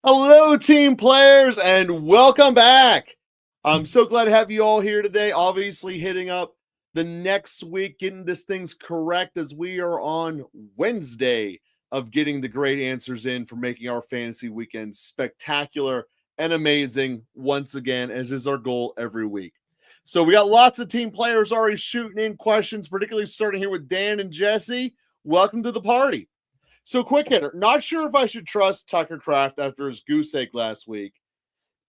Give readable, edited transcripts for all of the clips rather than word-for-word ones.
Hello, team players, and welcome back. I'm so glad to have you all here today. Obviously, hitting up the next week, getting this things correct as we are on Wednesday of getting the great answers in for making our fantasy weekend spectacular and amazing once again, as is our goal every week. So, we got lots of team players already shooting in questions, particularly starting here with Dan and Jesse. Welcome to the party. So, quick hitter. Not sure if I should trust Tucker Kraft after his goose egg last week.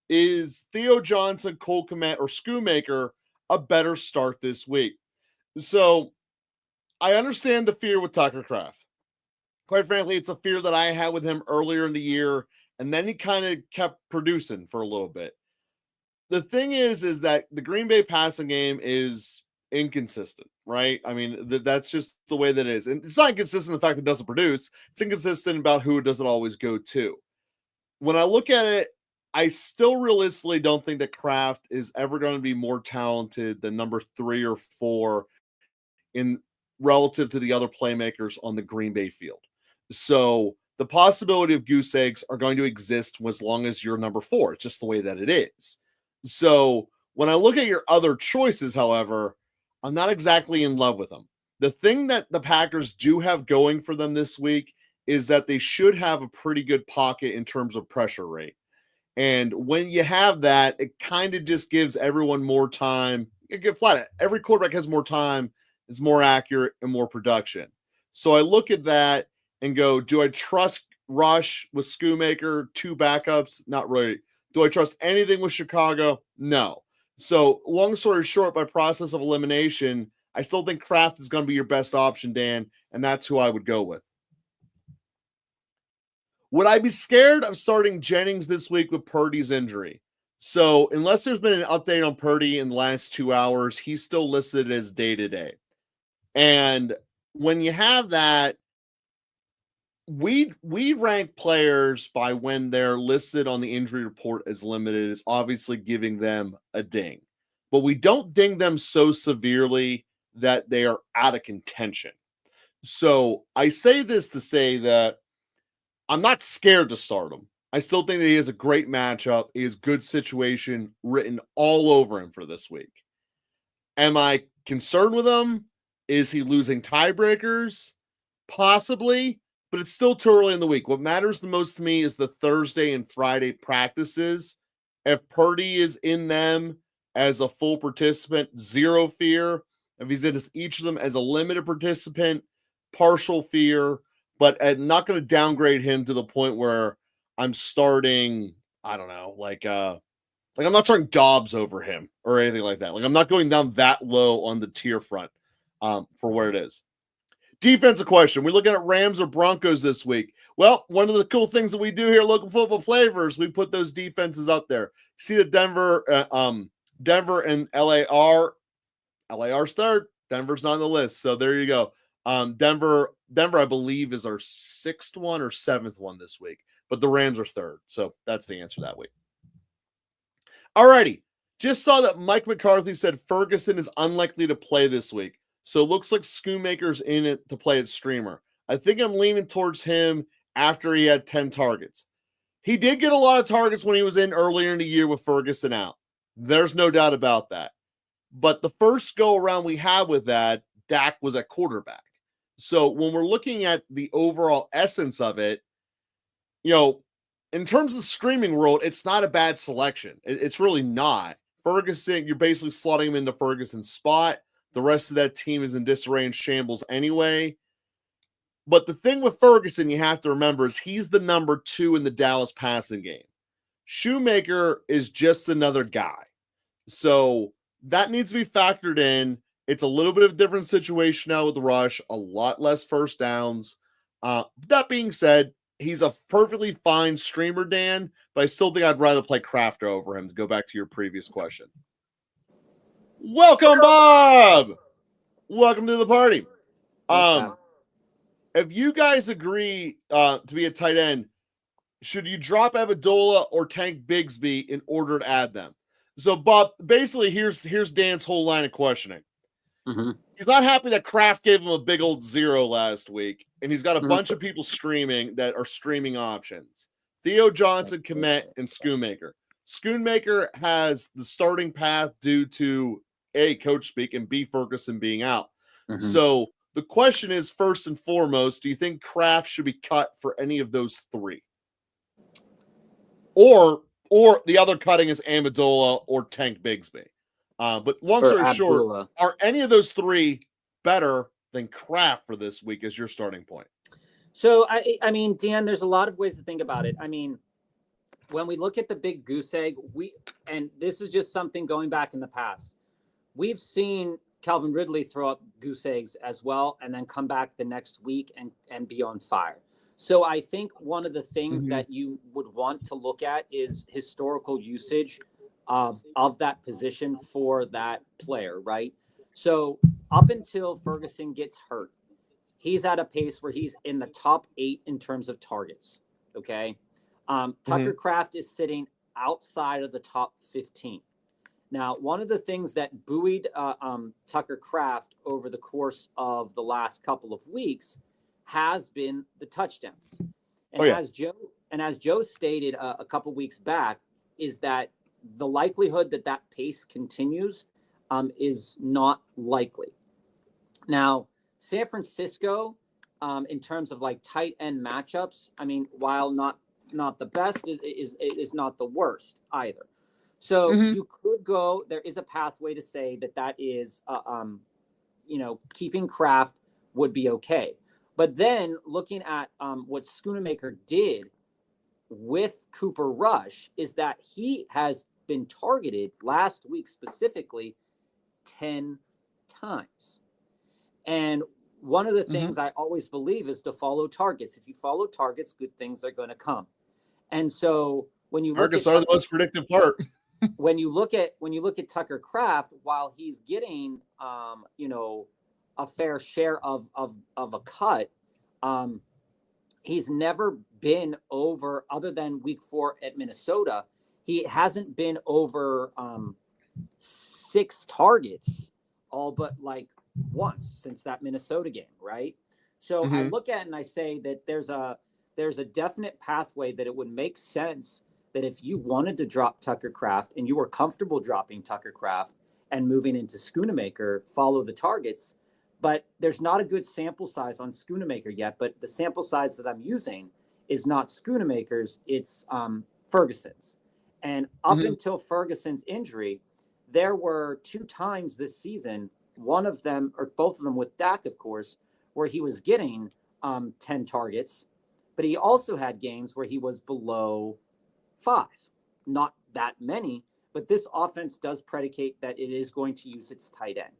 Is Theo Johnson, Cole Kmet, or Schoonmaker a better start this week? So, I understand the fear with Tucker Kraft. Quite frankly, it's a fear that I had with him earlier in the year, and then he kind of kept producing for a little bit. The thing is that the Green Bay passing game is inconsistent, right? I mean, that's just the way that it is. And it's not inconsistent in the fact that it doesn't produce. It's inconsistent about who it doesn't always go to. When I look at it, I still realistically don't think that Kraft is ever going to be more talented than number 3 or 4 in relative to the other playmakers on the Green Bay field. So the possibility of goose eggs are going to exist as long as you're number 4. It's just the way that it is. So when I look at your other choices, however, I'm not exactly in love with them. The thing that the Packers do have going for them this week is that they should have a pretty good pocket in terms of pressure rate. And when you have that, it kind of just gives everyone more time. You get flat. Every quarterback has more time, is more accurate, and more production. So I look at that and go, do I trust Rush with Schoonmaker, 2 backups? Not really. Do I trust anything with Chicago? No. So long story short, by process of elimination, I still think Kraft is going to be your best option, Dan, and that's who I would go with. Would I be scared of starting Jennings this week with Purdy's injury? So unless there's been an update on Purdy in the last 2 hours, he's still listed as day-to-day. And when you have that, we rank players by when they're listed on the injury report as limited, is obviously giving them a ding. But we don't ding them so severely that they are out of contention. So I say this to say that I'm not scared to start him. I still think that he has a great matchup. He has good situation written all over him for this week. Am I concerned with him? Is he losing tiebreakers? Possibly, but it's still too early in the week. What matters the most to me is the Thursday and Friday practices. If Purdy is in them as a full participant, zero fear. If he's in each of them as a limited participant, partial fear. But I'm not going to downgrade him to the point where I'm starting, I don't know, like I'm not starting Dobbs over him or anything like that. Like I'm not going down that low on the tier front for where it is. Defensive question. We're looking at Rams or Broncos this week. Well, one of the cool things that we do here at Local Football Flavors, we put those defenses up there. See that Denver and LAR's third. Denver's not on the list. So there you go. Denver, I believe, is our 6th one or 7th one this week, but the Rams are 3rd. So that's the answer that week. Alrighty. Just saw that Mike McCarthy said Ferguson is unlikely to play this week. So it looks like Schoonmaker's in it to play at streamer. I think I'm leaning towards him after he had 10 targets. He did get a lot of targets when he was in earlier in the year with Ferguson out. There's no doubt about that. But the first go around we had with that, Dak was at quarterback. So when we're looking at the overall essence of it, in terms of the streaming world, it's not a bad selection. It's really not. Ferguson, you're basically slotting him into Ferguson's spot. The rest of that team is in disarray and shambles anyway. But the thing with Ferguson, you have to remember, is he's the number 2 in the Dallas passing game. Shoemaker is just another guy. So that needs to be factored in. It's a little bit of a different situation now with the Rush, a lot less first downs. That being said, he's a perfectly fine streamer, Dan, but I still think I'd rather play Crafter over him, to go back to your previous question. Welcome, Bob! Welcome to the party. If you guys agree to be a tight end, should you drop Amendola or Tank Bigsby in order to add them? So, Bob, basically, here's Dan's whole line of questioning. Mm-hmm. He's not happy that Kraft gave him a big old 0 last week, and he's got a bunch of people streaming that are streaming options. Theo Johnson, Komet, and Schoonmaker. Schoonmaker has the starting path due to A, coach speak, and B, Ferguson being out. Mhm. So the question is, first and foremost, do you think Kraft should be cut for any of those three? Or the other cutting is Amendola or Tank Bigsby. But long story short, are any of those three better than Kraft for this week as your starting point? So, I mean, Dan, there's a lot of ways to think about it. I mean, when we look at the big goose egg, and this is just something going back in the past, we've seen Calvin Ridley throw up goose eggs as well and then come back the next week and be on fire. So I think one of the things that you would want to look at is historical usage of that position for that player, right? So up until Ferguson gets hurt, he's at a pace where he's in the top 8 in terms of targets. Okay. Tucker Kraft is sitting outside of the top 15. Now, one of the things that buoyed Tucker Kraft over the course of the last couple of weeks has been the touchdowns. And as Joe stated a couple weeks back, is that the likelihood that that pace continues is not likely. Now, San Francisco, in terms of like tight end matchups, I mean, while not the best, is not the worst either. So you could go. There is a pathway to say that is, keeping Kraft would be okay. But then looking at what Schoonmaker did with Cooper Rush is that he has been targeted last week specifically 10 times. And one of the things I always believe is to follow targets. If you follow targets, good things are going to come. And so when you targets are the most predictive part. When you look at Tucker Kraft, while he's getting a fair share of a cut, he's never been over, other than week 4 at Minnesota, he hasn't been over 6 targets all but like once since that Minnesota game, right? So I look at it and I say that there's a definite pathway that it would make sense that if you wanted to drop Tucker Kraft and you were comfortable dropping Tucker Kraft and moving into Schoonmaker, follow the targets. But there's not a good sample size on Schoonmaker yet. But the sample size that I'm using is not Schoonmaker's, it's Ferguson's. And up until Ferguson's injury, there were 2 times this season, one of them, or both of them with Dak, of course, where he was getting 10 targets. But he also had games where he was below 5. Not that many, but this offense does predicate that it is going to use its tight end.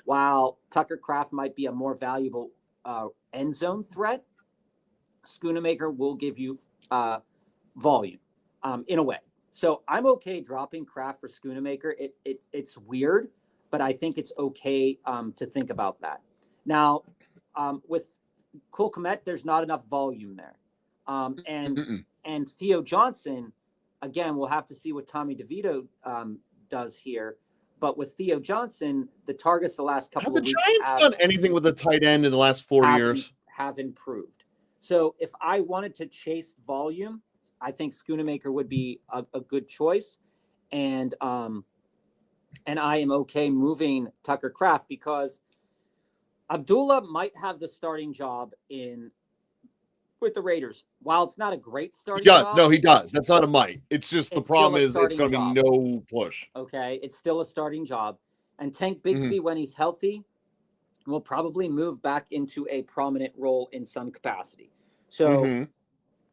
While Tucker Kraft might be a more valuable end zone threat, Schoonmaker will give you volume in a way. So I'm okay dropping Kraft for Schoonmaker. It's weird, but I think it's okay to think about that. Now, with Cole Kmet, there's not enough volume there. And Theo Johnson, again, we'll have to see what Tommy DeVito does here. But with Theo Johnson, the targets the last couple of weeks have the Giants done anything with the tight end in the last 4 years? Have improved. So if I wanted to chase volume, I think Schoonmaker would be a good choice. And I am okay moving Tucker Kraft because Abdullah might have the starting job with the Raiders. While it's not a great starting job. No, he does. That's not a might. It's just the problem is it's going to be no push. Okay, it's still a starting job. And Tank Bigsby, when he's healthy, will probably move back into a prominent role in some capacity. So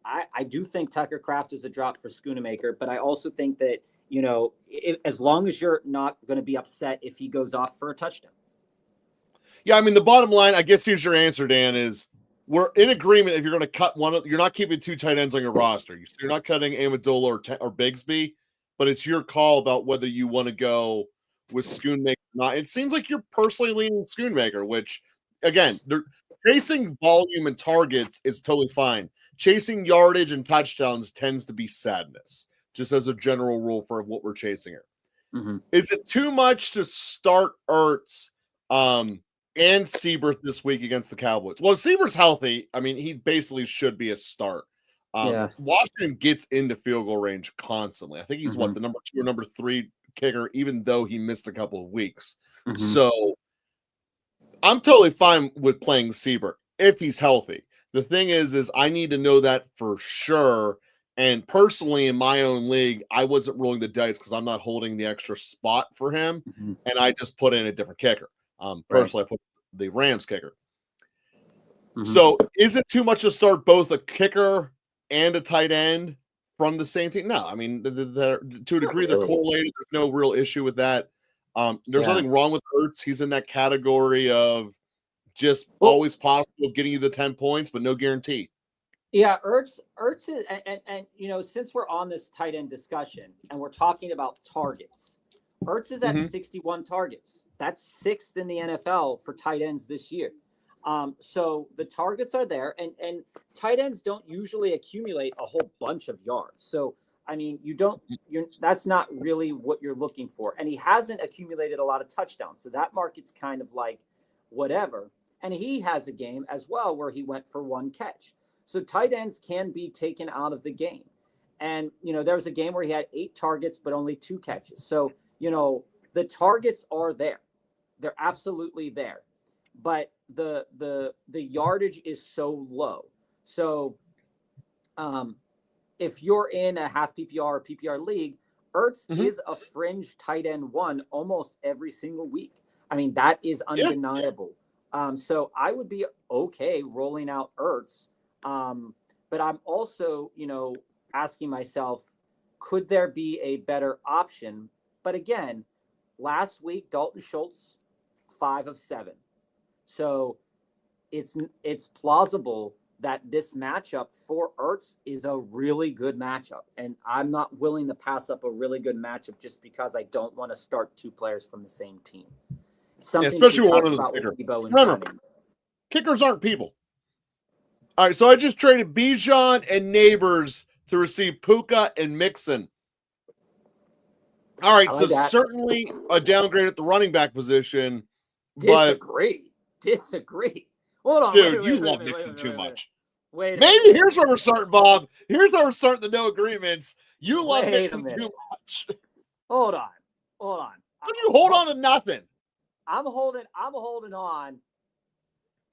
I do think Tucker Kraft is a drop for Schoonmaker, but I also think that, as long as you're not going to be upset if he goes off for a touchdown. Yeah, I mean, the bottom line, I guess here's your answer, Dan, is we're in agreement if you're going to cut one. You're not keeping 2 tight ends on your roster. You're not cutting Amendola or Bigsby, but it's your call about whether you want to go with Schoonmaker or not. It seems like you're personally leaning Schoonmaker, which, again, chasing volume and targets is totally fine. Chasing yardage and touchdowns tends to be sadness, just as a general rule for what we're chasing here. Is it too much to start Ertz and Seaberth this week against the Cowboys? Well, if Seaberth's healthy, I mean, he basically should be a start. Washington gets into field goal range constantly. I think he's the number 2 or number 3 kicker, even though he missed a couple of weeks. So I'm totally fine with playing Siebert if he's healthy. The thing is I need to know that for sure. And personally, in my own league, I wasn't rolling the dice because I'm not holding the extra spot for him, and I just put in a different kicker. Personally, I put the Rams kicker. So is it too much to start both a kicker and a tight end from the same team? No, I mean, to a degree, they're correlated. There's no real issue with that. There's nothing wrong with Ertz. He's in that category of just always possible of getting you the 10 points, but no guarantee. Yeah, Ertz is, and since we're on this tight end discussion and we're talking about targets, Ertz is at 61 targets. That's 6th in the NFL for tight ends this year. So the targets are there, and tight ends don't usually accumulate a whole bunch of yards. So, I mean, that's not really what you're looking for. And he hasn't accumulated a lot of touchdowns. So that market's kind of like whatever. And he has a game as well where he went for 1 catch. So tight ends can be taken out of the game. And, there was a game where he had 8 targets, but only 2 catches. So, the targets are there. They're absolutely there. But the yardage is so low. So if you're in a half PPR or PPR league, Ertz is a fringe tight end 1 almost every single week. I mean, that is undeniable. So I would be okay rolling out Ertz. But I'm also, asking myself, could there be a better option? But again, last week, Dalton Schultz, 5 of 7. So it's plausible that this matchup for Ertz is a really good matchup. And I'm not willing to pass up a really good matchup just because I don't want to start 2 players from the same team. Something especially one of the kicker. Kickers aren't people. All right, so I just traded Bijan and Neighbors to receive Puka and Mixon. All right, so certainly a downgrade at the running back position. Disagree. Hold on. Dude, you love Mixon too much. Maybe here's where we're starting, Bob. Here's where we're starting the no agreements. You love Mixon too much. Hold on. How do you hold on to nothing? I'm holding on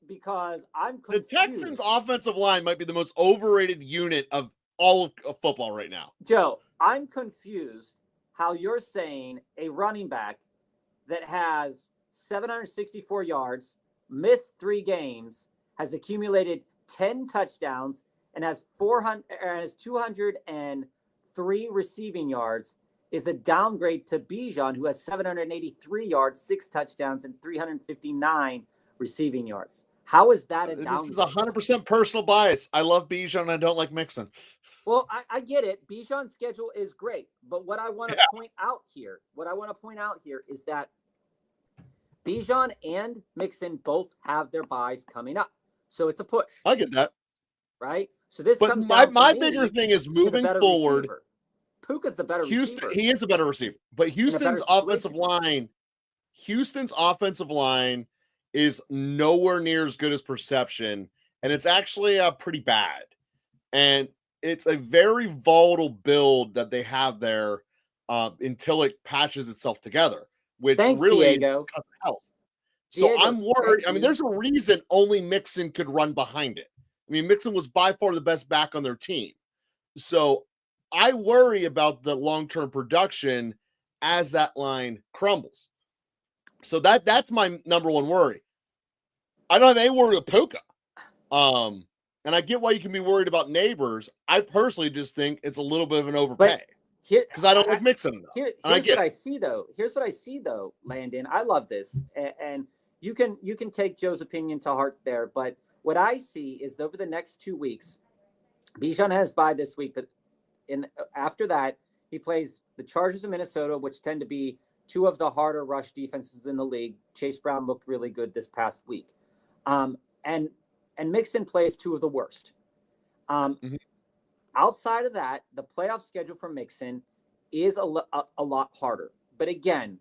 because I'm confused. The Texans' offensive line might be the most overrated unit of all of football right now. Joe, I'm confused how you're saying a running back that has 764 yards, missed 3 games, has accumulated 10 touchdowns, and has 203 receiving yards is a downgrade to Bijan, who has 783 yards, 6 touchdowns, and 359 receiving yards. How is that a downgrade? This is 100% personal bias. I love Bijan and I don't like Mixon. Well, I get it. Bijan's schedule is great. But what I want to point out here is that Bijan and Mixon both have their buys coming up. So it's a push. I get that. Right? So this but comes down my bigger thing is moving forward. Receiver. Puka's the better receiver. He is a better receiver. But Houston's offensive line is nowhere near as good as perception. And it's actually pretty bad. And it's a very volatile build that they have there until it patches itself together, which really because of health. So I'm worried. I mean, there's a reason only Mixon could run behind it. I mean, Mixon was by far the best back on their team. So I worry about the long-term production as that line crumbles. So that's my number one worry. I don't have any worry with Puka. And I get why you can be worried about Neighbors. I personally just think it's a little bit of an overpay because I don't like Mixon enough. Here's what I see though, Landon. I love this, and you can take Joe's opinion to heart there. But what I see is over the next 2 weeks, Bijan has bye this week, but after that he plays the Chargers of Minnesota, which tend to be 2 of the harder rush defenses in the league. Chase Brown looked really good this past week, and Mixon plays 2 of the worst. Outside of that, the playoff schedule for Mixon is a lot harder. But again,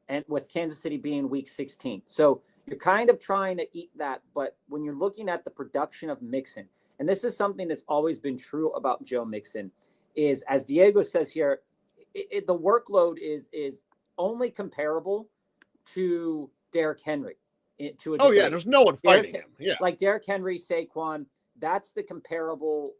and with Kansas City being week 16. So you're kind of trying to eat that. But when you're looking at the production of Mixon, and this is something that's always been true about Joe Mixon, is, as Diego says here, the workload is only comparable to Derrick Henry to a degree. Oh, yeah, there's no one fighting him. Yeah. Like Derrick Henry, Saquon, that's the comparable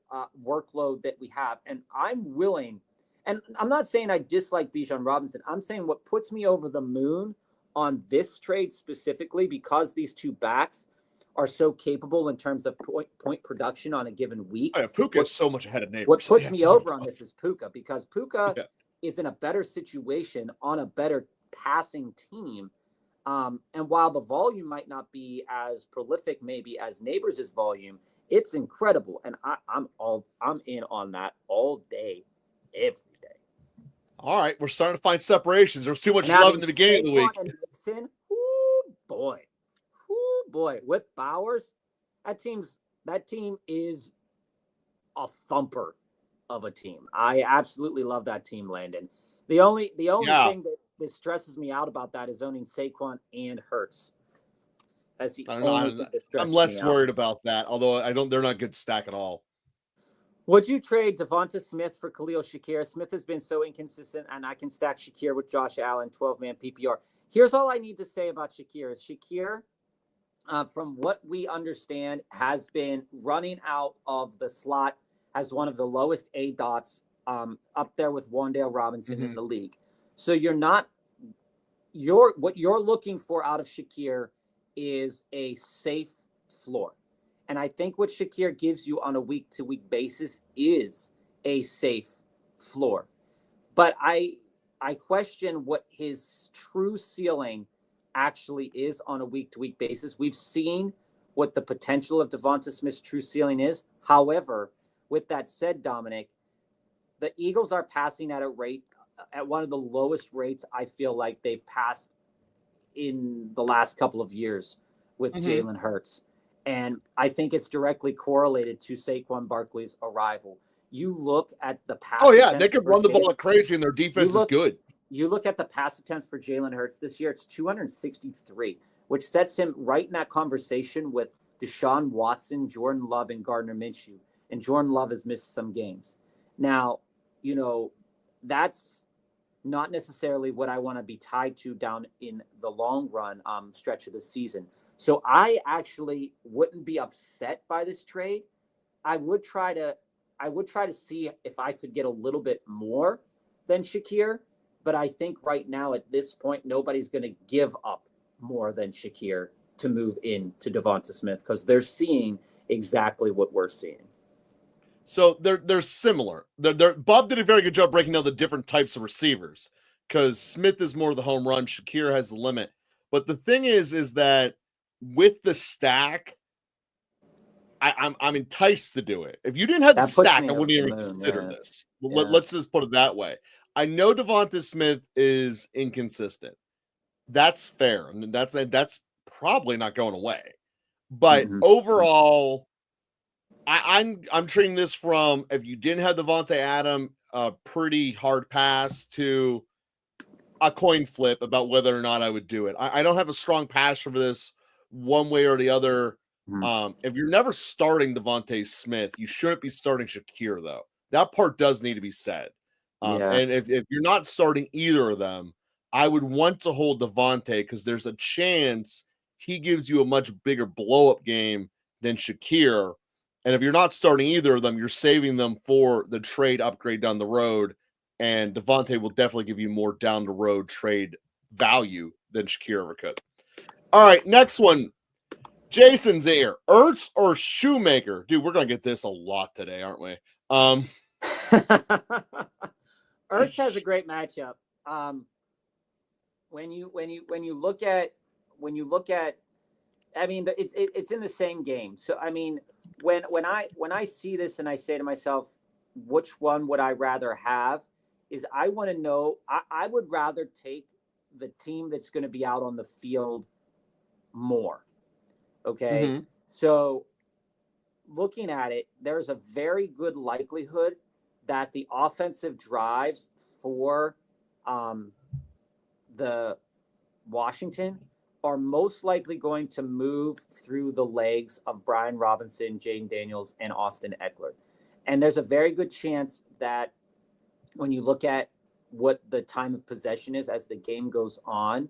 workload that we have. And I'm willing, and I'm not saying I dislike Bijan Robinson. I'm saying what puts me over the moon on this trade specifically, because these two backs are so capable in terms of point production on a given week. Oh, yeah, Puka is so much ahead of Neighbors. What puts me over on this is Puka, because Puka is in a better situation on a better passing team. And while the volume might not be as prolific maybe as Neighbors' volume, it's incredible. And I'm in on that all day, every day. All right, we're starting to find separations. There's too much love in the beginning of the week. And Mixon, boy, with Bowers, that team is a thumper of a team. I absolutely love that team, Landon. The only thing that stresses me out about that is owning Saquon and Hurts. That's the only thing that stresses me out. I'm less worried about that, although they're not good stack at all. Would you trade Devonta Smith for Khalil Shakir? Smith has been so inconsistent, and I can stack Shakir with Josh Allen, 12-man PPR. Here's all I need to say about Shakir. Shakir, from what we understand, has been running out of the slot as one of the lowest ADOTs, up there with Wan'Dale Robinson in the league. So what you're looking for out of Shakir is a safe floor. And I think what Shakir gives you on a week-to-week basis is a safe floor. But I question what his true ceiling actually is on a week-to-week basis. We've seen what the potential of Devonta Smith's true ceiling is. However, with that said, Dominic, the Eagles are passing at one of the lowest rates I feel like they've passed in the last couple of years with Jalen Hurts. And I think it's directly correlated to Saquon Barkley's arrival. You look at the pass. Oh, yeah, they could run the ball like crazy, and their defense is good. You look at the pass attempts for Jalen Hurts this year, it's 263, which sets him right in that conversation with Deshaun Watson, Jordan Love, and Gardner Minshew. And Jordan Love has missed some games. Now, that's not necessarily what I want to be tied to down in the long run stretch of the season. So I actually wouldn't be upset by this trade. I would try to see if I could get a little bit more than Shakir, but I think right now at this point nobody's going to give up more than Shakir to move into Devonta Smith, because they're seeing exactly what we're seeing. So they're similar. Bob did a very good job breaking down the different types of receivers, because Smith is more the home run, Shakir has the limit. But the thing is that with the stack, I'm enticed to do it. If you didn't have the stack, I wouldn't even consider this. Yeah. Let's just put it that way. I know Devonta Smith is inconsistent. That's fair, and that's probably not going away. But overall, I'm treating this from, if you didn't have Devontae Adams, a pretty hard pass to a coin flip about whether or not I would do it. I don't have a strong passion for this one way or the other. If you're never starting Devonta Smith, you shouldn't be starting Shakir, though. That part does need to be said. And if you're not starting either of them, I would want to hold Devonta, because there's a chance he gives you a much bigger blow-up game than Shakir. And if you're not starting either of them, you're saving them for the trade upgrade down the road. And Devonta will definitely give you more down the road trade value than Shakir ever could. All right, next one. Jason's here. Ertz or Shoemaker? Dude, we're going to get this a lot today, aren't we? Ertz has a great matchup. When you look at, I mean, it's in the same game. So, I mean, when I see this and I say to myself, which one would I rather have, is I want to know, I would rather take the team that's going to be out on the field more. Okay. So looking at it, there's a very good likelihood that the offensive drives for the Washington are most likely going to move through the legs of Brian Robinson, Jaden Daniels, and Austin Eckler. And there's a very good chance that when you look at what the time of possession is as the game goes on,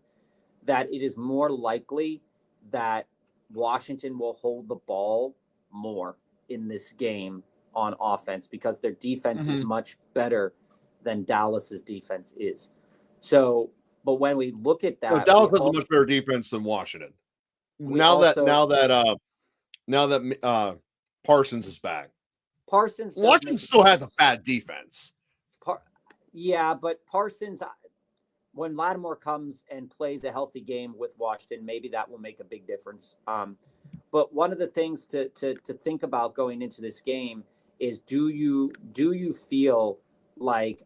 that it is more likely that Washington will hold the ball more in this game on offense because their defense is much better than Dallas's defense is. So, but when we look at that, Dallas has a much better defense than Washington. Now that Parsons is back, Washington still has a bad defense. Yeah, but Parsons, when Lattimore comes and plays a healthy game with Washington, maybe that will make a big difference. But one of the things to think about going into this game is do you feel like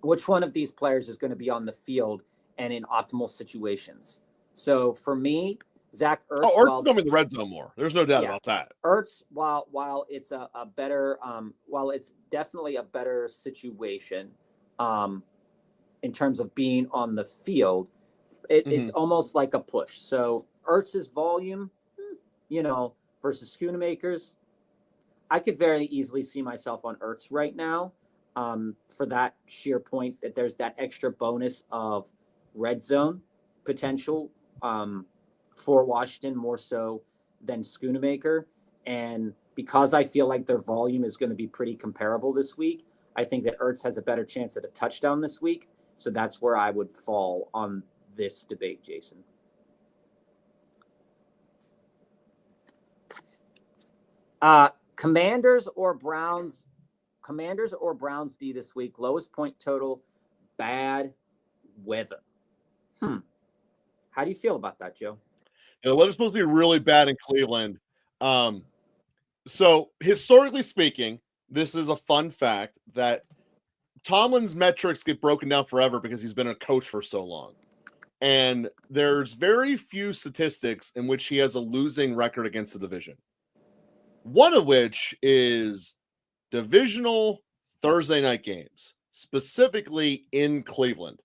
which one of these players is going to be on the field and in optimal situations? So for me, Zach Ertz. Oh, Ertz is going to be in the red zone more. There's no doubt about that. Ertz, while it's a better, while it's definitely a better situation, in terms of being on the field, it's almost like a push. So Ertz's volume, versus Schoonamaker's, I could very easily see myself on Ertz right now, for that sheer point that there's that extra bonus of red zone potential for Washington more so than Schoonamaker. And because I feel like their volume is going to be pretty comparable this week, I think that Ertz has a better chance at a touchdown this week. So that's where I would fall on this debate, Jason. Commanders or Browns D this week. Lowest point total, bad weather. How do you feel about that, Joe? The weather's supposed to be really bad in Cleveland. So historically speaking, this is a fun fact that Tomlin's metrics get broken down forever because he's been a coach for so long. And there's very few statistics in which he has a losing record against the division. One of which is divisional Thursday night games, specifically in Cleveland.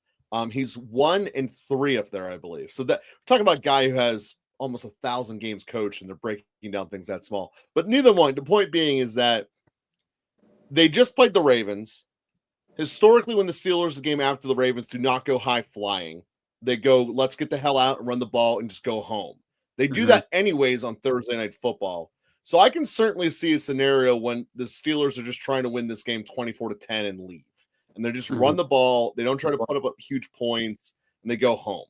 He's 1-3 up there, I believe. So that we're talking about a guy who has almost 1,000 games coached, and they're breaking down things that small. But neither one. The point being is that they just played the Ravens. Historically, when the Steelers, the game after the Ravens, do not go high flying, they go, let's get the hell out and run the ball and just go home. They do that anyways on Thursday Night Football. So I can certainly see a scenario when the Steelers are just trying to win this game 24-10 and leave. And they just run the ball. They don't try to put up huge points, and they go home.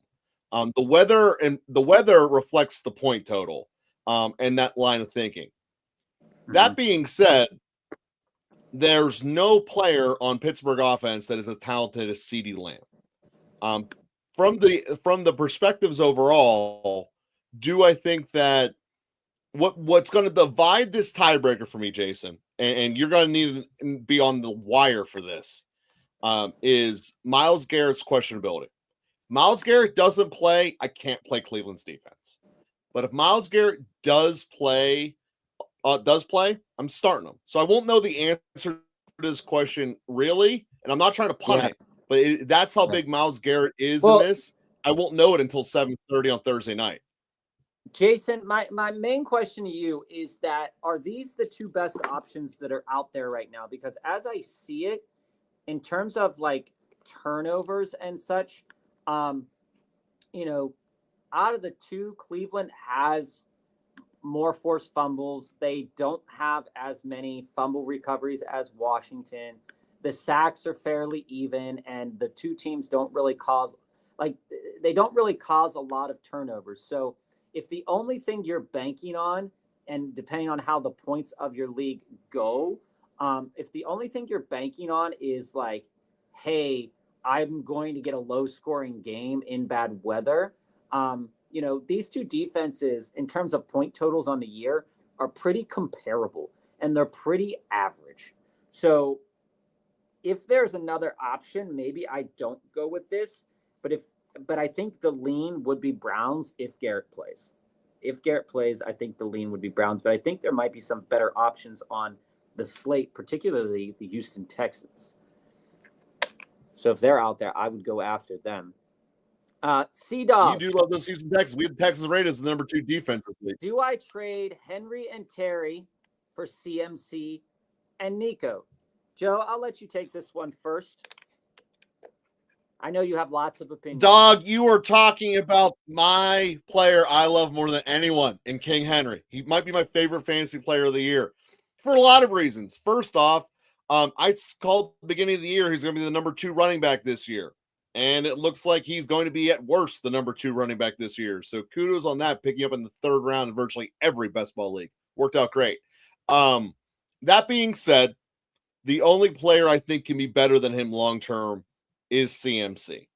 The weather reflects the point total and that line of thinking. That being said, there's no player on Pittsburgh offense that is as talented as CeeDee Lamb. From the perspectives overall, do I think that what's going to divide this tiebreaker for me, Jason, and you're going to need to be on the wire for this, is Myles Garrett's questionability. Myles Garrett doesn't play, I can't play Cleveland's defense. But if Myles Garrett does play, I'm starting him. So I won't know the answer to this question really, and I'm not trying to punt it, but that's how big Myles Garrett is in this. I won't know it until 7:30 on Thursday night. Jason, my main question to you is that are these the two best options that are out there right now? Because as I see it, in terms of like turnovers and such, out of the two, Cleveland has more forced fumbles. They don't have as many fumble recoveries as Washington. The sacks are fairly even, and the two teams don't really cause a lot of turnovers. So if the only thing you're banking on, and depending on how the points of your league go, if the only thing you're banking on is like, hey, I'm going to get a low-scoring game in bad weather, these two defenses, in terms of point totals on the year, are pretty comparable, and they're pretty average. So if there's another option, maybe I don't go with this, but I think the lean would be Browns if Garrett plays. If Garrett plays, I think the lean would be Browns, but I think there might be some better options on the slate, particularly the Houston Texans. So if they're out there, I would go after them. C You Dog. do love those Houston Texans. We had the Texans rated as the number 2 defense this week. Do I trade Henry and Terry for CMC and Nico? Joe, I'll let you take this one first. I know you have lots of opinions. Dog, you are talking about my player I love more than anyone in King Henry. He might be my favorite fantasy player of the year for a lot of reasons. First off, I called the beginning of the year he's going to be the number 2 running back this year. And it looks like he's going to be at worst the number 2 running back this year. So kudos on that, picking up in the 3rd round in virtually every best ball league. Worked out great. That being said, the only player I think can be better than him long-term is CMC.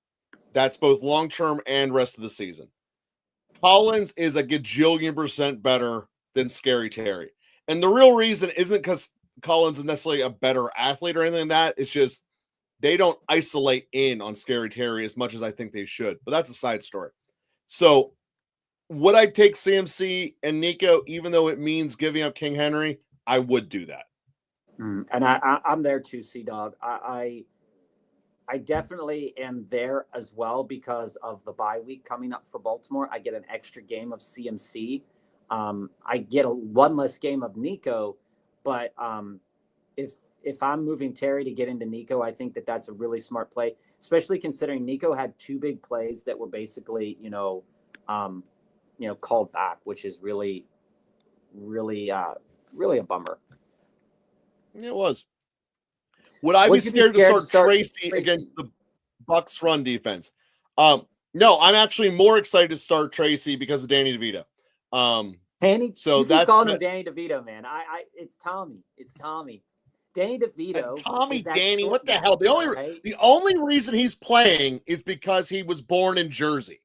That's both long-term and rest of the season. Collins is a gajillion% better than Scary Terry. And the real reason isn't because Collins is necessarily a better athlete or anything like that. It's just they don't isolate in on Scary Terry as much as I think they should. But that's a side story. So would I take CMC and Nico, even though it means giving up King Henry? I would do that. And I'm there too, C-Dog. I definitely am there as well because of the bye week coming up for Baltimore. I get an extra game of CMC. I get one less game of Nico, but if I'm moving Terry to get into Nico, I think that's a really smart play, especially considering Nico had 2 big plays that were basically, called back, which is really, really, really a bummer. It was. Would I be scared to start Tracy against the Bucs run defense? No, I'm actually more excited to start Tracy because of Danny DeVito. So you keep calling him Danny DeVito, man. It's Tommy. It's Tommy. Danny DeVito. Danny, what the hell? The only reason he's playing is because he was born in Jersey.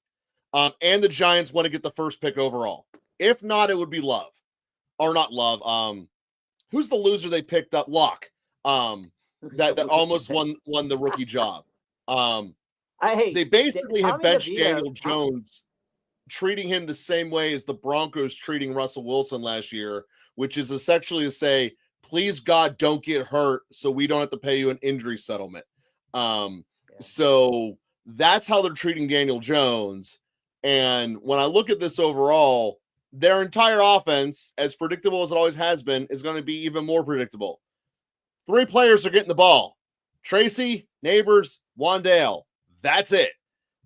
And the Giants want to get the first pick overall. If not, it would be Love. Or not Love. Who's the loser they picked up? Locke. That almost won the rookie job. They basically have benched Daniel Jones, treating him the same way as the Broncos treating Russell Wilson last year, which is essentially to say, please God, don't get hurt so we don't have to pay you an injury settlement. So that's how they're treating Daniel Jones. And when I look at this overall, their entire offense, as predictable as it always has been, is going to be even more predictable. 3 players are getting the ball. Tracy, Neighbors, Wandale. That's it.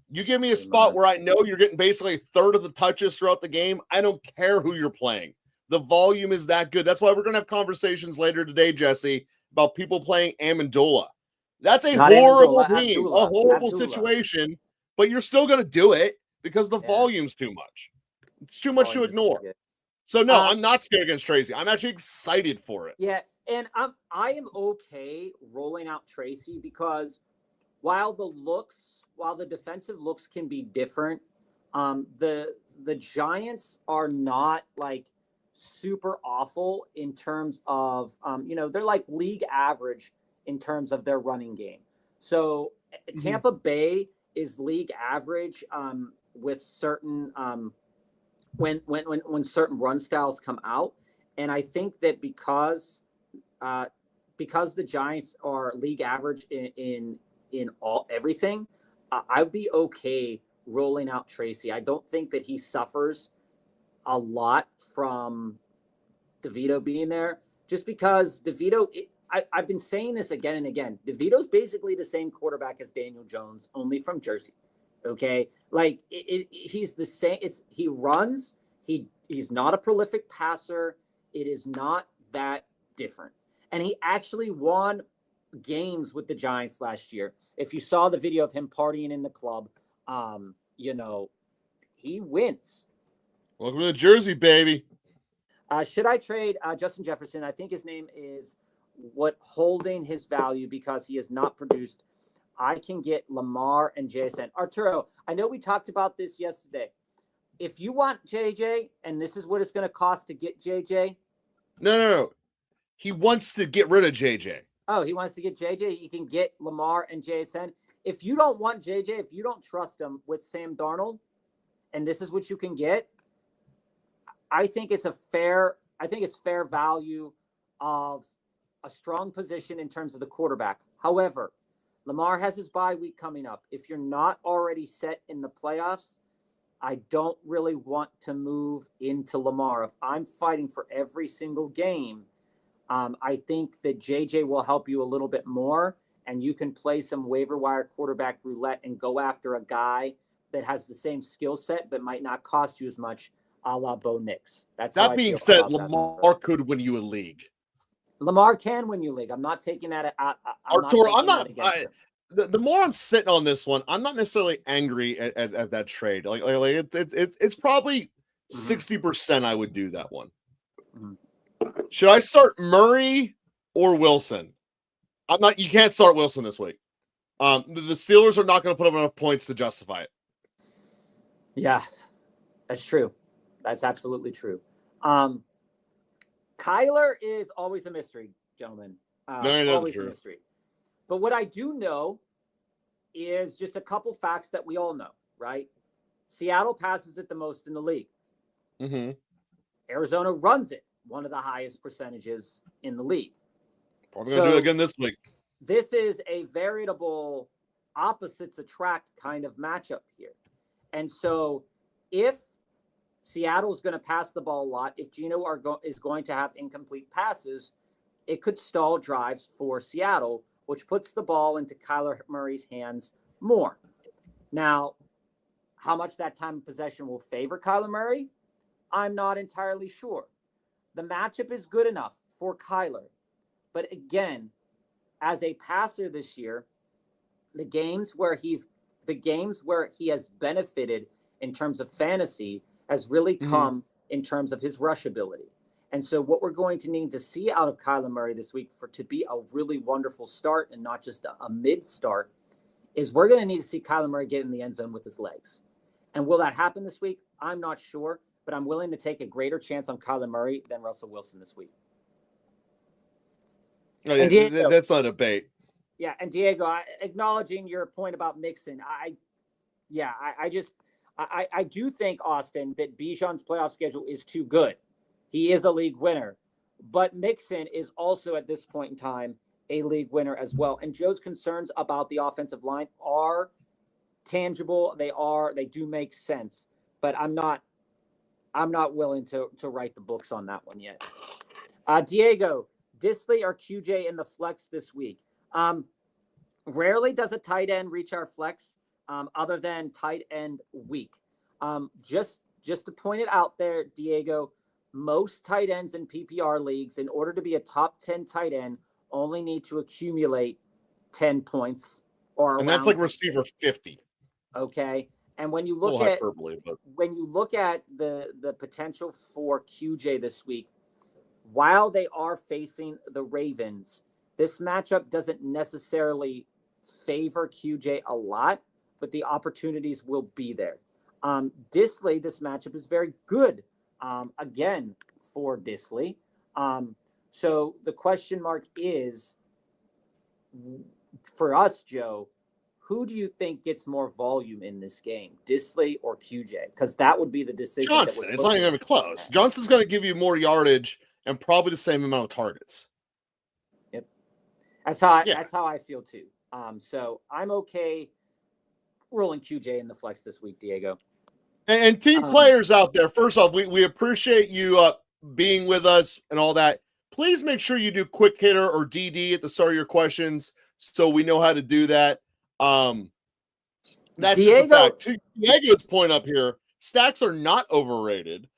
You give me a spot where I know you're getting basically a third of the touches throughout the game. I don't care who you're playing. The volume is that good. That's why we're going to have conversations later today, Jesse, about people playing Amendola. That's a horrible team, a horrible situation, but you're still going to do it because the volume's too much. It's too much to ignore. So, no, I'm not scared against Tracy. I'm actually excited for it. Yeah, and I am okay rolling out Tracy because while the defensive looks can be different, the Giants are not like super awful in terms of they're like league average in terms of their running game. So Tampa Bay is league average with certain when certain run styles come out, and I think that because the Giants are league average in everything, I'd be okay rolling out Tracy. I don't think that he suffers a lot from DeVito being there, just because DeVito. I've been saying this again and again. DeVito's basically the same quarterback as Daniel Jones, only from Jersey. Okay, like he's the same. He runs. He's not a prolific passer. It is not that different. And he actually won games with the Giants last year. If you saw the video of him partying in the club, he wins. Welcome to Jersey, baby. Should I trade Justin Jefferson? I think his name is holding his value because he has not produced. I can get Lamar and JSN. Arturo, I know we talked about this yesterday. If you want JJ, and this is what it's going to cost to get JJ. No. He wants to get rid of JJ. Oh, he wants to get JJ. He can get Lamar and JSN. If you don't want JJ, if you don't trust him with Sam Darnold, and this is what you can get, I think it's fair value of a strong position in terms of the quarterback. However, Lamar has his bye week coming up. If you're not already set in the playoffs, I don't really want to move into Lamar. If I'm fighting for every single game, I think that JJ will help you a little bit more, and you can play some waiver wire quarterback roulette and go after a guy that has the same skill set but might not cost you as much, a la Bo Nix. That's how That I being feel said, about Lamar could win you a league. Lamar can win you a league. I'm not taking that. Artur, Against him. The more I'm sitting on this one, I'm not necessarily angry at that trade. It's probably 60% I would do that one. Should I start Murray or Wilson? I'm not. You can't start Wilson this week. The Steelers are not going to put up enough points to justify it. Yeah, that's true. That's absolutely true. Kyler is always a mystery, gentlemen. Always a mystery. But what I do know is just a couple facts that we all know, right? Seattle passes it the most in the league. Mm-hmm. Arizona runs it, one of the highest percentages in the league. Probably going to do it again this week. This is a veritable opposites attract kind of matchup here. And so if Seattle's going to pass the ball a lot, if Geno is going to have incomplete passes, it could stall drives for Seattle, which puts the ball into Kyler Murray's hands more. Now, how much that time of possession will favor Kyler Murray, I'm not entirely sure. The matchup is good enough for Kyler. But again, as a passer this year, the games where he has benefited in terms of fantasy has really come in terms of his rush ability. And so what we're going to need to see out of Kyler Murray this week to be a really wonderful start and not just a mid start is we're going to need to see Kyler Murray get in the end zone with his legs. And will that happen this week? I'm not sure, but I'm willing to take a greater chance on Kyler Murray than Russell Wilson this week. Oh, yeah, Diego, that's not a debate. Yeah, and Diego, acknowledging your point about Mixon, I do think, Austin, that Bijan's playoff schedule is too good. He is a league winner, but Mixon is also at this point in time a league winner as well. And Joe's concerns about the offensive line are tangible. They do make sense, but I'm not willing to write the books on that one yet. Diego, Disley or QJ in the flex this week? Rarely does a tight end reach our flex other than tight end week. Just to point it out there, Diego, most tight ends in PPR leagues, in order to be a top 10 tight end, only need to accumulate 10 points and that's like receiver 50. Okay. And when you look at the potential for QJ this week, while they are facing the Ravens, this matchup doesn't necessarily favor QJ a lot, but the opportunities will be there. Disley, this matchup is very good, again, for Disley. So the question mark is, for us, Joe, who do you think gets more volume in this game, Disley or QJ? Because that would be the decision. Johnson. It's not even close. Johnson's going to give you more yardage and probably the same amount of targets. Yep. That's how I feel too. So I'm okay rolling QJ in the flex this week, Diego. And team players out there, first off, we appreciate you being with us and all that. Please make sure you do quick hitter or DD at the start of your questions so we know how to do that. That's just a fact. To Diego's point up here, stacks are not overrated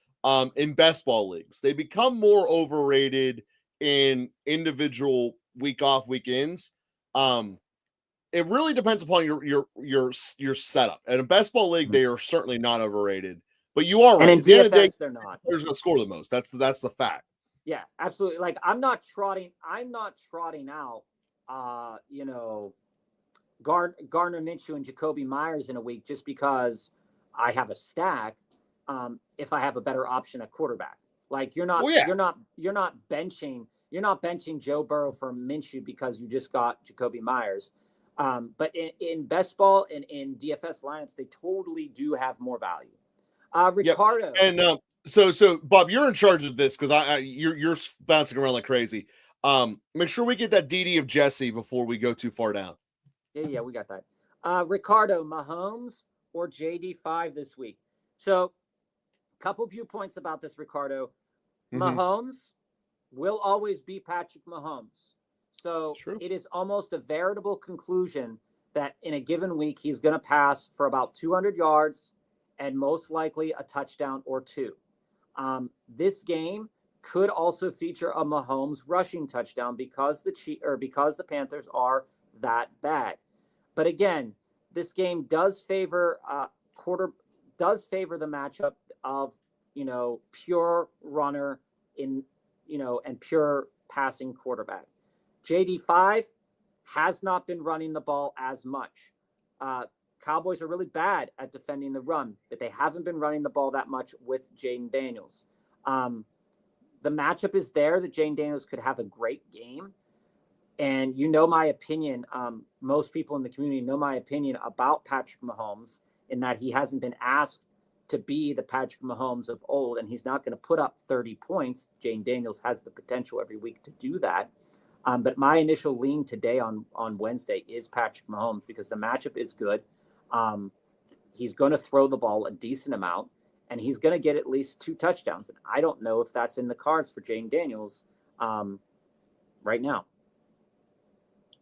in best ball leagues. They become more overrated in individual week off weekends. It really depends upon your setup. And in best ball league, they are certainly not overrated. But you are right. And in DFS, they're not. Players going to score the most. That's the fact. Yeah, absolutely. Like I'm not trotting out Gardner Minshew and Jacoby Myers in a week just because I have a stack. If I have a better option at quarterback, like you're not benching Joe Burrow for Minshew because you just got Jacoby Myers. But in best ball and in DFS lineups, they totally do have more value. Ricardo. Yep. And so Bob, you're in charge of this because you're bouncing around like crazy. Make sure we get that DD of Jesse before we go too far down. Yeah, we got that. Ricardo, Mahomes or JD5 this week? So, couple viewpoints about this, Ricardo. Mahomes will always be Patrick Mahomes. So True. it is almost a veritable conclusion that in a given week, he's going to pass for about 200 yards and most likely a touchdown or two. This game could also feature a Mahomes rushing touchdown because the Panthers are that bad. But again, this game does favor the matchup of, pure runner and pure passing quarterback. JD5 has not been running the ball as much. Cowboys are really bad at defending the run, but they haven't been running the ball that much with Jaden Daniels. The matchup is there that Jaden Daniels could have a great game. And my opinion, most people in the community know my opinion about Patrick Mahomes in that he hasn't been asked to be the Patrick Mahomes of old, and he's not going to put up 30 points. Jaden Daniels has the potential every week to do that. But my initial lean today on Wednesday is Patrick Mahomes because the matchup is good. He's going to throw the ball a decent amount, and he's going to get at least 2 touchdowns. And I don't know if that's in the cards for Jaden Daniels right now.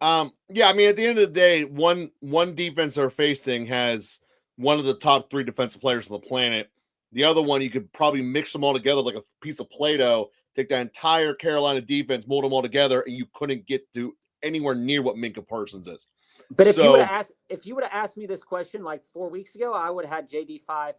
Yeah, I mean, at the end of the day, one defense they're facing has one of the top 3 defensive players on the planet. The other one, you could probably mix them all together like a piece of Play-Doh, take that entire Carolina defense, mold them all together, and you couldn't get to anywhere near what Minka Parsons is. But if you would have asked me this question like 4 weeks ago, I would have had JD5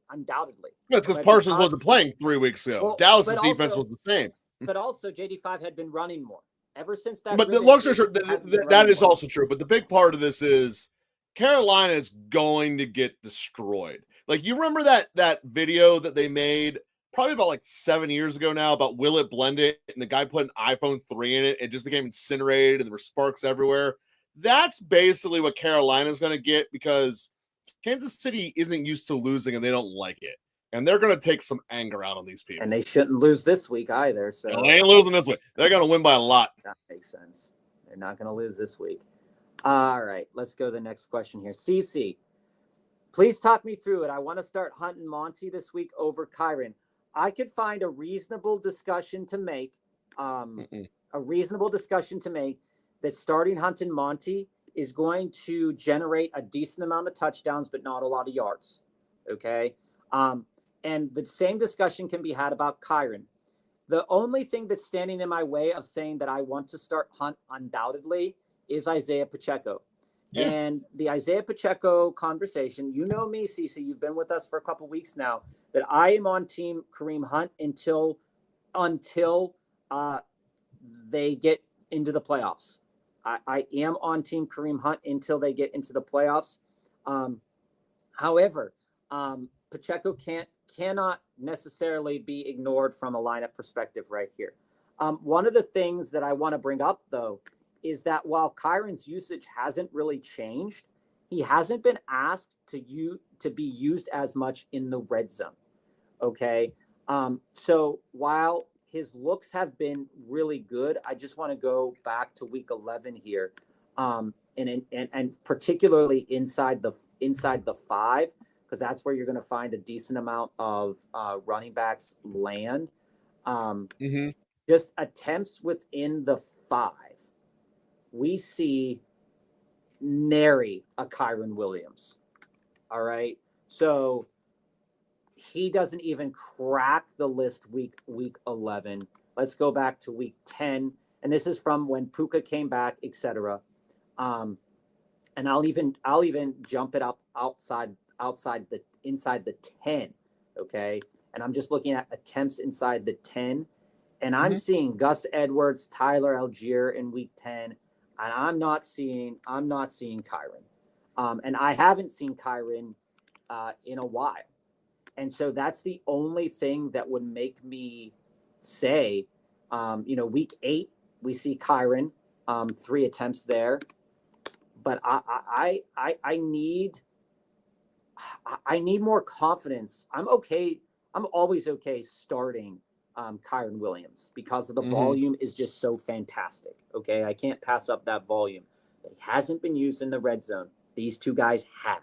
undoubtedly. That's because Parsons wasn't playing 3 weeks ago. Well, Dallas's defense was the same. But also JD5 had been running more ever since that. But that is also true. But the big part of this is Carolina is going to get destroyed. Like, you remember that video that they made probably about like 7 years ago now about will it blend it, and the guy put an iPhone 3 in it, and it just became incinerated, and there were sparks everywhere. That's basically what Carolina is going to get because Kansas City isn't used to losing, and they don't like it. And they're going to take some anger out on these people. And they shouldn't lose this week either. So no, they ain't losing this week. They're going to win by a lot. That makes sense. They're not going to lose this week. All right, let's go to the next question here. CC, please talk me through it. I want to start hunting Monty this week over Kyron. I could find a reasonable discussion to make. That starting Hunt and Monty is going to generate a decent amount of touchdowns, but not a lot of yards. Okay. And the same discussion can be had about Kyron. The only thing that's standing in my way of saying that I want to start Hunt undoubtedly is Isaiah Pacheco. Yeah. And the Isaiah Pacheco conversation, you know me, Cece, you've been with us for a couple weeks now, that I am on team Kareem Hunt until they get into the playoffs. I am on team Kareem Hunt until they get into the playoffs. However, Pacheco cannot necessarily be ignored from a lineup perspective right here. One of the things that I want to bring up, though, is that while Kyron's usage hasn't really changed, he hasn't been asked to be used as much in the red zone. Okay. So while his looks have been really good, I just want to go back to week 11 here. And particularly inside the 5, because that's where you're going to find a decent amount of running backs land. Just attempts within the 5. We see nary a Kyron Williams. All right. So he doesn't even crack the list week 11. Let's go back to week 10. And this is from when Puka came back, etc. And I'll even jump it up inside the 10. Okay. And I'm just looking at attempts inside the 10. And I'm seeing Gus Edwards, Tyler Algier in week 10. And I'm not seeing Kyron. And I haven't seen Kyron in a while. And so that's the only thing that would make me say, week 8, we see Kyron, 3 attempts there. But I need more confidence. I'm always okay starting Kyron Williams because of the volume is just so fantastic. Okay. I can't pass up that volume. He hasn't been used in the red zone. These two guys have.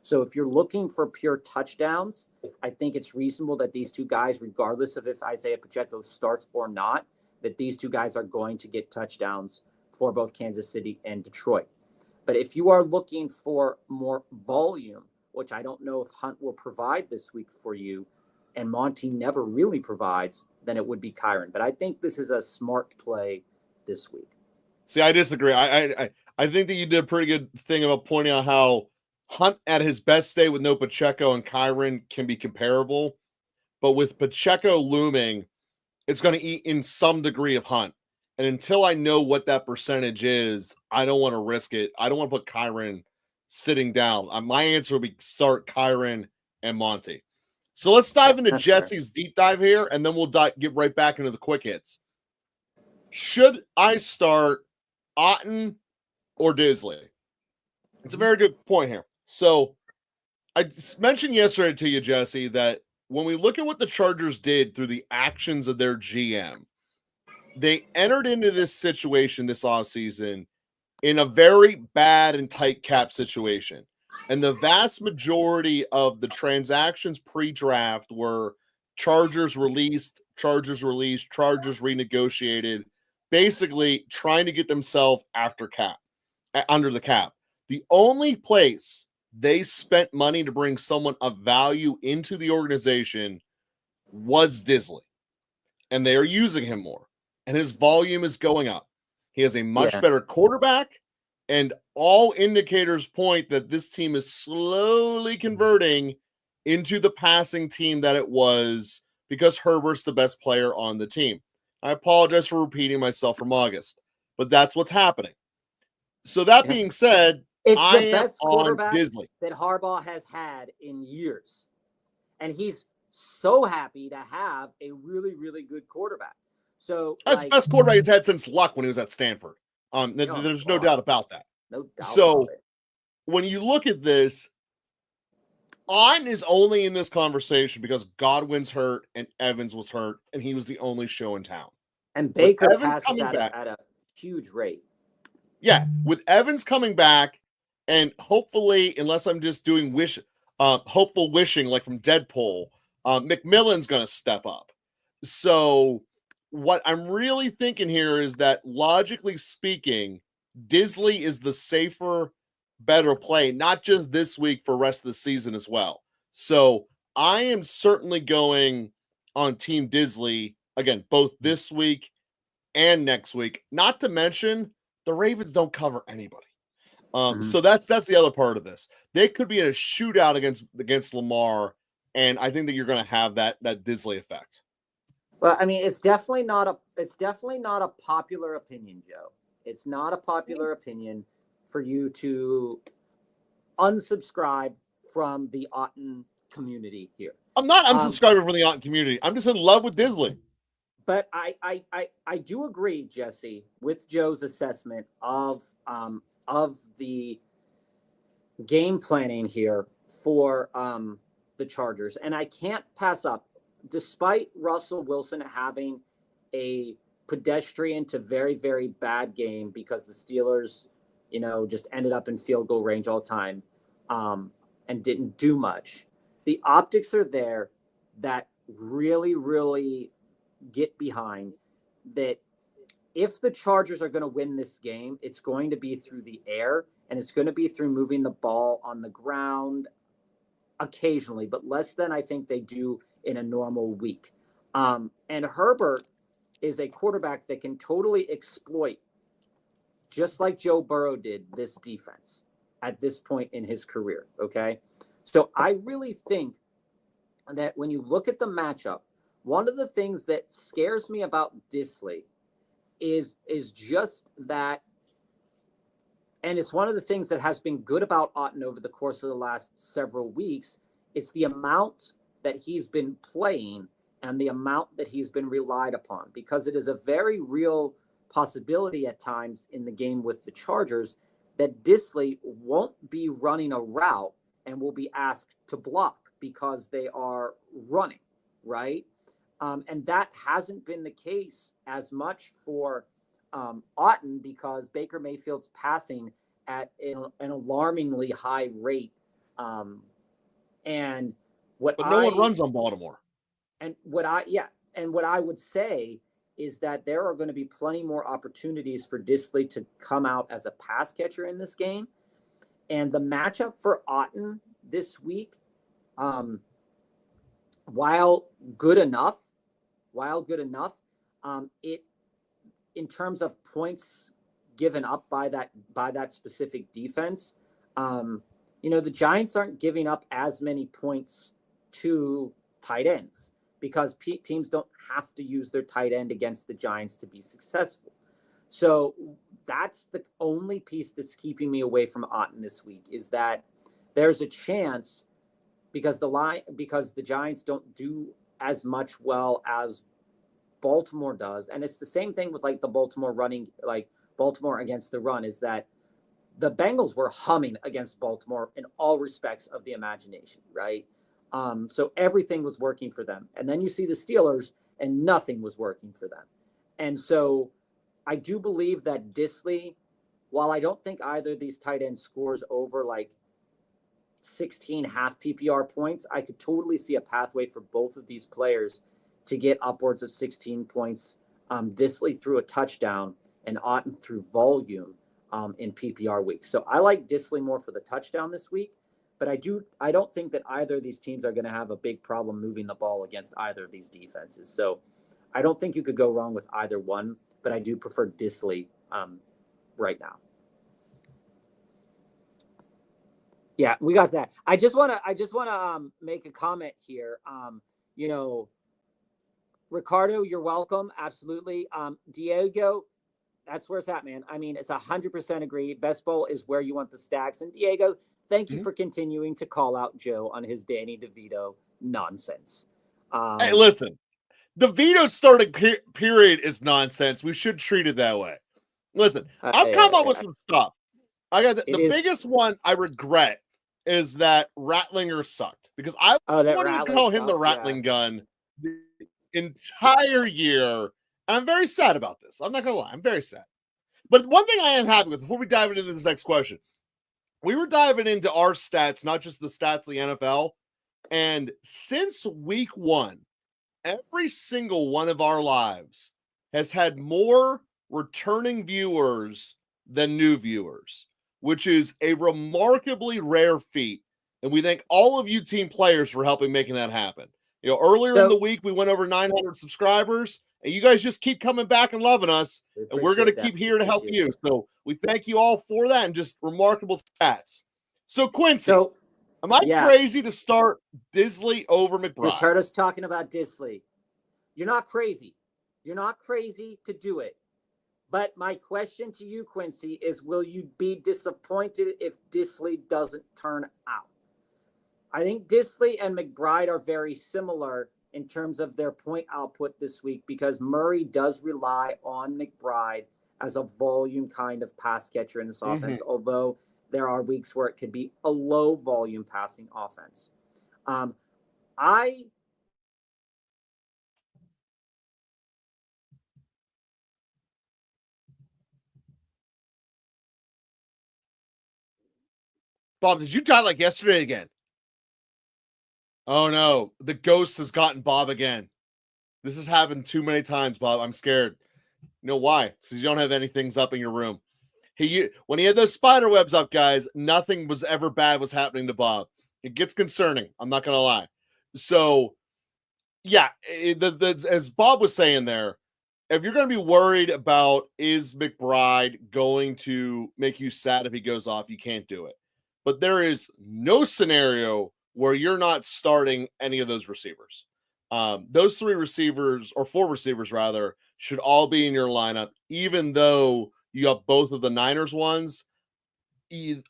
So if you're looking for pure touchdowns, I think it's reasonable that these two guys, regardless of if Isaiah Pacheco starts or not, that these two guys are going to get touchdowns for both Kansas City and Detroit. But if you are looking for more volume, which I don't know if Hunt will provide this week for you, and Monty never really provides, then it would be Kyren. But I think this is a smart play this week. See, I disagree. I think that you did a pretty good thing about pointing out how Hunt at his best day with no Pacheco and Kyren can be comparable. But with Pacheco looming, it's going to eat in some degree of Hunt. And until I know what that percentage is, I don't want to risk it. I don't want to put Kyren sitting down. My answer would be start Kyren and Monty. So let's dive into Jesse's deep dive here, and then we'll get right back into the quick hits. Should I start Otton or Disley? It's a very good point here. So I mentioned yesterday to you, Jesse, that when we look at what the Chargers did through the actions of their GM, they entered into this situation this offseason in a very bad and tight cap situation. And the vast majority of the transactions pre-draft were Chargers released, Chargers renegotiated, basically trying to get themselves under the cap. The only place they spent money to bring someone of value into the organization was Disley. And they are using him more. And his volume is going up. He has a much better quarterback. And all indicators point that this team is slowly converting into the passing team that it was because Herbert's the best player on the team. I apologize for repeating myself from August, but that's what's happening. So that being said, it's I the best quarterback that Harbaugh has had in years. And he's so happy to have a really, really good quarterback. So that's the best quarterback he's had since Luck when he was at Stanford. There's no doubt about that. No doubt so about it. When you look at this, Otton is only in this conversation because Godwin's hurt and Evans was hurt, and he was the only show in town. And Baker passes at a huge rate. Yeah, with Evans coming back, and hopefully, unless I'm just doing hopeful wishing like from Deadpool, McMillan's going to step up. So what I'm really thinking here is that logically speaking, Disley is the safer, better play, not just this week, for the rest of the season as well. So I am certainly going on Team Disley, again, both this week and next week. Not to mention, the Ravens don't cover anybody. So that's the other part of this. They could be in a shootout against Lamar, and I think that you're going to have that Disley effect. Well, I mean, it's definitely not a popular opinion, Joe. It's not a popular opinion for you to unsubscribe from the Otton community here. I'm not unsubscribing from the Otton community. I'm just in love with Disley. But I do agree, Jesse, with Joe's assessment of the game planning here for the Chargers. And I can't pass up, despite Russell Wilson having a pedestrian to very, very bad game because the Steelers, just ended up in field goal range all the time and didn't do much. The optics are there that really, really get behind that. If the Chargers are going to win this game, it's going to be through the air, and it's going to be through moving the ball on the ground occasionally, but less than I think they do in a normal week. And Herbert is a quarterback that can totally exploit, just like Joe Burrow did, this defense at this point in his career, okay? So I really think that when you look at the matchup, one of the things that scares me about Disley is just that, and it's one of the things that has been good about Otton over the course of the last several weeks. It's the amount that he's been playing and the amount that he's been relied upon, because it is a very real possibility at times in the game with the Chargers that Disley won't be running a route and will be asked to block because they are running, right? And that hasn't been the case as much for Otton because Baker Mayfield's passing at an alarmingly high rate. And what but no one runs on Baltimore. And what I would say is that there are going to be plenty more opportunities for Disley to come out as a pass catcher in this game. And the matchup for Otton this week, while good enough, it, in terms of points given up by that specific defense, the Giants aren't giving up as many points to tight ends, because teams don't have to use their tight end against the Giants to be successful. So that's the only piece that's keeping me away from Otton this week, is that there's a chance, because the Giants don't do as much well as Baltimore does. And it's the same thing with like the Baltimore against the run, is that the Bengals were humming against Baltimore in all respects of the imagination, right? So everything was working for them. And then you see the Steelers and nothing was working for them. And so I do believe that Disley, while I don't think either of these tight ends scores over like 16 half PPR points, I could totally see a pathway for both of these players to get upwards of 16 points. Disley through a touchdown and Otton through volume in PPR weeks. So I like Disley more for the touchdown this week. But I don't think that either of these teams are going to have a big problem moving the ball against either of these defenses. So I don't think you could go wrong with either one, but I do prefer Disley right now. Yeah, we got that. I just want to make a comment here. Ricardo, you're welcome. Absolutely. Diego, that's where it's at, man. I mean, it's 100% agree. Best ball is where you want the stacks. And Diego, thank you for continuing to call out Joe on his Danny DeVito nonsense. Hey, listen, DeVito's starting period is nonsense. We should treat it that way. Listen, I've come up with some stuff. I got the biggest one I regret is that Rattlinger sucked, because I wanted to call him the Rattling gun the entire year. And I'm very sad about this. I'm not going to lie. I'm very sad. But one thing I am happy with, before we dive into this next question, we were diving into our stats, not just the stats of the NFL. And since week 1, every single one of our lives has had more returning viewers than new viewers, which is a remarkably rare feat. And we thank all of you team players for helping making that happen. Earlier in the week, we went over 900 subscribers, and you guys just keep coming back and loving us, and we're going to keep here to help you. So we thank you all for that, and just remarkable stats. So Quincy, am I crazy to start Disley over McBride? Just heard us talking about Disley. You're not crazy. You're not crazy to do it. But my question to you, Quincy, is will you be disappointed if Disley doesn't turn out? I think Disley and McBride are very similar in terms of their point output this week, because Murray does rely on McBride as a volume kind of pass catcher in this offense, although there are weeks where it could be a low volume passing offense. Bob, did you die like yesterday again? Oh no, the ghost has gotten Bob again. This has happened too many times, Bob. I'm scared. You know why? Because you don't have any things up in your room. When he had those spider webs up, guys, nothing was ever bad was happening to Bob. It gets concerning. I'm not gonna lie. So, yeah, as Bob was saying there, if you're going to be worried about is McBride going to make you sad if he goes off, you can't do it. But there is no scenario where you're not starting any of those receivers. Those 3 receivers, or 4 receivers rather, should all be in your lineup, even though you have both of the Niners ones.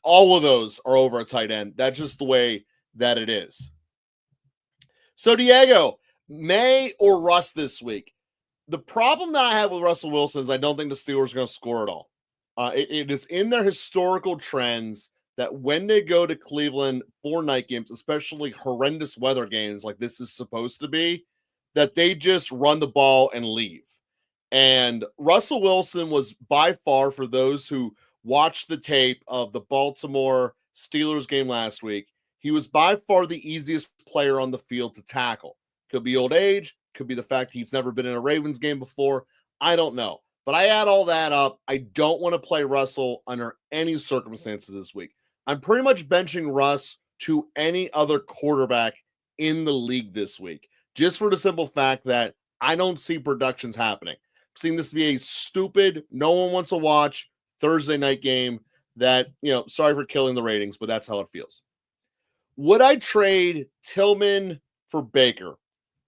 All of those are over a tight end. That's just the way that it is. So, Diego, May or Russ this week? The problem that I have with Russell Wilson is I don't think the Steelers are going to score at all. It is in their historical trends that when they go to Cleveland for night games, especially horrendous weather games like this is supposed to be, that they just run the ball and leave. And Russell Wilson was by far, for those who watched the tape of the Baltimore Steelers game last week, he was by far the easiest player on the field to tackle. Could be old age, could be the fact he's never been in a Ravens game before. I don't know. But I add all that up. I don't want to play Russell under any circumstances this week. I'm pretty much benching Russ to any other quarterback in the league this week, just for the simple fact that I don't see productions happening. I'm seeing this to be a stupid, no one wants to watch Thursday night game that, sorry for killing the ratings, but that's how it feels. Would I trade Tillman for Baker?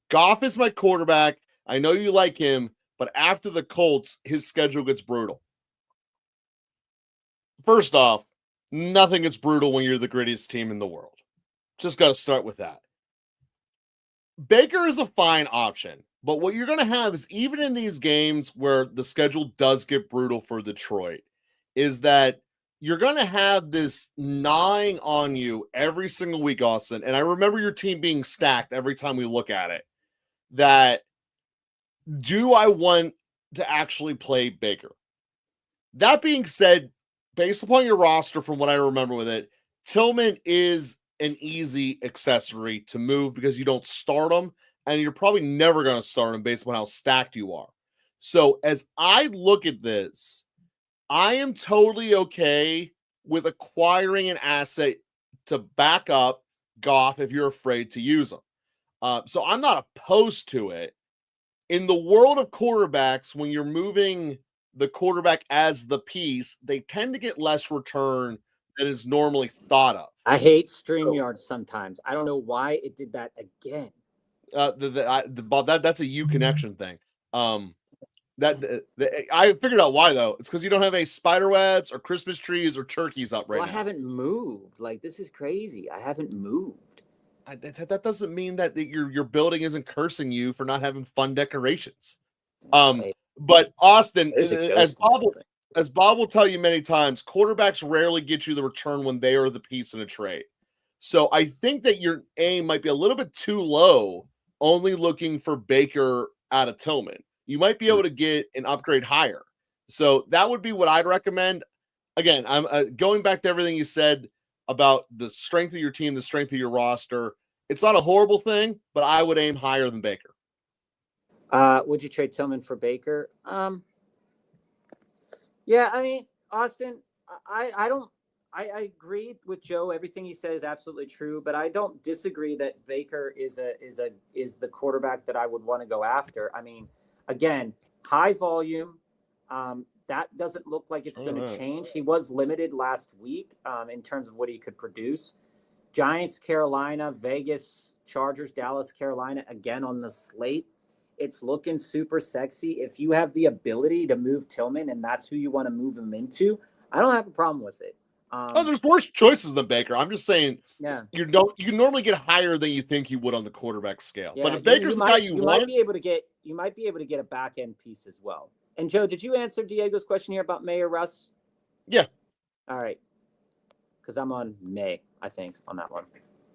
Goff is my quarterback. I know you like him, but after the Colts, his schedule gets brutal. First off, nothing gets brutal when you're the grittiest team in the world. Just got to start with that. Baker is a fine option, but what you're going to have is, even in these games where the schedule does get brutal for Detroit, is that you're going to have this gnawing on you every single week, Austin. And I remember your team being stacked every time we look at it. That, do I want to actually play Baker? That being said, based upon your roster, from what I remember with it, Tillman is an easy accessory to move because you don't start him, and you're probably never going to start him based on how stacked you are. So as I look at this, I am totally okay with acquiring an asset to back up Goff if you're afraid to use him. So I'm not opposed to it. In the world of quarterbacks, when you're moving the quarterback as the piece, they tend to get less return than is normally thought of. I hate StreamYard sometimes. I don't know why it did that again. That's a U connection thing. I figured out why, though. It's because you don't have any spider webs or Christmas trees or turkeys up right now. I haven't moved. Like, this is crazy. I haven't moved. That doesn't mean that your building isn't cursing you for not having fun decorations. But Austin, as Bob will tell you many times, quarterbacks rarely get you the return when they are the piece in a trade. So I think that your aim might be a little bit too low, only looking for Baker out of Tillman. You might be able to get an upgrade higher. So that would be what I'd recommend. Again, I'm going back to everything you said about the strength of your team, the strength of your roster. It's not a horrible thing, but I would aim higher than Baker. Would you trade Tillman for Baker? Yeah, I mean, Austin, I agree with Joe. Everything he said is absolutely true, but I don't disagree that Baker is the quarterback that I would want to go after. I mean, again, high volume. That doesn't look like it's going to change. He was limited last week in terms of what he could produce. Giants, Carolina, Vegas, Chargers, Dallas, Carolina, again on the slate. It's looking super sexy. If you have the ability to move Tillman and that's who you want to move him into, I don't have a problem with it. There's worse choices than Baker. I'm just saying, yeah, you normally get higher than you think you would on the quarterback scale. Yeah, but if Baker's the guy you want, might be able to get a back end piece as well. And Joe, did you answer Diego's question here about May or Russ? Yeah. All right. Because I'm on May, I think, on that one.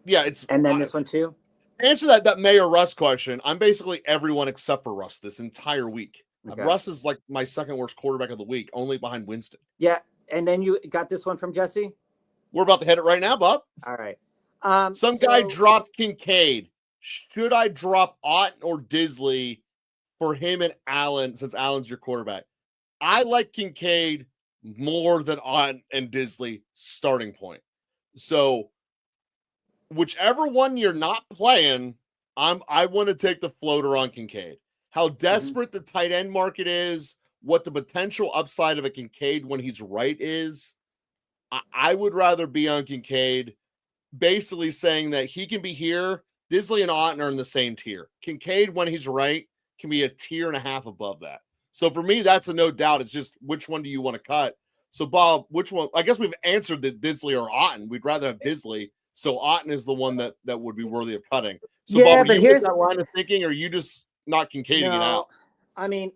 Yeah, and then this one too. Answer that May or Russ question. I'm basically everyone except for Russ this entire week. Okay. Russ is like my second worst quarterback of the week, only behind Winston. Yeah, and then you got this one from Jesse? We're about to hit it right now, Bob. All right. Some guy dropped Kincaid. Should I drop Ott or Disley for him and Allen, since Allen's your quarterback? I like Kincaid more than Ott and Disley starting point. So whichever one you're not playing, I want to take the floater on Kincaid. How desperate the tight end market is, what the potential upside of a Kincaid when he's right is. I would rather be on Kincaid, basically saying that he can be here. Disley and Otten are in the same tier. Kincaid, when he's right, can be a tier and a half above that. So for me, that's a no doubt. It's just, which one do you want to cut? So Bob, which one? I guess we've answered the Disley or Otten. We'd rather have Disley. So Otten is the one that would be worthy of cutting. So yeah, Bob, are you with that line of thinking, or are you just not Kincaiding it out? I mean,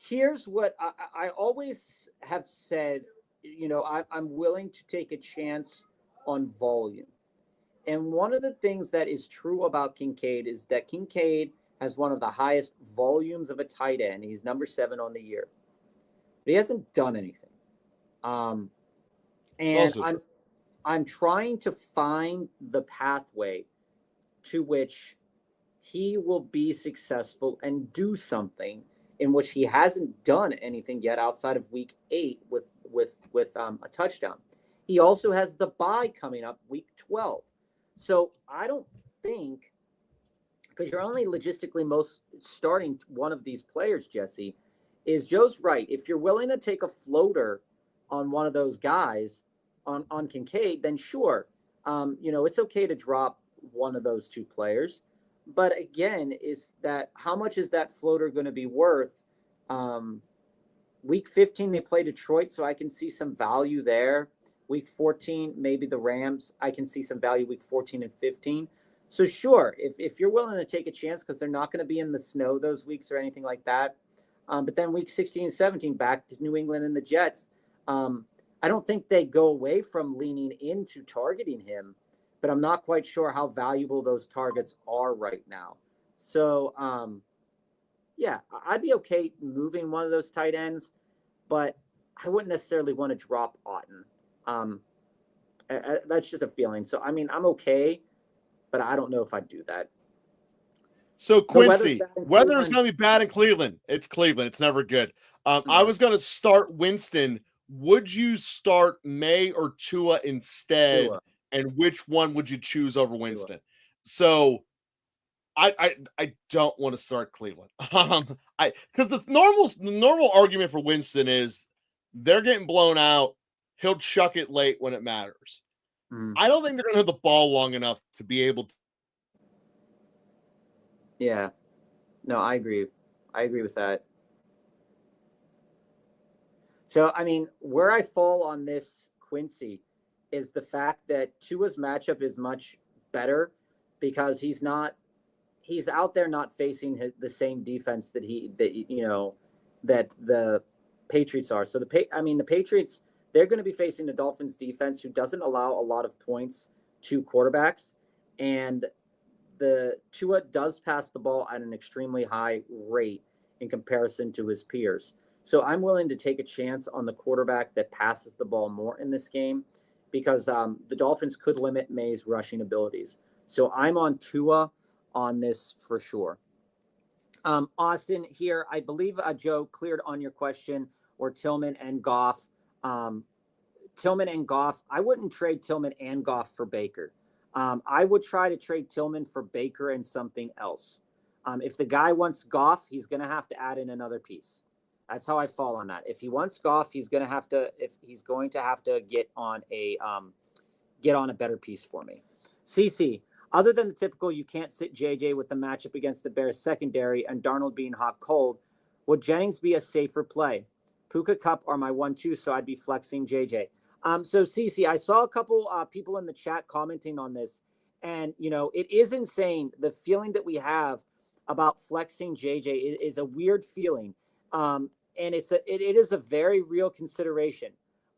here's what I always have said. You know, I'm willing to take a chance on volume. And one of the things that is true about Kincaid is that Kincaid has one of the highest volumes of a tight end. He's number 7 on the year. but he hasn't done anything. And I'm trying to find the pathway to which he will be successful and do something in which he hasn't done anything yet outside of week 8 with a touchdown. He also has the bye coming up week 12. So I don't think, because you're only logistically most starting one of these players, Jesse, is Joe's right. If you're willing to take a floater on one of those guys on Kincaid, then sure. It's okay to drop one of those two players. But again, is that how much is that floater going to be worth? Week 15, they play Detroit, so I can see some value there. Week 14, maybe the Rams, I can see some value week 14 and 15. So sure, if you're willing to take a chance, because they're not going to be in the snow those weeks or anything like that. But then week 16 and 17, back to New England and the Jets. I don't think they go away from leaning into targeting him, but I'm not quite sure how valuable those targets are right now. So, yeah, I'd be okay moving one of those tight ends, but I wouldn't necessarily want to drop Otton. That's just a feeling. So, I mean, I'm okay, but I don't know if I'd do that. So Quincy, weather's going to be bad in Cleveland. It's Cleveland. It's never good. I was going to start Winston. Would you start May or Tua instead? Tua. And which one would you choose over Winston? Tua. So I don't want to start Cleveland. Because the normal argument for Winston is they're getting blown out. He'll chuck it late when it matters. I don't think they're going to have the ball long enough to be able to. Yeah. No, I agree. I agree with that. So, I mean, where I fall on this, Quincy, is the fact that Tua's matchup is much better because he's out there not facing the same defense that the Patriots are. So the Patriots, they're going to be facing the Dolphins defense who doesn't allow a lot of points to quarterbacks, and the Tua does pass the ball at an extremely high rate in comparison to his peers. So I'm willing to take a chance on the quarterback that passes the ball more in this game because the Dolphins could limit May's rushing abilities. So I'm on Tua on this for sure. Austin here, I believe Joe cleared on your question, or Tillman and Goff. Tillman and Goff, I wouldn't trade Tillman and Goff for Baker. I would try to trade Tillman for Baker and something else. If the guy wants Goff, he's going to have to add in another piece. That's how I fall on that. If he wants Goff, he's going to have to get on a better piece for me. CC, other than the typical, you can't sit JJ with the matchup against the Bears secondary and Darnold being hot cold, would Jennings be a safer play? Puka Cup are my 1-2, so I'd be flexing JJ. So CC, I saw a couple people in the chat commenting on this, and it is insane. The feeling that we have about flexing JJ is a weird feeling. And it is a very real consideration.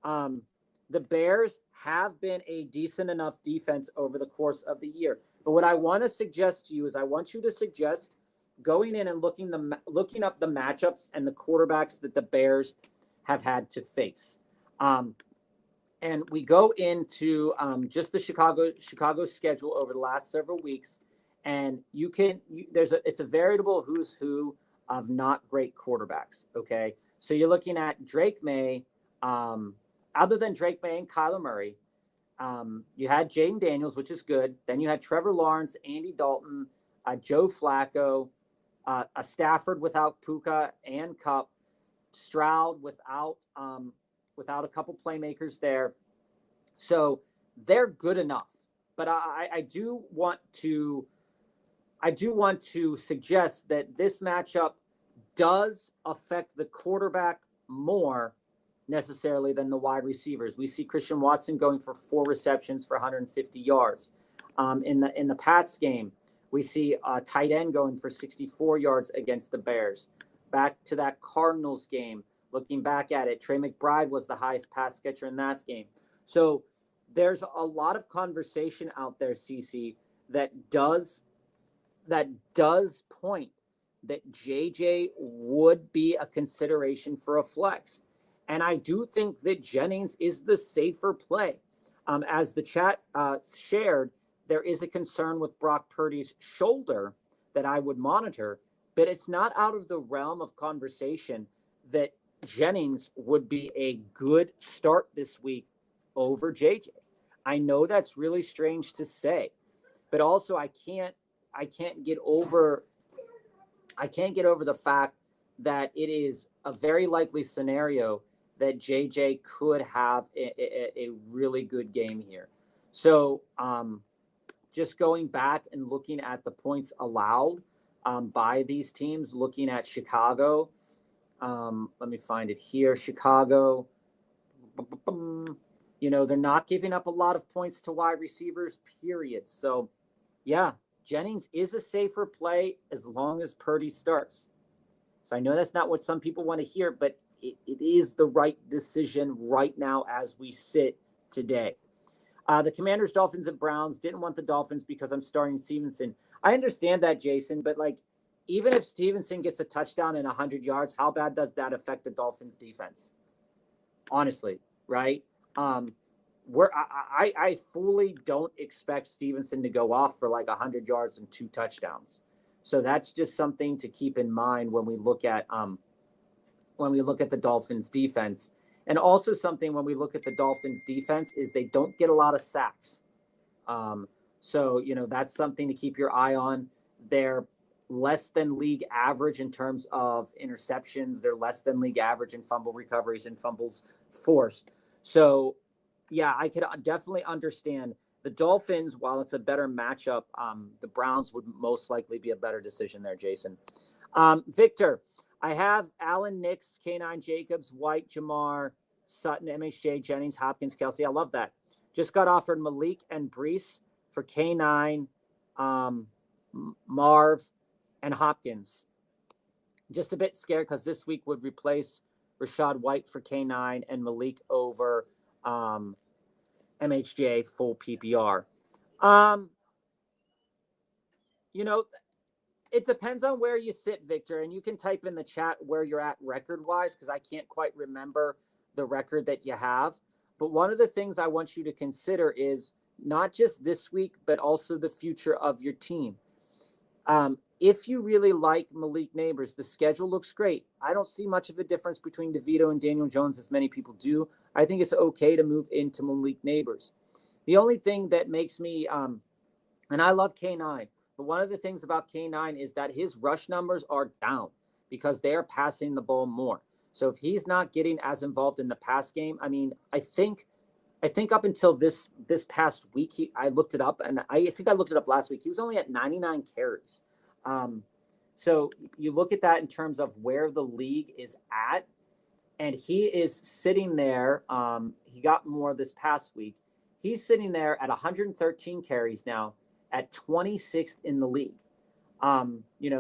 The Bears have been a decent enough defense over the course of the year. But what I want to suggest to you is I want you to suggest going in and looking up the matchups and the quarterbacks that the Bears have had to face. And we go into just the Chicago schedule over the last several weeks, and it's a veritable who's who of not great quarterbacks. Okay, so you're looking at Drake May. Other than Drake May and Kyler Murray, you had Jaden Daniels, which is good. Then you had Trevor Lawrence, Andy Dalton, Joe Flacco, a Stafford without Puka and Cup, Stroud without a couple playmakers there. So they're good enough. But I do want to suggest that this matchup does affect the quarterback more necessarily than the wide receivers. We see Christian Watson going for 4 receptions for 150 yards. In the Pats game, we see a tight end going for 64 yards against the Bears. Back to that Cardinals game, looking back at it, Trey McBride was the highest pass catcher in that game. So there's a lot of conversation out there, CC, that does point that JJ would be a consideration for a flex. And I do think that Jennings is the safer play. As the chat shared, there is a concern with Brock Purdy's shoulder that I would monitor, but it's not out of the realm of conversation that Jennings would be a good start this week over JJ. I know that's really strange to say, but also I can't get over the fact that it is a very likely scenario that JJ could have a really good game here. So just going back and looking at the points allowed by these teams, looking at Chicago. Let me find it here. Chicago, they're not giving up a lot of points to wide receivers, period. So, yeah, Jennings is a safer play as long as Purdy starts. So I know that's not what some people want to hear, but it is the right decision right now as we sit today. The Commanders, Dolphins, and Browns didn't want the Dolphins because I'm starting Stevenson. I understand that, Jason, but even if Stevenson gets a touchdown and 100 yards, how bad does that affect the Dolphins defense? Honestly, right? I fully don't expect Stevenson to go off for 100 yards and 2 touchdowns. So that's just something to keep in mind when we look at the Dolphins defense. And also something when we look at the Dolphins defense is they don't get a lot of sacks. So that's something to keep your eye on. They're less than league average in terms of interceptions. They're less than league average in fumble recoveries and fumbles forced. So, yeah, I could definitely understand the Dolphins. While it's a better matchup, the Browns would most likely be a better decision there, Jason. Victor, I have Allen, Nix, K9, Jacobs, White, Jamar, Sutton, MHJ, Jennings, Hopkins, Kelsey. I love that. Just got offered Malik and Brees for K9, Marv, and Hopkins. Just a bit scared because this week would replace Rachaad White for K9 and Malik over MHJ full PPR. It depends on where you sit, Victor, and you can type in the chat where you're at record-wise because I can't quite remember the record that you have. But one of the things I want you to consider is not just this week, but also the future of your team. If you really like Malik Neighbors, the schedule looks great. I don't see much of a difference between DeVito and Daniel Jones as many people do. I think it's okay to move into Malik Neighbors. The only thing that makes me, and I love K9, but one of the things about K9 is that his rush numbers are down because they are passing the ball more. So if he's not getting as involved in the pass game, I think up until this past week, I looked it up, and I think I looked it up last week. He was only at 99 carries. So you look at that in terms of where the league is at, and he is sitting there. He got more this past week. He's sitting there at 113 carries now, at 26th in the league.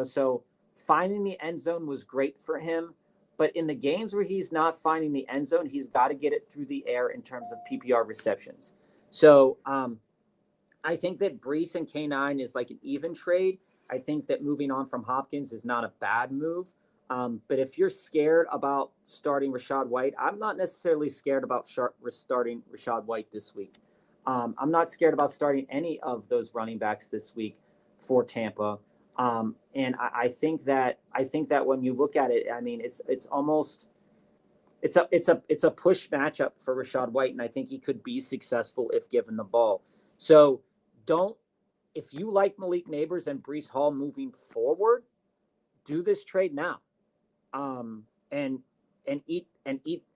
So finding the end zone was great for him. But in the games where he's not finding the end zone, he's got to get it through the air in terms of PPR receptions. So I think that Brees and K9 is like an even trade. I think that moving on from Hopkins is not a bad move. But if you're scared about starting Rachaad White, I'm not necessarily scared about starting Rachaad White this week. I'm not scared about starting any of those running backs this week for Tampa. And I think that when you look at it, it's almost it's a push matchup for Rachaad White, and I think he could be successful if given the ball. So if you like Malik Neighbors and Brees Hall moving forward, do this trade now, and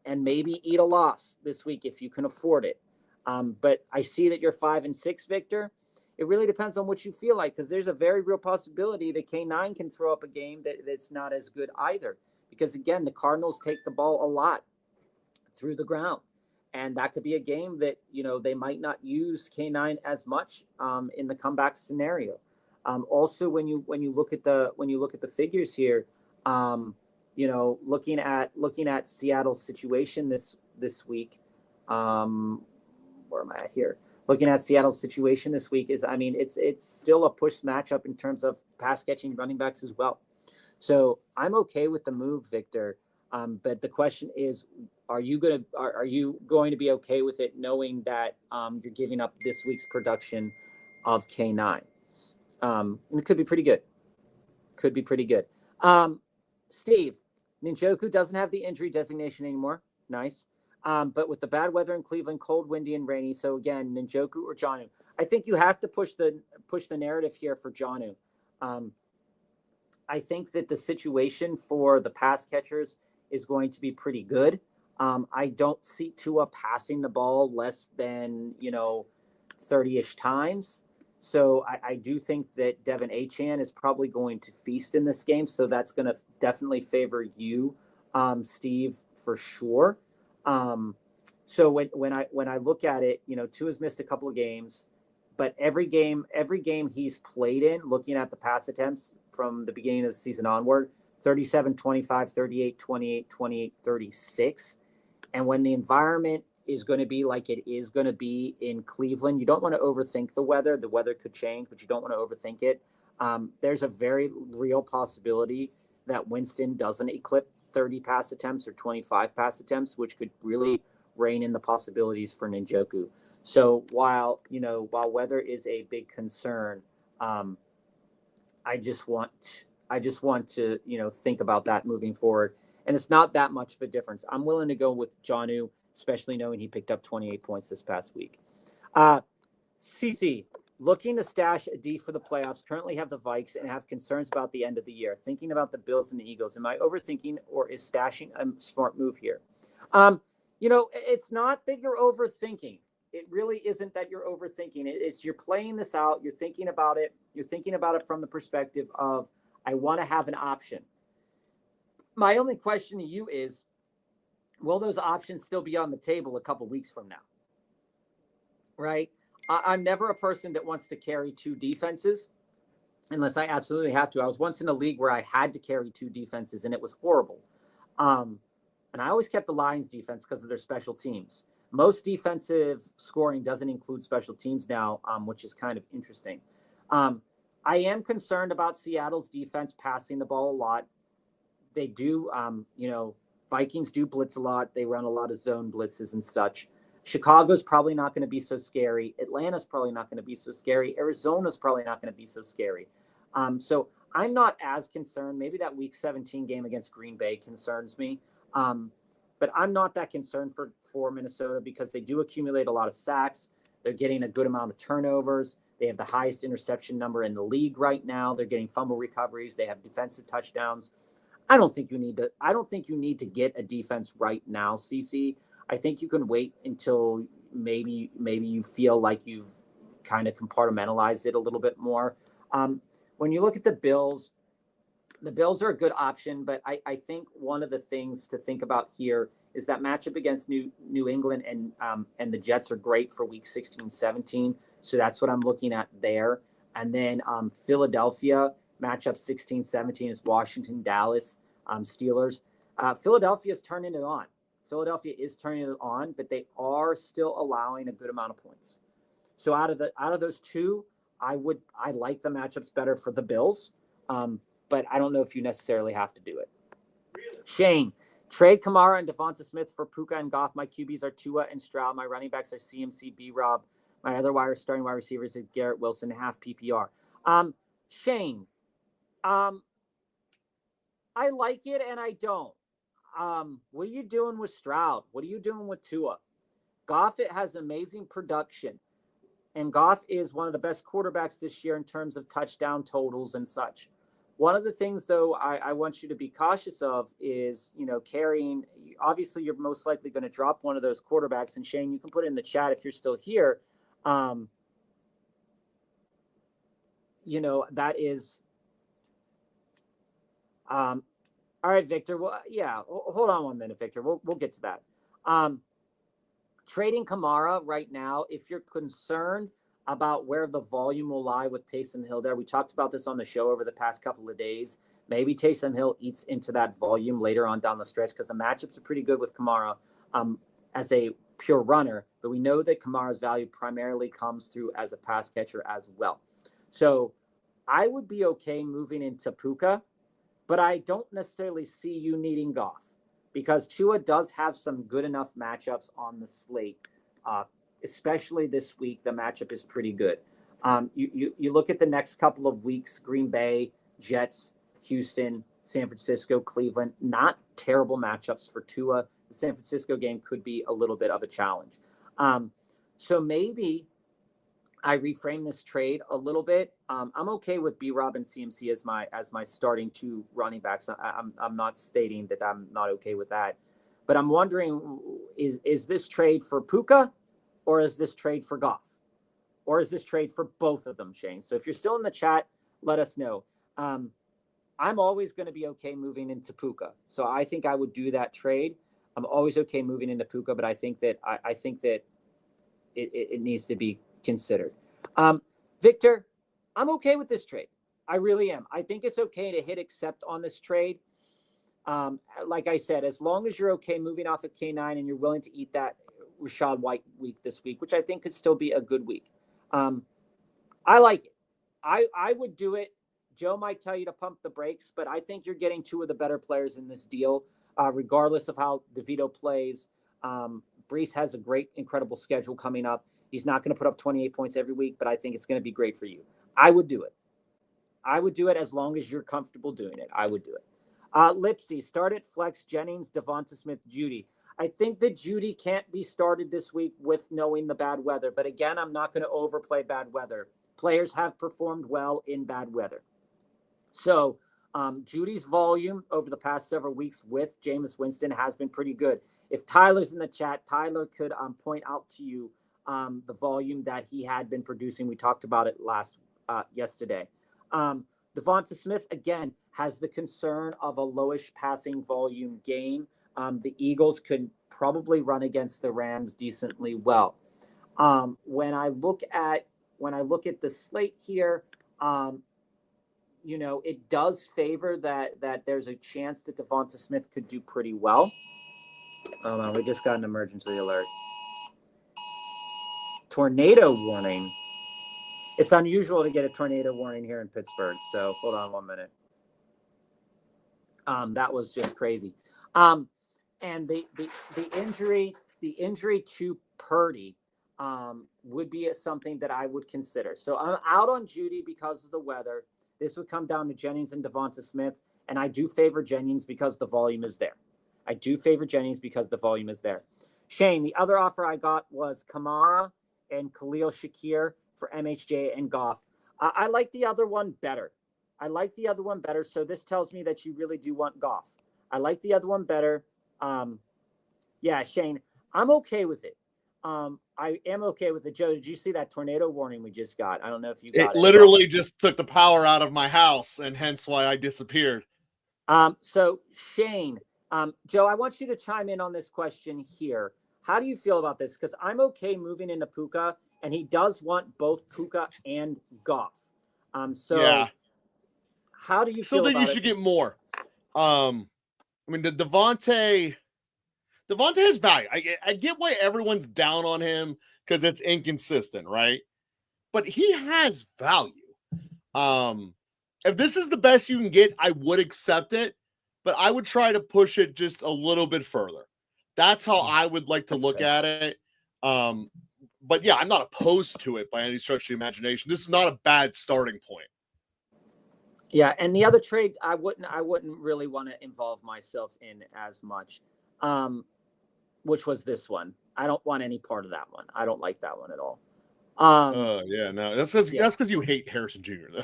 maybe eat a loss this week if you can afford it. But I see that you're 5-6, Victor. It really depends on what you feel like, because there's a very real possibility that K9 can throw up a game that's not as good either. Because, again, the Cardinals take the ball a lot through the ground. And that could be a game that, they might not use K9 as much in the comeback scenario. Also, when you look at the figures here, looking at Seattle's situation this week, where am I at here? Looking at Seattle's situation this week is, it's still a push matchup in terms of pass catching running backs as well. So I'm okay with the move, Victor. But the question is, are you going to be okay with it, knowing that you're giving up this week's production of K9? And it could be pretty good. Steve, Ninjoku doesn't have the injury designation anymore. Nice. But with the bad weather in Cleveland, cold, windy, and rainy. So again, Ninjoku or Jonnu. I think you have to push the narrative here for Jonnu. I think that the situation for the pass catchers is going to be pretty good. I don't see Tua passing the ball less than 30-ish times. So I do think that Devin Achane is probably going to feast in this game. So that's going to definitely favor you, Steve, for sure. So when I look at it, Tua's missed a couple of games, but every game he's played in, looking at the pass attempts from the beginning of the season onward, 37, 25, 38, 28, 28, 36. And when the environment is going to be like it is going to be in Cleveland, you don't want to overthink the weather. The weather could change, but you don't want to overthink it. There's a very real possibility that Winston doesn't eclipse 30 pass attempts or 25 pass attempts, which could really rein in the possibilities for Ninjoku. So while weather is a big concern, I just want to think about that moving forward. And it's not that much of a difference. I'm willing to go with Jonnu, especially knowing he picked up 28 points this past week. CC, looking to stash a D for the playoffs, currently have the Vikes and have concerns about the end of the year. Thinking about the Bills and the Eagles. Am I overthinking, or is stashing a smart move here? It's not that you're overthinking. It really isn't that you're overthinking. It's you're playing this out. You're thinking about it. You're thinking about it from the perspective of, I want to have an option. My only question to you is, will those options still be on the table a couple weeks from now? Right? I'm never a person that wants to carry two defenses unless I absolutely have to. I was once in a league where I had to carry two defenses, and it was horrible. And I always kept the Lions defense because of their special teams. Most defensive scoring doesn't include special teams now, which is kind of interesting. I am concerned about Seattle's defense passing the ball a lot. They do, Vikings do blitz a lot. They run a lot of zone blitzes and such. Chicago's probably not going to be so scary. Atlanta's probably not going to be so scary. Arizona's probably not going to be so scary. So I'm not as concerned. Maybe that Week 17 game against Green Bay concerns me. But I'm not that concerned for Minnesota because they do accumulate a lot of sacks. They're getting a good amount of turnovers. They have the highest interception number in the league right now. They're getting fumble recoveries. They have defensive touchdowns. I don't think you need to get a defense right now, CC. I think you can wait until maybe you feel like you've kind of compartmentalized it a little bit more. When you look at the Bills are a good option, but I think one of the things to think about here is that matchup against New England and the Jets are great for week 16, 17. So that's what I'm looking at there. And then Philadelphia matchup 16, 17 is Washington, Dallas, Steelers. Philadelphia is turning it on. But they are still allowing a good amount of points. So out of those two, I like the matchups better for the Bills. But I don't know if you necessarily have to do it. Really? Shane, trade Kamara and Devonta Smith for Puka and Goff. My QBs are Tua and Stroud. My running backs are CMC, B-Rob. My other starting wide receivers are Garrett Wilson, half PPR. Shane, I like it and I don't. What are you doing with Stroud? What are you doing with Tua? Goff, it has amazing production. And Goff is one of the best quarterbacks this year in terms of touchdown totals and such. One of the things, though, I want you to be cautious of is, carrying. Obviously, you're most likely going to drop one of those quarterbacks. And Shane, you can put it in the chat if you're still here. That is. All right, Victor. Well, yeah. Hold on 1 minute, Victor. We'll get to that. Trading Kamara right now, if you're concerned about where the volume will lie with Taysom Hill there. We talked about this on the show over the past couple of days. Maybe Taysom Hill eats into that volume later on down the stretch because the matchups are pretty good with Kamara as a pure runner. But we know that Kamara's value primarily comes through as a pass catcher as well. So I would be okay moving into Puka, but I don't necessarily see you needing Goff because Tua does have some good enough matchups on the slate, especially this week. The matchup is pretty good. You look at the next couple of weeks: Green Bay, Jets, Houston, San Francisco, Cleveland. Not terrible matchups for Tua. The San Francisco game could be a little bit of a challenge. So maybe I reframe this trade a little bit. I'm okay with B-Rob and CMC as my starting two running backs. I'm not stating that I'm not okay with that, but I'm wondering, is this trade for Puka, or is this trade for Goff, or is this trade for both of them, Shane? So if you're still in the chat, let us know. I'm always going to be okay moving into Puka, so I think I would do that trade. I'm always okay moving into Puka, but I think that it needs to be considered. Victor, I'm okay with this trade. I really am. I think it's okay to hit accept on this trade. Like I said, as long as you're okay moving off of K9 and you're willing to eat that Rachaad White week this week, which I think could still be a good week. I like it. I would do it. Joe might tell you to pump the brakes, but I think you're getting two of the better players in this deal, regardless of how DeVito plays. Brees has a great, incredible schedule coming up. He's not going to put up 28 points every week, but I think it's going to be great for you. I would do it. I would do it as long as you're comfortable doing it. I would do it. Lipsy, start at flex, Jennings, Devonta Smith, Judy. I think that Judy can't be started this week with knowing the bad weather. But again, I'm not going to overplay bad weather. Players have performed well in bad weather. So Judy's volume over the past several weeks with Jameis Winston has been pretty good. If Tyler's in the chat, Tyler could point out to you the volume that he had been producing. We talked about it yesterday. Devonta Smith, again, has the concern of a lowish passing volume game. The Eagles could probably run against the Rams decently well. When I look at the slate here, it does favor that there's a chance that Devonta Smith could do pretty well. Hold on, we just got an emergency alert. Tornado warning. It's unusual to get a tornado warning here in Pittsburgh, so hold on 1 minute. That was just crazy. And the injury to Purdy would be something that I would consider. So I'm out on Judy because of the weather. This would come down to Jennings and Devonta Smith, and I do favor Jennings because the volume is there. Shane, the other offer I got was Kamara and Khalil Shakir for MHJ and Goff. I like the other one better. So this tells me that you really do want Goff. I like the other one better. Yeah, Shane, I'm okay with it. I am okay with it. Joe, did you see that tornado warning we just got? I don't know if you got it. It literally just took the power out of my house, and hence why I disappeared. So Shane, Joe, I want you to chime in on this question here. How do you feel about this? Because I'm okay moving into Puka, and he does want both Puka and Goff. Yeah. How do you feel about it? So then you should get more. I mean, the Devontae has value. I get why everyone's down on him because it's inconsistent, right? But he has value. If this is the best you can get, I would accept it, but I would try to push it just a little bit further. That's how I would like to look at it. But yeah, I'm not opposed to it by any stretch of the imagination. This is not a bad starting point. Yeah, and the other trade I wouldn't really want to involve myself in as much, which was this one. I don't want any part of that one. I don't like that one at all. Yeah, no, that's because you hate Harrison Jr. though.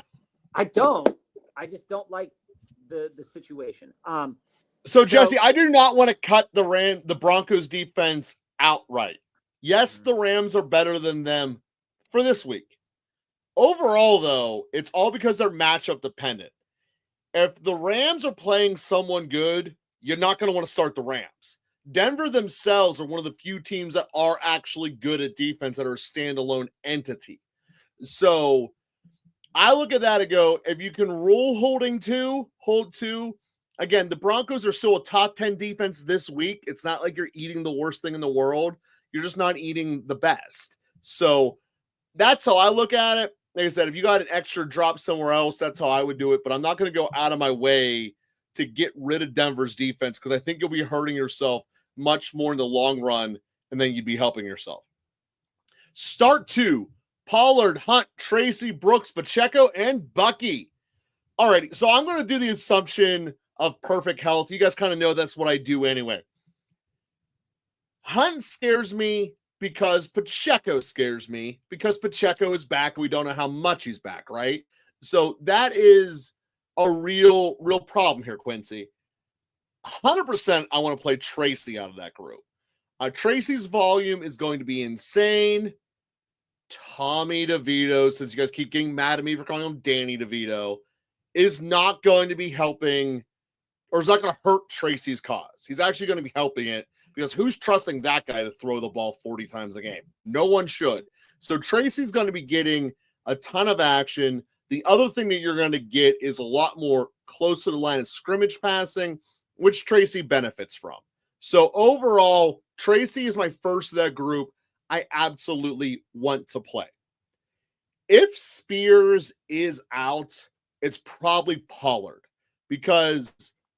I don't. I just don't like the situation. So Jesse, I do not want to cut the Broncos defense outright. Yes, the Rams are better than them for this week. Overall, though, it's all because they're matchup dependent. If the Rams are playing someone good, you're not going to want to start the Rams. Denver themselves are one of the few teams that are actually good at defense that are a standalone entity. So I look at that and go, if you can rule holding two, hold two. Again, the Broncos are still a top 10 defense this week. It's not like you're eating the worst thing in the world. You're just not eating the best. So that's how I look at it. Like I said, if you got an extra drop somewhere else, that's how I would do it. But I'm not going to go out of my way to get rid of Denver's defense, because I think you'll be hurting yourself much more in the long run, and then you'd be helping yourself. Start 2, Pollard, Hunt, Tracy, Brooks, Pacheco, and Bucky. All right, so I'm going to do the assumption of perfect health. You guys kind of know that's what I do anyway. Hunt scares me because Pacheco scares me, because Pacheco is back and we don't know how much he's back, right? So that is a real problem here, Quincy. 100% I want to play Tracy out of that group. Tracy's volume is going to be insane. Tommy DeVito, since you guys keep getting mad at me for calling him Danny DeVito, is not going to be helping, or is not going to hurt Tracy's cause. He's actually going to be helping it, because who's trusting that guy to throw the ball 40 times a game? No one should. So Tracy's going to be getting a ton of action. The other thing that you're going to get is a lot more close to the line of scrimmage passing, which Tracy benefits from. So overall, Tracy is my first of that group. I absolutely want to play. If Spears is out, it's probably Pollard, because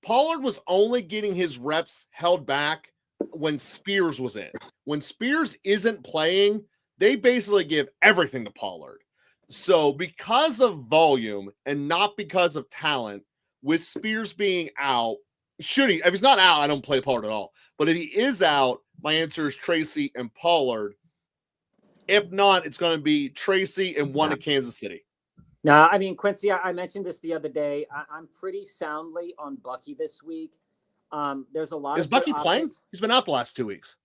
Pollard was only getting his reps held back when Spears was in. When Spears isn't playing, they basically give everything to Pollard. So because of volume and not because of talent, with Spears being out, if he's not out, I don't play Pollard at all. But if he is out, my answer is Tracy and Pollard. If not, it's going to be Tracy and one at Kansas City. No, I mean, Quincy, I mentioned this the other day. I'm pretty soundly on Bucky this week. There's a lot. Is Bucky playing? He's been out the last 2 weeks.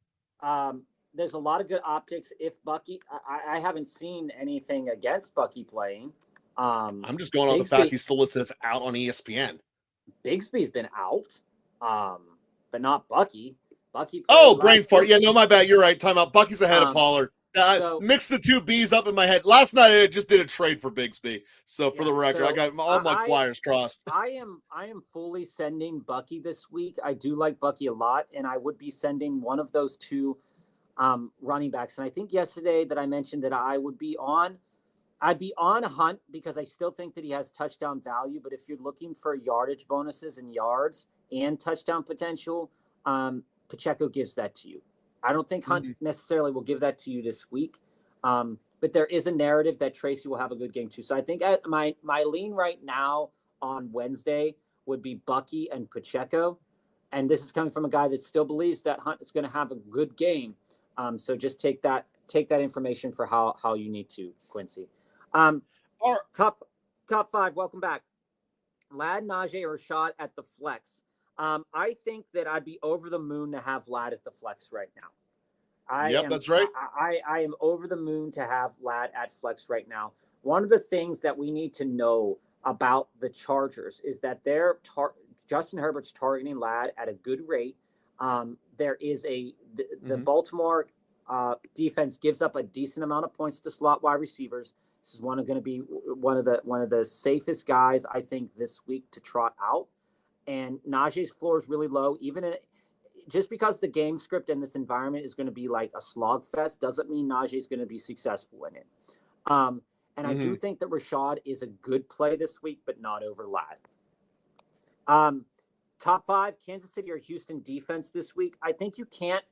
There's a lot of good optics. If Bucky, I haven't seen anything against Bucky playing. I'm just going off the fact he still listed as out on ESPN. Bigsby's been out, but not Bucky. Bucky. Oh, brain fart. Yeah, no, my bad. You're right. Time out. Bucky's ahead of Pollard. Mixed the two B's up in my head. Last night I just did a trade for Bigsby. So for the record, I got all my wires crossed. I am fully sending Bucky this week. I do like Bucky a lot, and I would be sending one of those two running backs. And I think yesterday that I mentioned that I'd be on Hunt, because I still think that he has touchdown value. But if you're looking for yardage bonuses and yards and touchdown potential, Pacheco gives that to you. I don't think Hunt necessarily will give that to you this week. But there is a narrative that Tracy will have a good game too. So I think my lean right now on Wednesday would be Bucky and Pacheco. And this is coming from a guy that still believes that Hunt is going to have a good game. So just take that information for how you need to, Quincy. Top 5. Welcome back. Lad, Najee, or Rashad at the flex. I think that I'd be over the moon to have Lad at the flex right now. That's right. I am over the moon to have Lad at flex right now. One of the things that we need to know about the Chargers is that Justin Herbert's targeting Lad at a good rate. There is the Baltimore defense gives up a decent amount of points to slot wide receivers. This is going to be one of the safest guys, I think, this week to trot out. And Najee's floor is really low. Just because the game script in this environment is going to be like a slog fest doesn't mean Najee is going to be successful in it. I do think that Rashad is a good play this week, but not over Lad. Top 5, Kansas City or Houston defense this week. I think you can't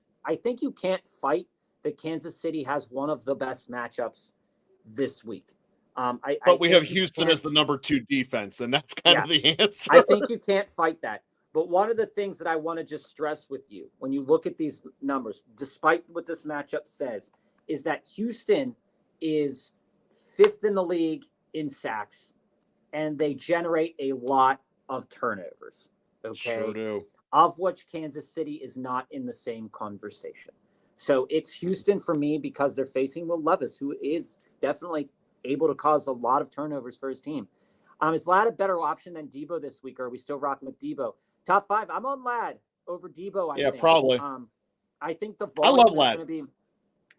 fight that Kansas City has one of the best matchups this week. But we have Houston as the number 2 defense, and that's kind of the answer. I think you can't fight that. But one of the things that I want to just stress with you when you look at these numbers, despite what this matchup says, is that Houston is 5th in the league in sacks, and they generate a lot of turnovers. Okay. Sure do. Of which Kansas City is not in the same conversation. So it's Houston for me because they're facing Will Levis, who is definitely able to cause a lot of turnovers for his team. Is Lad a better option than Debo this week, or are we still rocking with Debo? Top 5, I'm on Lad over Debo. I think. Probably. I think the volume I love Lad.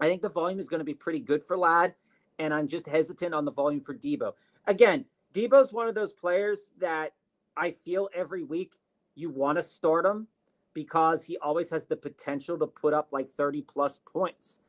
I think the volume is going to be pretty good for Lad, and I'm just hesitant on the volume for Debo. Again, Debo's one of those players that I feel every week you want to start him because he always has the potential to put up like 30-plus points.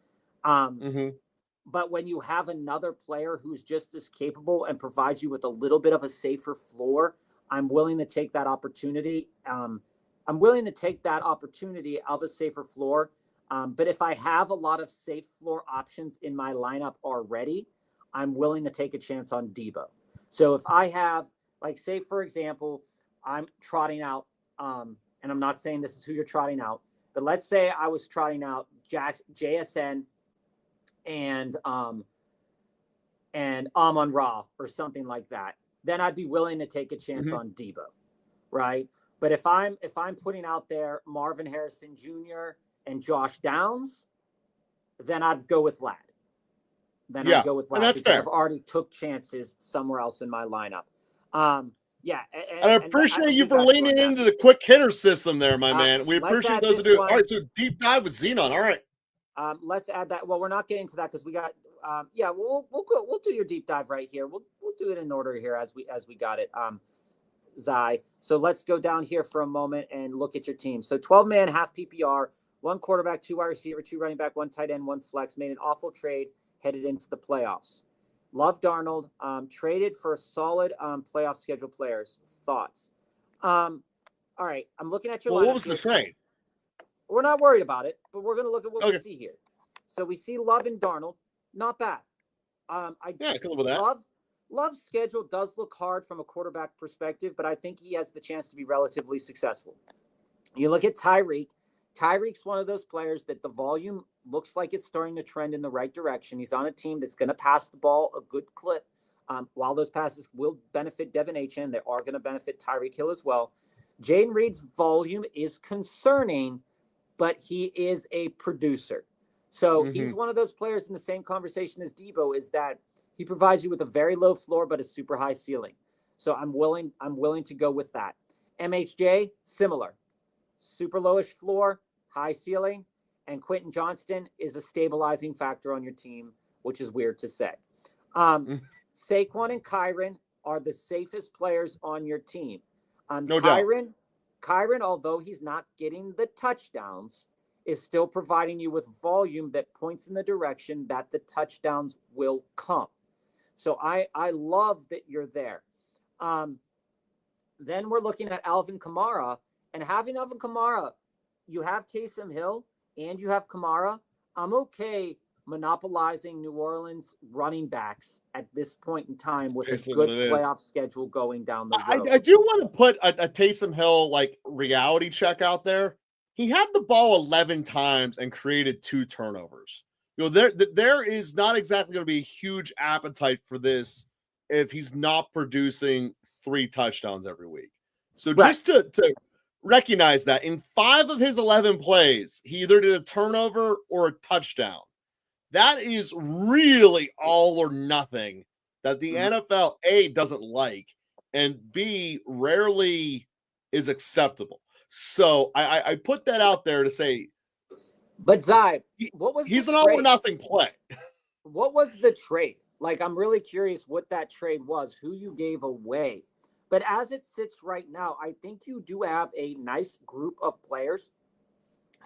But when you have another player who's just as capable and provides you with a little bit of a safer floor, I'm willing to take that opportunity. I'm willing to take that opportunity of a safer floor. But if I have a lot of safe floor options in my lineup already, I'm willing to take a chance on Debo. So if I have, like, say, for example, I'm trotting out, and I'm not saying this is who you're trotting out, but let's say I was trotting out JSN and Amon-Ra or something like that, then I'd be willing to take a chance on Debo, right? But if I'm putting out there Marvin Harrison Jr. and Josh Downs, then I'd go with Ladd. And that's because fair. I've already took chances somewhere else in my lineup. And I appreciate you for leaning into the quick hitter system there, my man. We appreciate those who do. All right, so deep dive with Xenon. All right. Let's add that. Well, we're not getting to that because we got. We'll do your deep dive right here. We'll do it in order here as we got it. Zai. So let's go down here for a moment and look at your team. So 12-man, half PPR, 1 quarterback, 2 wide receiver, 2 running back, 1 tight end, 1 flex. Made an awful trade headed into the playoffs. Love Darnold. Traded for solid playoff schedule players. Thoughts? All right. I'm looking at your lineup. What was the trade? We're not worried about it, but we're going to look at what we see here. So we see Love and Darnold. Not bad. I can live with that. Love's schedule does look hard from a quarterback perspective, but I think he has the chance to be relatively successful. You look at Tyreek. Tyreek's one of those players that the volume looks like it's starting to trend in the right direction. He's on a team that's going to pass the ball a good clip. While those passes will benefit Devin Achane, they are going to benefit Tyreek Hill as well. Jaden Reed's volume is concerning, but he is a producer. So he's one of those players in the same conversation as Debo, is that he provides you with a very low floor, but a super high ceiling. So I'm willing to go with that. MHJ, similar. Super lowish floor, high ceiling. And Quentin Johnston is a stabilizing factor on your team, which is weird to say. Saquon and Kyren are the safest players on your team. No doubt. Kyren, although he's not getting the touchdowns, is still providing you with volume that points in the direction that the touchdowns will come. So I love that you're there. Then we're looking at Alvin Kamara, and having Alvin Kamara, you have Taysom Hill and you have Kamara. I'm okay monopolizing New Orleans running backs at this point in time with a good playoff schedule going down the road. I do want to put a Taysom Hill reality check out there. He had the ball 11 times and created 2 turnovers. There is not exactly going to be a huge appetite for this if he's not producing 3 touchdowns every week. So just to recognize that in 5 of his 11 plays, he either did a turnover or a touchdown. That is really all or nothing that the NFL, A, doesn't like, and B, rarely is acceptable. So I put that out there to say. But Zai, he's an all or nothing play. What was the trade? I'm really curious what that trade was, who you gave away. But as it sits right now, I think you do have a nice group of players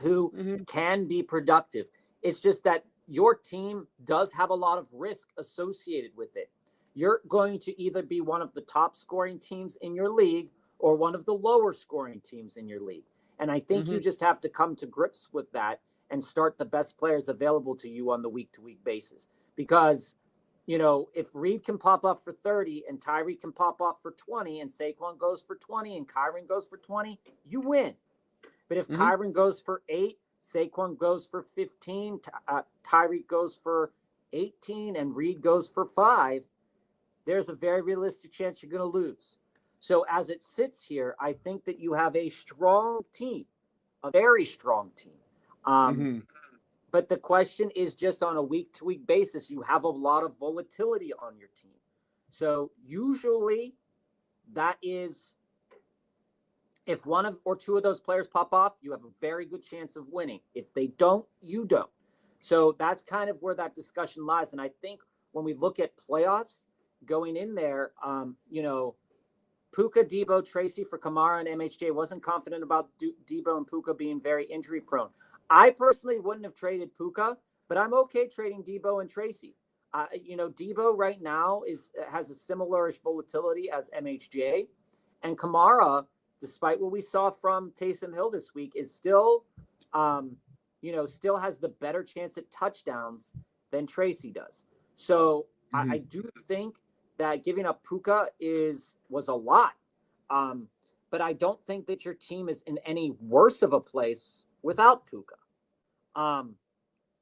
who can be productive. It's just that your team does have a lot of risk associated with it. You're going to either be one of the top scoring teams in your league or one of the lower scoring teams in your league. And I think you just have to come to grips with that and start the best players available to you on the week-to-week basis. Because, if Reed can pop up for 30 and Tyree can pop up for 20 and Saquon goes for 20 and Kyren goes for 20, you win. But if Kyren goes for 8, Saquon goes for 15, Tyreek goes for 18, and Reed goes for 5, there's a very realistic chance you're going to lose. So as it sits here, I think that you have a strong team, a very strong team. But the question is just on a week-to-week basis, you have a lot of volatility on your team. So usually that is, if one or two of those players pop off, you have a very good chance of winning. If they don't, you don't. So that's kind of where that discussion lies. And I think when we look at playoffs going in there, Puka, Debo, Tracy for Kamara and MHJ. Wasn't confident about Debo and Puka being very injury prone. I personally wouldn't have traded Puka, but I'm okay trading Debo and Tracy. Debo right now has a similar volatility as MHJ. And Kamara, despite what we saw from Taysom Hill this week, is still, still has the better chance at touchdowns than Tracy does. So I do think that giving up Puka was a lot. But I don't think that your team is in any worse of a place without Puka.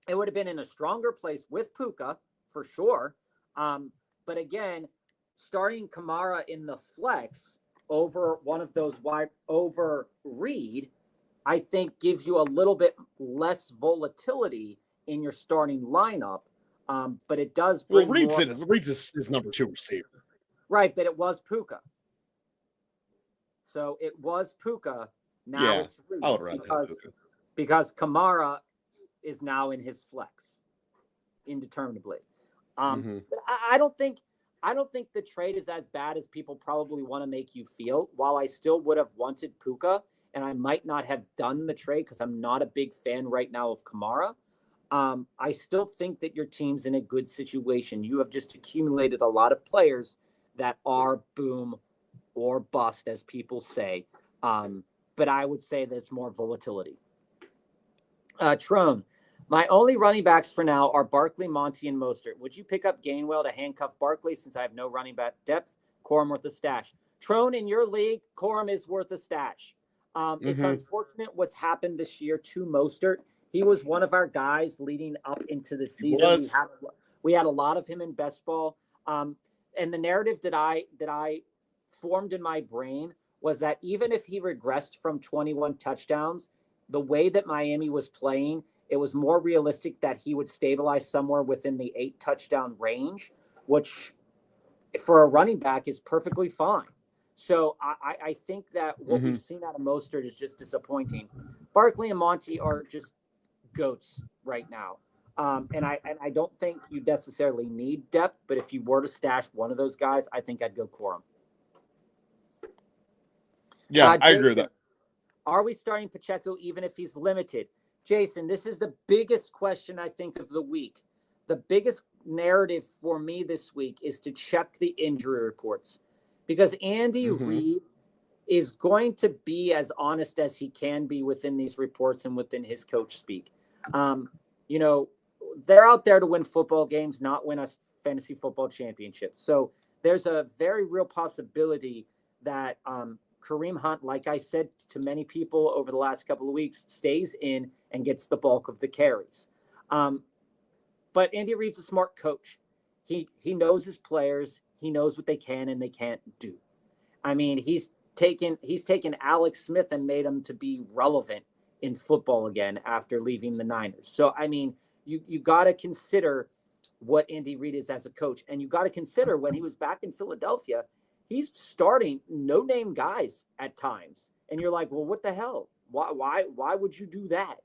It would have been in a stronger place with Puka for sure. But again, starting Kamara in the flex over one of those over Reed, I think gives you a little bit less volatility in your starting lineup. But it does bring Reed's his number 2 receiver. Right, but it was Puka. So it was Puka. Now it's Reed because Kamara is now in his flex indeterminably. I don't think the trade is as bad as people probably want to make you feel. While I still would have wanted Puka, and I might not have done the trade because I'm not a big fan right now of Kamara, I still think that your team's in a good situation. You have just accumulated a lot of players that are boom or bust, as people say. But I would say there's more volatility. Trone, my only running backs for now are Barkley, Monty, and Mostert. Would you pick up Gainwell to handcuff Barkley since I have no running back depth? Corum worth a stash. Trone, in your league, Corum is worth a stash. It's unfortunate what's happened this year to Mostert. He was one of our guys leading up into the season. We had a lot of him in best ball. And the narrative that I formed in my brain was that even if he regressed from 21 touchdowns, the way that Miami was playing, it was more realistic that he would stabilize somewhere within the 8 touchdown range, which for a running back is perfectly fine. So I think that what we've seen out of Mostert is just disappointing. Barkley and Monty are just goats right now. And I don't think you necessarily need depth, but if you were to stash one of those guys, I think I'd go Corum. Yeah, I agree with that. Are we starting Pacheco even if he's limited? Jason, this is the biggest question I think of the week. The biggest narrative for me this week is to check the injury reports because Andy Reid is going to be as honest as he can be within these reports and within his coach speak. They're out there to win football games, not win us fantasy football championships. So there's a very real possibility that Kareem Hunt, like I said to many people over the last couple of weeks, stays in and gets the bulk of the carries. But Andy Reid's a smart coach. He knows his players. He knows what they can and they can't do. I mean, he's taken Alex Smith and made him to be relevant in football again after leaving the Niners. So, I mean, you got to consider what Andy Reid is as a coach. And you got to consider when he was back in Philadelphia, he's starting no-name guys at times. And you're like, well, what the hell? Why would you do that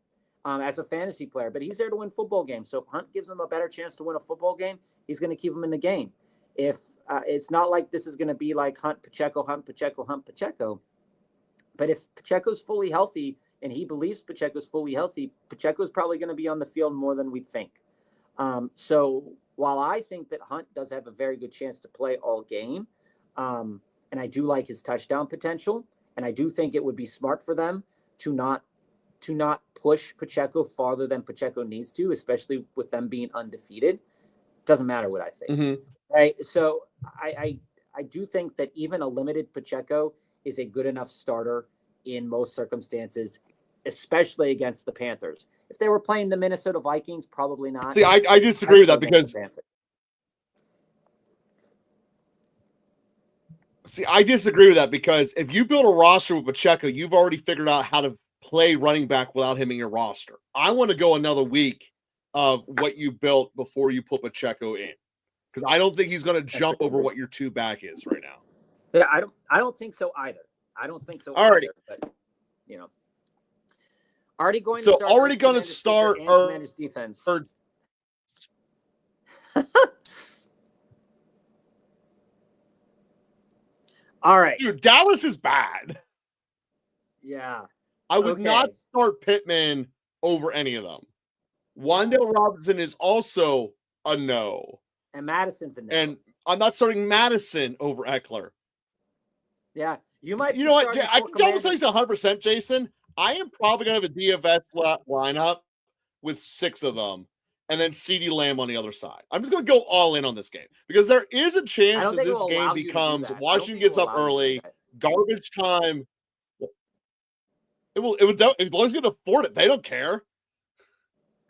as a fantasy player? But he's there to win football games. So if Hunt gives him a better chance to win a football game, he's going to keep him in the game. If it's not like this is going to be like Hunt, Pacheco, Hunt, Pacheco, Hunt, Pacheco. But if Pacheco's fully healthy and he believes Pacheco's fully healthy, Pacheco's probably going to be on the field more than we think. So while I think that Hunt does have a very good chance to play all game, and I do like his touchdown potential, and I do think it would be smart for them to not push Pacheco farther than Pacheco needs to, especially with them being undefeated. Doesn't matter what I think. Right? So I do think that even a limited Pacheco is a good enough starter in most circumstances, especially against the Panthers. If they were playing the Minnesota Vikings, probably not. See, I disagree with that because if you build a roster with Pacheco, you've already figured out how to play running back without him in your roster. I want to go another week of what you built before you put Pacheco in, because I don't think he's going to jump over what your 2 back is right now. Yeah, I don't think so either. Alrighty. But already going to start our Commanders defense. All right. Dude, Dallas is bad. Yeah. I would not start Pittman over any of them. Wan'Dale Robinson is also a no. And Madison's a no. And I'm not starting Madison over Eckler. Yeah, you might. You be know what? starting I four can almost say Commanders. it's 100%, Jason. I am probably going to have a DFS lineup with 6 of them and then CeeDee Lamb on the other side. I'm just going to go all in on this game because there is a I chance don't that think it this will game allow you to do becomes that. I don't Washington think it gets will up allow you to do early, that. garbage time. It will, as long as you can afford it, they don't care.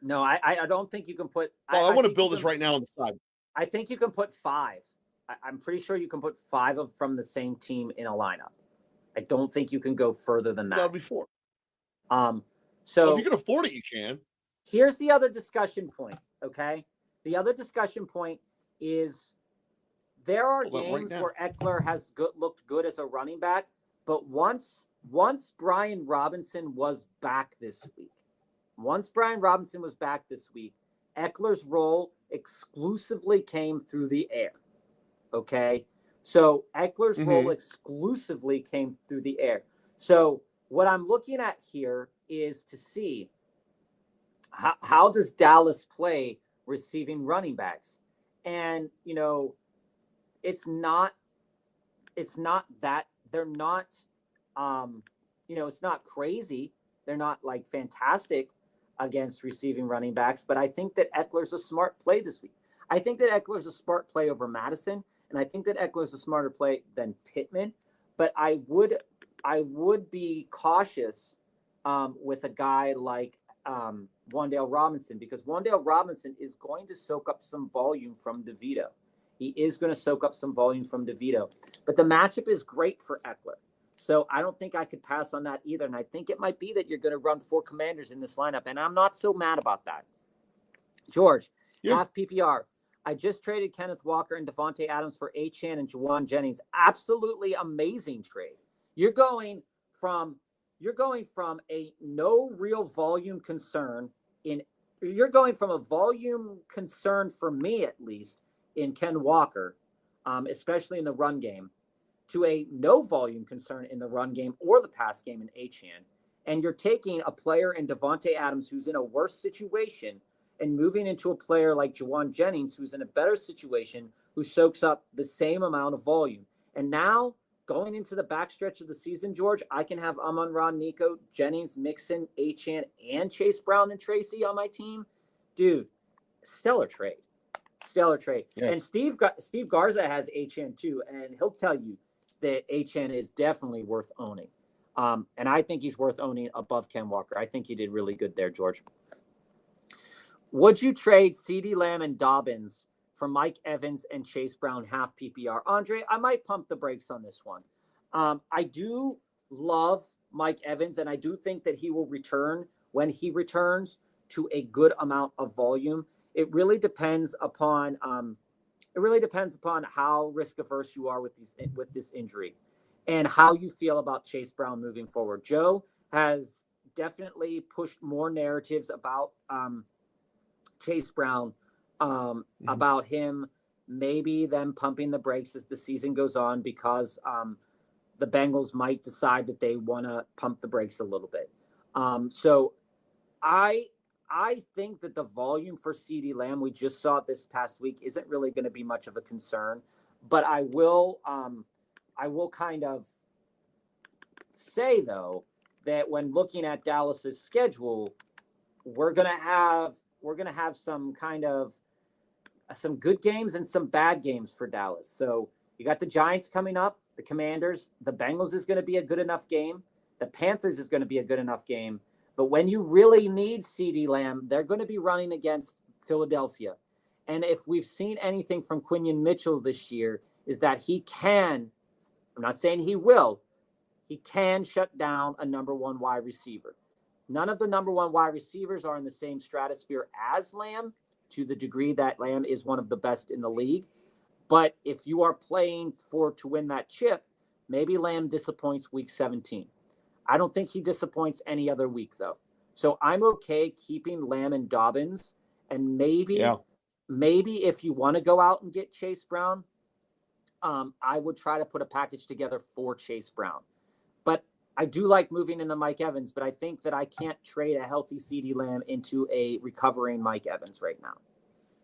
No, I don't think you can put. Oh, I want to build this can, right now on the side. I think you can put 5. I'm pretty sure you can put 5 from the same team in a lineup. I don't think you can go further than That would that. be 4. So Well, if you can afford it, you can. Here's the other discussion point. Okay, the other discussion point is there are games where Eckler has looked good as a running back, but once Brian Robinson was back this week, Eckler's role exclusively came through the air. Okay, so Eckler's role exclusively came through the air. So what I'm looking at here is to see how does Dallas play receiving running backs, and it's not that they're not it's not crazy. They're not like fantastic against receiving running backs, but I think that Eckler's a smart play this week. I think that Eckler's a smart play over Madison, and I think that Eckler's a smarter play than Pittman. But I would be cautious with a guy like Wan'Dale Robinson, because Wan'Dale Robinson is going to soak up some volume from DeVito. He is going to soak up some volume from DeVito. But the matchup is great for Eckler. So I don't think I could pass on that either. And I think it might be that you're going to run 4 Commanders in this lineup. And I'm not so mad about that. George, half PPR. I just traded Kenneth Walker and Devontae Adams for Achane and Juwan Jennings. Absolutely amazing trade. You're going from a no real volume concern you're going from a volume concern for me, at least, in Ken Walker, especially in the run game, to a no volume concern in the run game or the pass game in Achane. And you're taking a player in Devontae Adams who's in a worse situation and moving into a player like Juwan Jennings who's in a better situation, who soaks up the same amount of volume. And now, going into the backstretch of the season, George, I can have Amon-Ra, Nico, Jennings, Mixon, Achane, and Chase Brown and Tracy on my team. Dude, stellar trade. Yeah. And Steve Garza has Achane too, and he'll tell you that Achane is definitely worth owning. And I think he's worth owning above Ken Walker. I think he did really good there, George. Would you trade CeeDee Lamb and Dobbins for Mike Evans and Chase Brown half PPR? Andre, I might pump the brakes on this one. I do love Mike Evans, and I do think that he will return when he returns to a good amount of volume. It really depends upon how risk averse you are with this injury and how you feel about Chase Brown moving forward. Joe has definitely pushed more narratives about Chase Brown, about him maybe them pumping the brakes as the season goes on, because the Bengals might decide that they want to pump the brakes a little bit. So I think that the volume for CeeDee Lamb, we just saw it this past week, isn't really going to be much of a concern. But I will kind of say, though, that when looking at Dallas's schedule, we're going to have some good games and some bad games for Dallas. So you got the Giants coming up, the Commanders, the Bengals is going to be a good enough game. The Panthers is going to be a good enough game. But when you really need CeeDee Lamb, they're going to be running against Philadelphia. And if we've seen anything from Quinion Mitchell this year, is that he can, I'm not saying he will, he can shut down a number 1 wide receiver. None of the number 1 wide receivers are in the same stratosphere as Lamb, to the degree that Lamb is one of the best in the league. But if you are playing to win that chip, maybe Lamb disappoints week 17. I don't think he disappoints any other week, though. So I'm okay keeping Lamb and Dobbins. And maybe if you want to go out and get Chase Brown, I would try to put a package together for Chase Brown. But I do like moving into Mike Evans, but I think that I can't trade a healthy CeeDee Lamb into a recovering Mike Evans right now.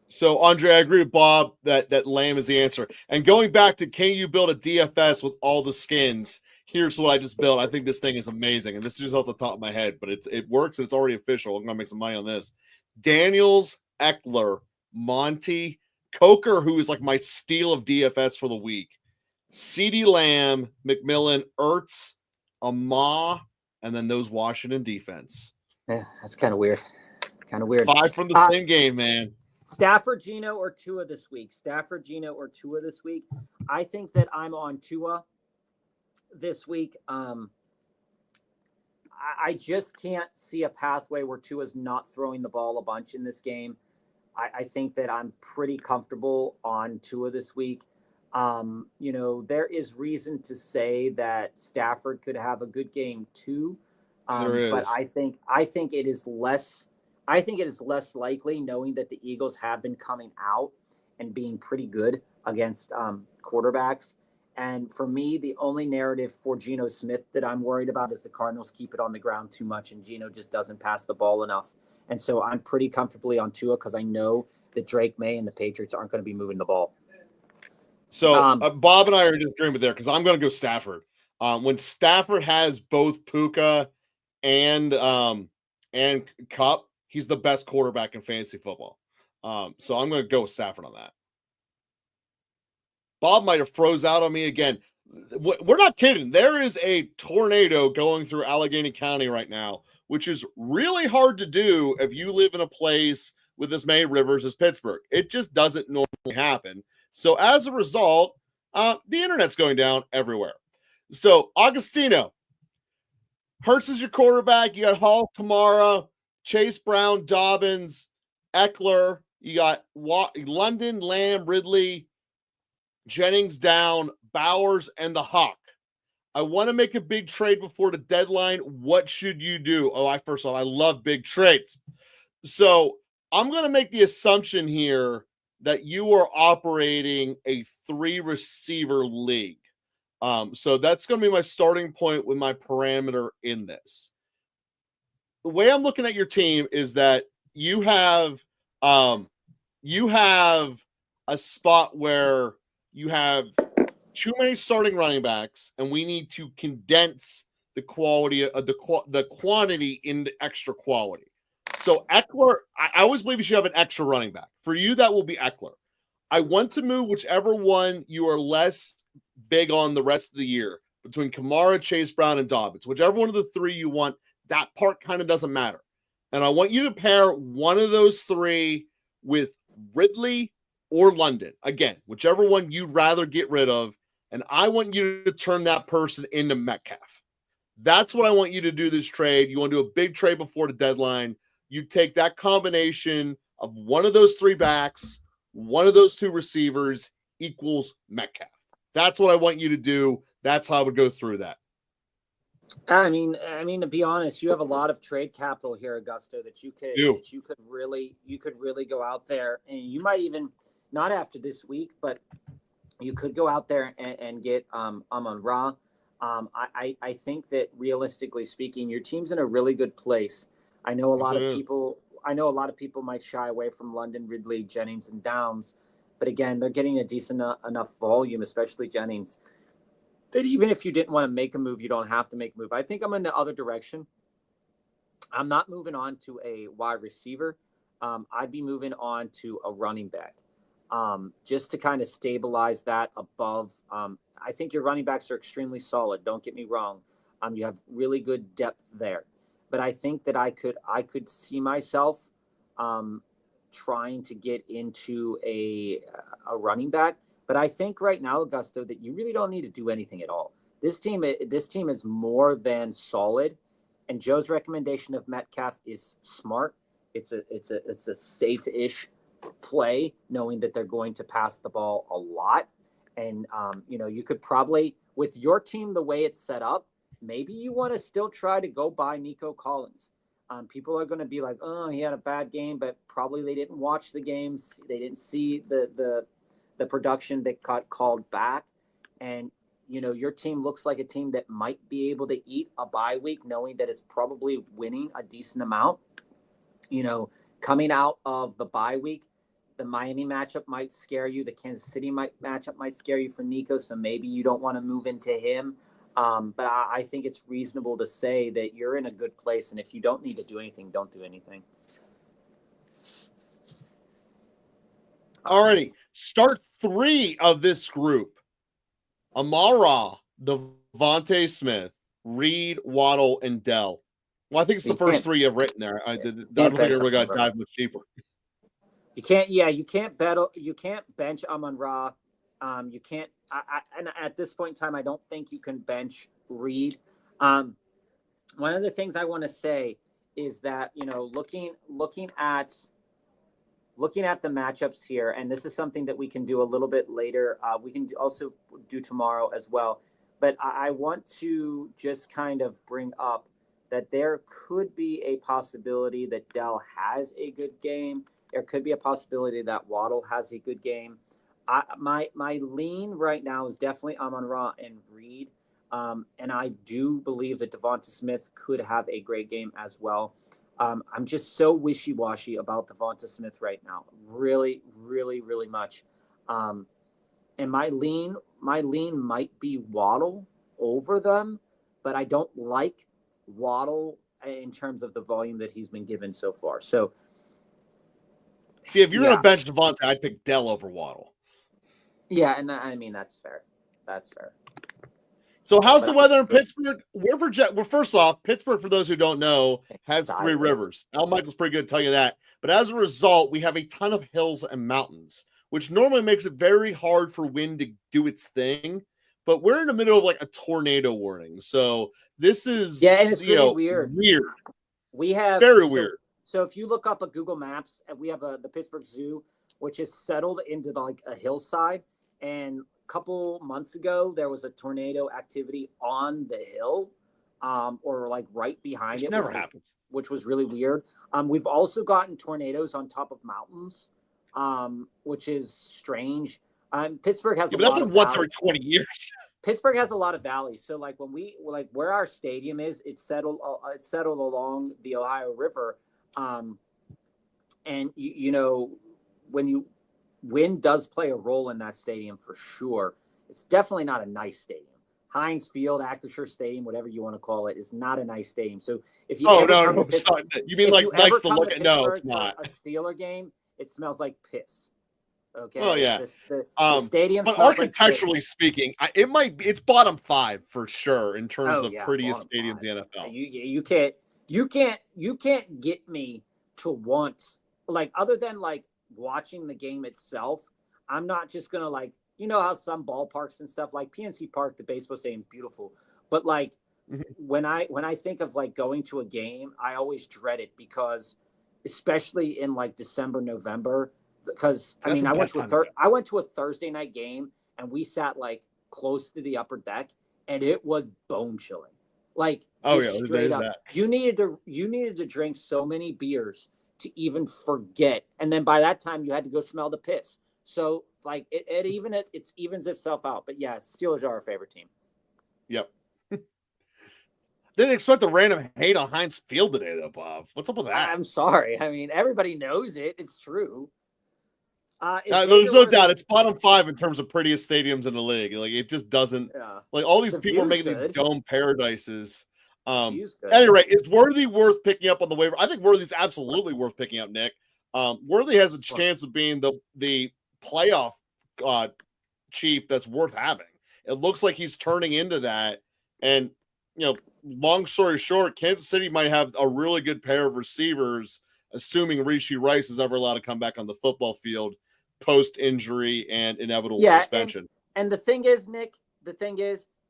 So, Andre, I agree with Bob that Lamb is the answer. And going back to can you build a DFS with all the skins? Here's what I just built. I think this thing is amazing. And this is just off the top of my head, but it works and it's already official. I'm going to make some money on this. Daniels, Eckler, Monty, Coker, who is like my steal of DFS for the week, CeeDee Lamb, McMillan, Ertz, Amah, and then those Washington defense. Yeah, that's kind of weird. Kind of weird. 5 from the same game, man. Stafford, Geno, or Tua this week? Stafford, Geno, or Tua this week? I think that I'm on Tua this week. I just can't see a pathway where Tua's not throwing the ball a bunch in this game. I think that I'm pretty comfortable on Tua this week. There is reason to say that Stafford could have a good game too. But I think it is less. I think it is less likely, knowing that the Eagles have been coming out and being pretty good against quarterbacks. And for me, the only narrative for Geno Smith that I'm worried about is the Cardinals keep it on the ground too much, and Geno just doesn't pass the ball enough. And so I'm pretty comfortably on Tua because I know that Drake May and the Patriots aren't going to be moving the ball. So Bob and I are disagreeing with there because I'm going to go Stafford. When Stafford has both Puka and Cup, he's the best quarterback in fantasy football. So I'm going to go with Stafford on that. Bob might have froze out on me again. We're not kidding. There is a tornado going through Allegheny County right now, which is really hard to do if you live in a place with as many rivers as Pittsburgh. It just doesn't normally happen. So as a result, the internet's going down everywhere. So Augustino, Hurts is your quarterback. You got Hall, Kamara, Chase Brown, Dobbins, Eckler. You got London, Lamb, Ridley, Jennings down, Bowers, and the Hawk. I want to make a big trade before the deadline. What should you do? First of all, I love big trades. So I'm going to make the assumption here that you are operating a 3-receiver league. So that's going to be my starting point with my parameter in this. The way I'm looking at your team is that you have a spot where you have too many starting running backs, and we need to condense the quality of the quantity into extra quality. So Eckler, I always believe you should have an extra running back. For you, that will be Eckler. I want to move whichever one you are less big on the rest of the year between Kamara, Chase Brown, and Dobbins. Whichever one of the three you want, that part kind of doesn't matter. And I want you to pair one of those three with Ridley or London. Again, whichever one you'd rather get rid of. And I want you to turn that person into Metcalf. That's what I want you to do this trade. You want to do a big trade before the deadline. You take that combination of one of those three backs, one of those two receivers equals Metcalf. That's what I want you to do. That's how I would go through that. I mean, to be honest, you have a lot of trade capital here, Augusto, that you could really go out there, and you might even not after this week, but you could go out there and get Amon-Ra. I think that realistically speaking, your team's in a really good place. I know a lot of people might shy away from London, Ridley, Jennings, and Downs, but again, they're getting a decent enough volume, especially Jennings, that even if you didn't want to make a move, you don't have to make a move. I think I'm in the other direction. I'm not moving on to a wide receiver. I'd be moving on to a running back, just to kind of stabilize that above. I think your running backs are extremely solid. Don't get me wrong. You have really good depth there, but I think that I could see myself trying to get into a running back. But I think right now, Augusto, that you really don't need to do anything at all. This team is more than solid, and Joe's recommendation of Metcalf is smart. It's a safe-ish play, knowing that they're going to pass the ball a lot. And you could probably, with your team the way it's set up, maybe you want to still try to go buy Nico Collins. People are going to be like, oh, he had a bad game, but probably they didn't watch the games. They didn't see the production that got called back. And, your team looks like a team that might be able to eat a bye week, knowing that it's probably winning a decent amount. Coming out of the bye week, The Miami matchup might scare you. The Kansas City matchup might scare you for Nico, so maybe you don't want to move into him. But I think it's reasonable to say that you're in a good place, and if you don't need to do anything, don't do anything. Alrighty, start 3 of this group. Amara, Devontae Smith, Reed, Waddle, and Dell. Well, I think it's the first 3 you've written there. I don't think I really got to dive much deeper. You can't. Yeah, you can't bet. You can't bench Amon-Ra. You can't. And at this point in time, I don't think you can bench Reed. One of the things I want to say is that looking at the matchups here, and this is something that we can do a little bit later. We can also do tomorrow as well. But I want to just kind of bring up that there could be a possibility that Dell has a good game. There could be a possibility that Waddle has a good game. My lean right now is definitely Amon-Ra and Reed. And I do believe that Devonta Smith could have a great game as well. I'm just so wishy-washy about Devonta Smith right now. Really, really, really much. And my lean might be Waddle over them, but I don't like Waddle in terms of the volume that he's been given so far. So, see, if you're going to bench Devonta, I'd pick Dell over Waddle. Yeah, and I mean that's fair. That's fair. So how's the weather in Pittsburgh? Well, first off, Pittsburgh, for those who don't know, has 3 rivers. Al Michael's pretty good to tell you that. But as a result, we have a ton of hills and mountains, which normally makes it very hard for wind to do its thing. But we're in the middle of like a tornado warning. So this is and it's really weird. We have very weird. So if you look up a Google Maps, and we have the Pittsburgh Zoo, which is settled into like a hillside, and couple months ago there was a tornado activity on the hill, or like right behind it. Never happens, which was really weird. We've also gotten tornadoes on top of mountains, which is strange. Pittsburgh has but that's like once every 20 years. Pittsburgh has a lot of valleys, so like when we where our stadium is, it's settled along the Ohio River, and when wind does play a role in that stadium for sure. It's definitely not a nice stadium. Heinz Field, Acrisure Stadium, whatever you want to call it, is not a nice stadium. So if you you mean like nice to look at? No, it's not. A Steeler game, it smells like piss. Okay. Oh yeah. The stadium, but architecturally speaking, it's bottom 5 for sure in terms of prettiest stadiums in the NFL. You can't get me to want, like, other than like watching the game itself. I'm not just gonna how some ballparks and stuff, like PNC Park, the baseball stadium is beautiful, but like when I think of like going to a game, I always dread it, because especially in like December, November, because I went to a Thursday night game, and we sat like close to the upper deck, and it was bone chilling. Like, straight up, you needed to drink so many beers to even forget, and then by that time you had to go smell the piss. So like it evens itself out. But yeah, Steelers are our favorite team. Yep. Didn't expect the random hate on Heinz Field today, though, Bob. What's up with that? I'm sorry. I mean, everybody knows it. It's true. There's no doubt it's bottom 5 in terms of prettiest stadiums in the league. Like, it just doesn't. Like, all these people are making these dome paradises. Anyway, is Worthy worth picking up on the waiver? I think Worthy's absolutely worth picking up, Nick. Worthy has a chance of being the playoff chief that's worth having. It looks like he's turning into that. And, long story short, Kansas City might have a really good pair of receivers, assuming Rishi Rice is ever allowed to come back on the football field post-injury and inevitable suspension. And the thing is, Nick,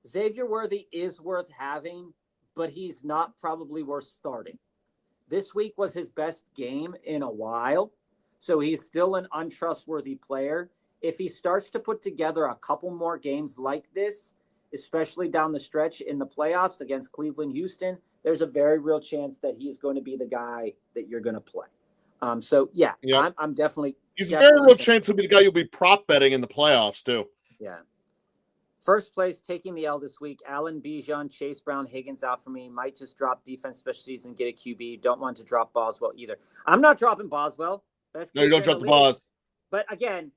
Xavier Worthy is worth having, but he's not probably worth starting. This week was his best game in a while, so he's still an untrustworthy player. If he starts to put together a couple more games like this, especially down the stretch in the playoffs against Cleveland, Houston, there's a very real chance that he's going to be the guy that you're going to play. I'm definitely. He's a very real chance to be the guy you'll be prop betting in the playoffs too. Yeah. First place, taking the L this week. Allen, Bijan, Chase Brown, Higgins out for me. Might just drop defense specialties and get a QB. Don't want to drop Boswell either. I'm not dropping Boswell. No, you don't drop the Bos. but again,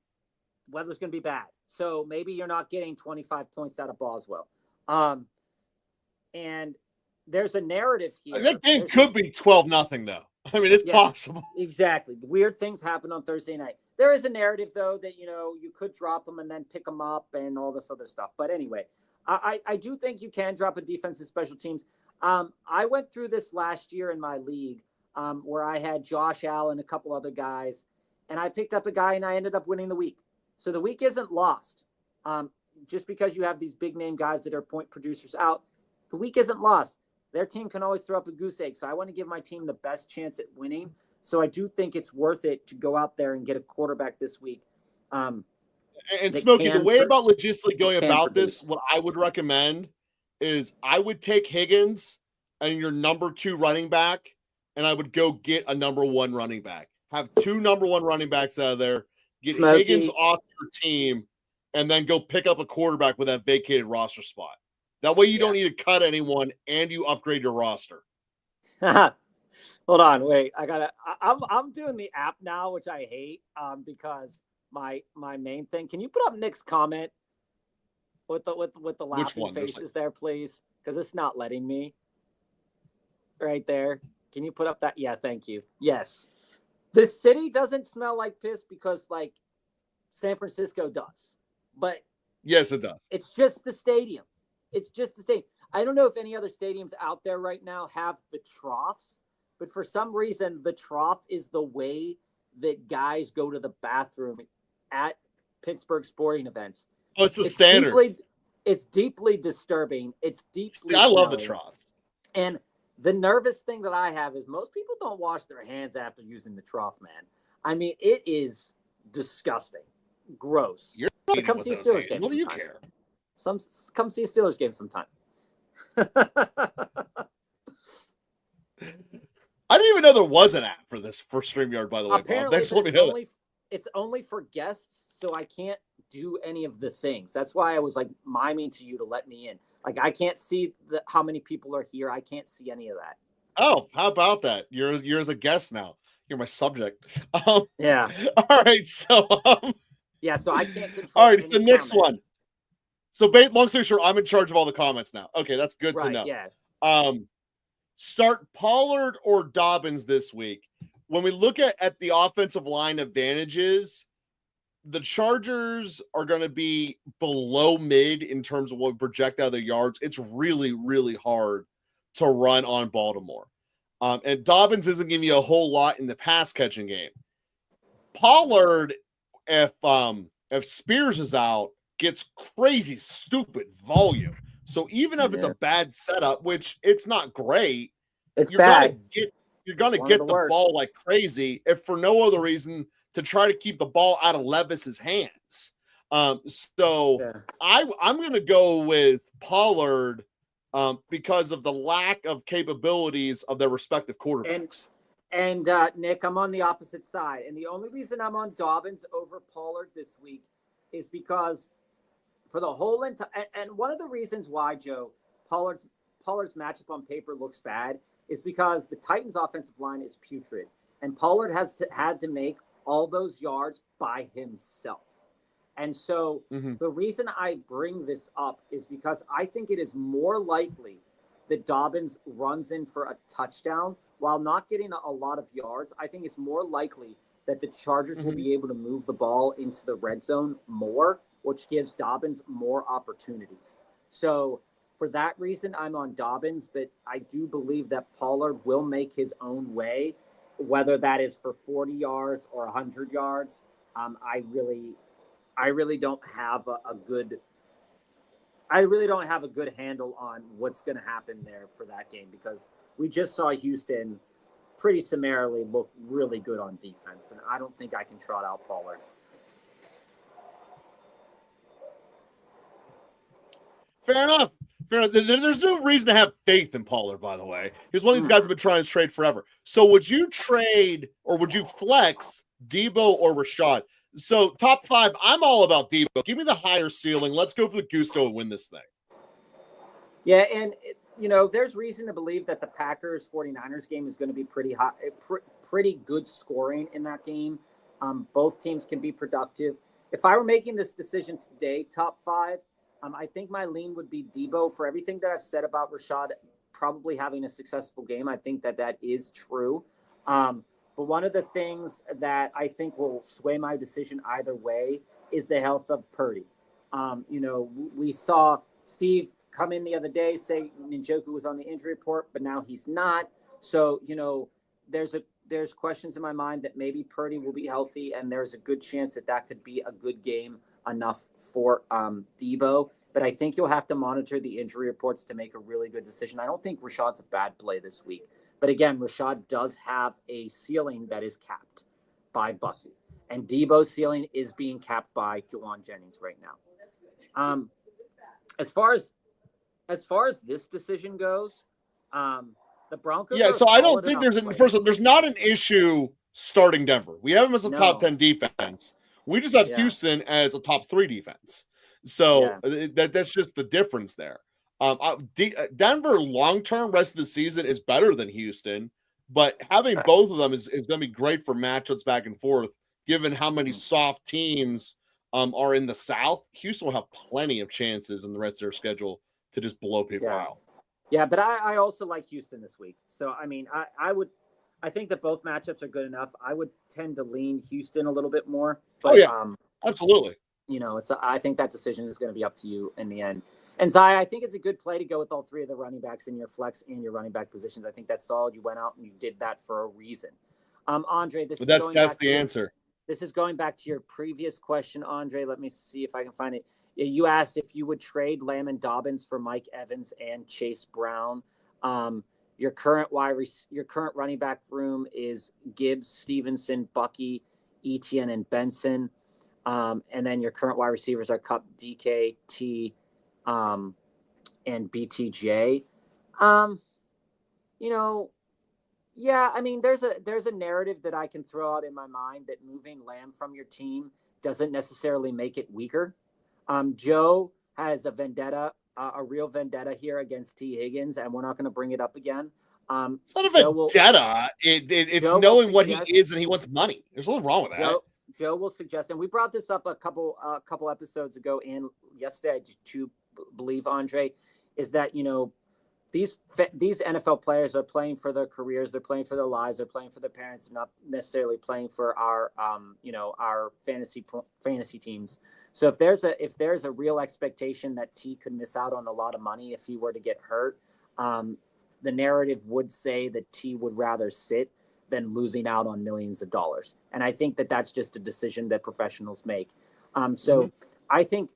weather's going to be bad. So maybe you're not getting 25 points out of Boswell. And there's a narrative here. That game could be 12-0 though. I mean, it's possible. Exactly. Weird things happen on Thursday night. There is a narrative though that, you could drop them and then pick them up and all this other stuff. But anyway, I do think you can drop a defensive special teams. I went through this last year in my league where I had Josh Allen, a couple other guys, and I picked up a guy and I ended up winning the week. So the week isn't lost. Just because you have these big name guys that are point producers out, the week isn't lost. Their team can always throw up a goose egg. So I want to give my team the best chance at winning. So I do think it's worth it to go out there and get a quarterback this week. And Smokey, the way about logistically going about this, what I would recommend is I would take Higgins and your number 2 running back, and I would go get a number 1 running back. Have 2 number 1 running backs out of there. Get Higgins off your team, and then go pick up a quarterback with that vacated roster spot. That way you don't need to cut anyone, and you upgrade your roster. Hold on, wait. I'm doing the app now, which I hate because my main thing. Can you put up Nick's comment with the laughing faces there, please? Because it's not letting me. Right there. Can you put up that? Yeah, thank you. Yes. The city doesn't smell like piss because San Francisco does. But yes, it does. It's just the stadium. I don't know if any other stadiums out there right now have the troughs, but for some reason, the trough is the way that guys go to the bathroom at Pittsburgh sporting events. Oh, it's the standard. It's deeply disturbing. I love the troughs. And the nervous thing that I have is most people don't wash their hands after using the trough, man. I mean, it is disgusting. Gross. Come see a Steelers game. What do you care? Come see a Steelers game sometime. I didn't even know there was an app for StreamYard, by the way. Apparently, Bob. Thanks for letting me know. It's only for guests, so I can't do any of the things. That's why I was miming to you to let me in. I can't see how many people are here. I can't see any of that. Oh, how about that? You're the guest now. You're my subject. Yeah. All right. So. Yeah. So I can't control. All right. It's the next one. So, long story short, I'm in charge of all the comments now. Okay, that's good to know. Yeah. Start Pollard or Dobbins this week. When we look at the offensive line advantages, the Chargers are going to be below mid in terms of what we project out of their yards. It's really, really hard to run on Baltimore. And Dobbins isn't giving you a whole lot in the pass catching game. Pollard, if Spears is out, gets crazy, stupid volume. So even if it's a bad setup, which it's not great, you're bad. You're gonna get the ball like crazy, if for no other reason to try to keep the ball out of Levis's hands. I'm gonna go with Pollard because of the lack of capabilities of their respective quarterbacks. And Nick, I'm on the opposite side, and the only reason I'm on Dobbins over Pollard this week is because for the whole and one of the reasons why, Joe, Pollard's matchup on paper looks bad is because the Titans' offensive line is putrid, and Pollard had to make all those yards by himself. And so the reason I bring this up is because I think it is more likely that Dobbins runs in for a touchdown while not getting a lot of yards. I think it's more likely that the Chargers will be able to move the ball into the red zone more, which gives Dobbins more opportunities. So for that reason, I'm on Dobbins, but I do believe that Pollard will make his own way, whether that is for 40 yards or 100 yards. I really don't have a good handle on what's going to happen there for that game, because we just saw Houston pretty summarily look really good on defense, and I don't think I can trot out Pollard. Fair enough. There's no reason to have faith in Pollard, by the way. He's one of these guys who've been trying to trade forever. So would you trade or would you flex Debo or Rashad? So top 5, I'm all about Debo. Give me the higher ceiling. Let's go for the gusto and win this thing. Yeah, and there's reason to believe that the Packers 49ers game is going to be pretty hot, pretty good scoring in that game. Both teams can be productive. If I were making this decision today, top 5, I think my lean would be Debo. For everything that I've said about Rashad probably having a successful game, I think that is true. But one of the things that I think will sway my decision either way is the health of Purdy. We saw Steve come in the other day, say Njoku was on the injury report, but now he's not. So, there's questions in my mind that maybe Purdy will be healthy, and there's a good chance that could be a good game enough for Debo. But I think you'll have to monitor the injury reports to make a really good decision. I don't think Rashad's a bad play this week. But again, Rashad does have a ceiling that is capped by Bucky. And Debo's ceiling is being capped by Juwan Jennings right now. As far as this decision goes, the Broncos. Yeah, so I don't think there's not an issue starting Denver. We have them as a top 10 defense. We just have Houston as a top 3 defense. So that's just the difference there. Denver long-term rest of the season is better than Houston, but having both of them is going to be great for matchups back and forth, given how many soft teams are in the South. Houston will have plenty of chances in the rest of their schedule to just blow people out. Yeah, but I also like Houston this week. So, I mean, I think that both matchups are good enough. I would tend to lean Houston a little bit more. But, absolutely. I think that decision is going to be up to you in the end. And Zai, I think it's a good play to go with all 3 of the running backs in your flex and your running back positions. I think that's solid. You went out and you did that for a reason. Andre, that's the answer. This is going back to your previous question, Andre. Let me see if I can find it. You asked if you would trade Lamb and Dobbins for Mike Evans and Chase Brown. Your current running back room is Gibbs, Stevenson, Bucky, Etienne, and Benson. And then your current wide receivers are Kupp, DK, T, and BTJ. I mean, there's a narrative that I can throw out in my mind that moving Lamb from your team doesn't necessarily make it weaker. Joe has a vendetta, a real vendetta here against T. Higgins, and we're not going to bring it up again. It's not a vendetta. It's knowing what he is, and he wants money. There's nothing wrong with that. Joe will suggest, and we brought this up a couple episodes ago and yesterday, to believe, Andre, is that, these NFL players are playing for their careers, they're playing for their lives, they're playing for their parents, not necessarily playing for our fantasy teams. So if there's a real expectation that T could miss out on a lot of money if he were to get hurt, the narrative would say that T would rather sit than losing out on millions of dollars. And I think that that's just a decision that professionals make. I think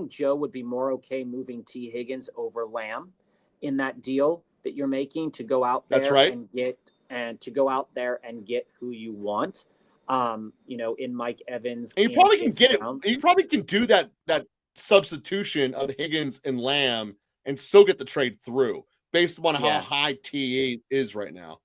Joe would be more okay moving T. Higgins over Lamb in that deal that you're making to go out there and get who you want. In Mike Evans. And you probably can get it. You probably can do that substitution of Higgins and Lamb and still get the trade through based upon how high T is right now.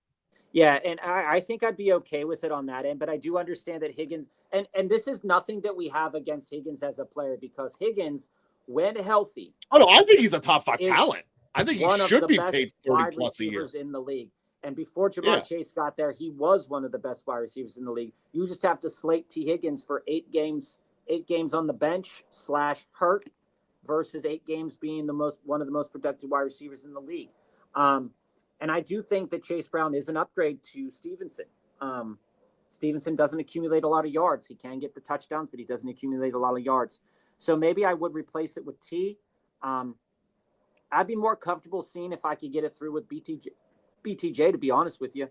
Yeah, and I think I'd be okay with it on that end, but I do understand that Higgins, and this is nothing that we have against Higgins as a player, because Higgins, when healthy, I think he's a top 5 talent. I think he should be paid 30 plus a year in the league. And before Jamar Chase got there, he was one of the best wide receivers in the league. You just have to slate T. Higgins for 8 games on the bench / hurt versus 8 games being one of the most productive wide receivers in the league. And I do think that Chase Brown is an upgrade to Stevenson. Stevenson doesn't accumulate a lot of yards. He can get the touchdowns, but he doesn't accumulate a lot of yards. So maybe I would replace it with T. I'd be more comfortable seeing if I could get it through with BTJ, to be honest with you,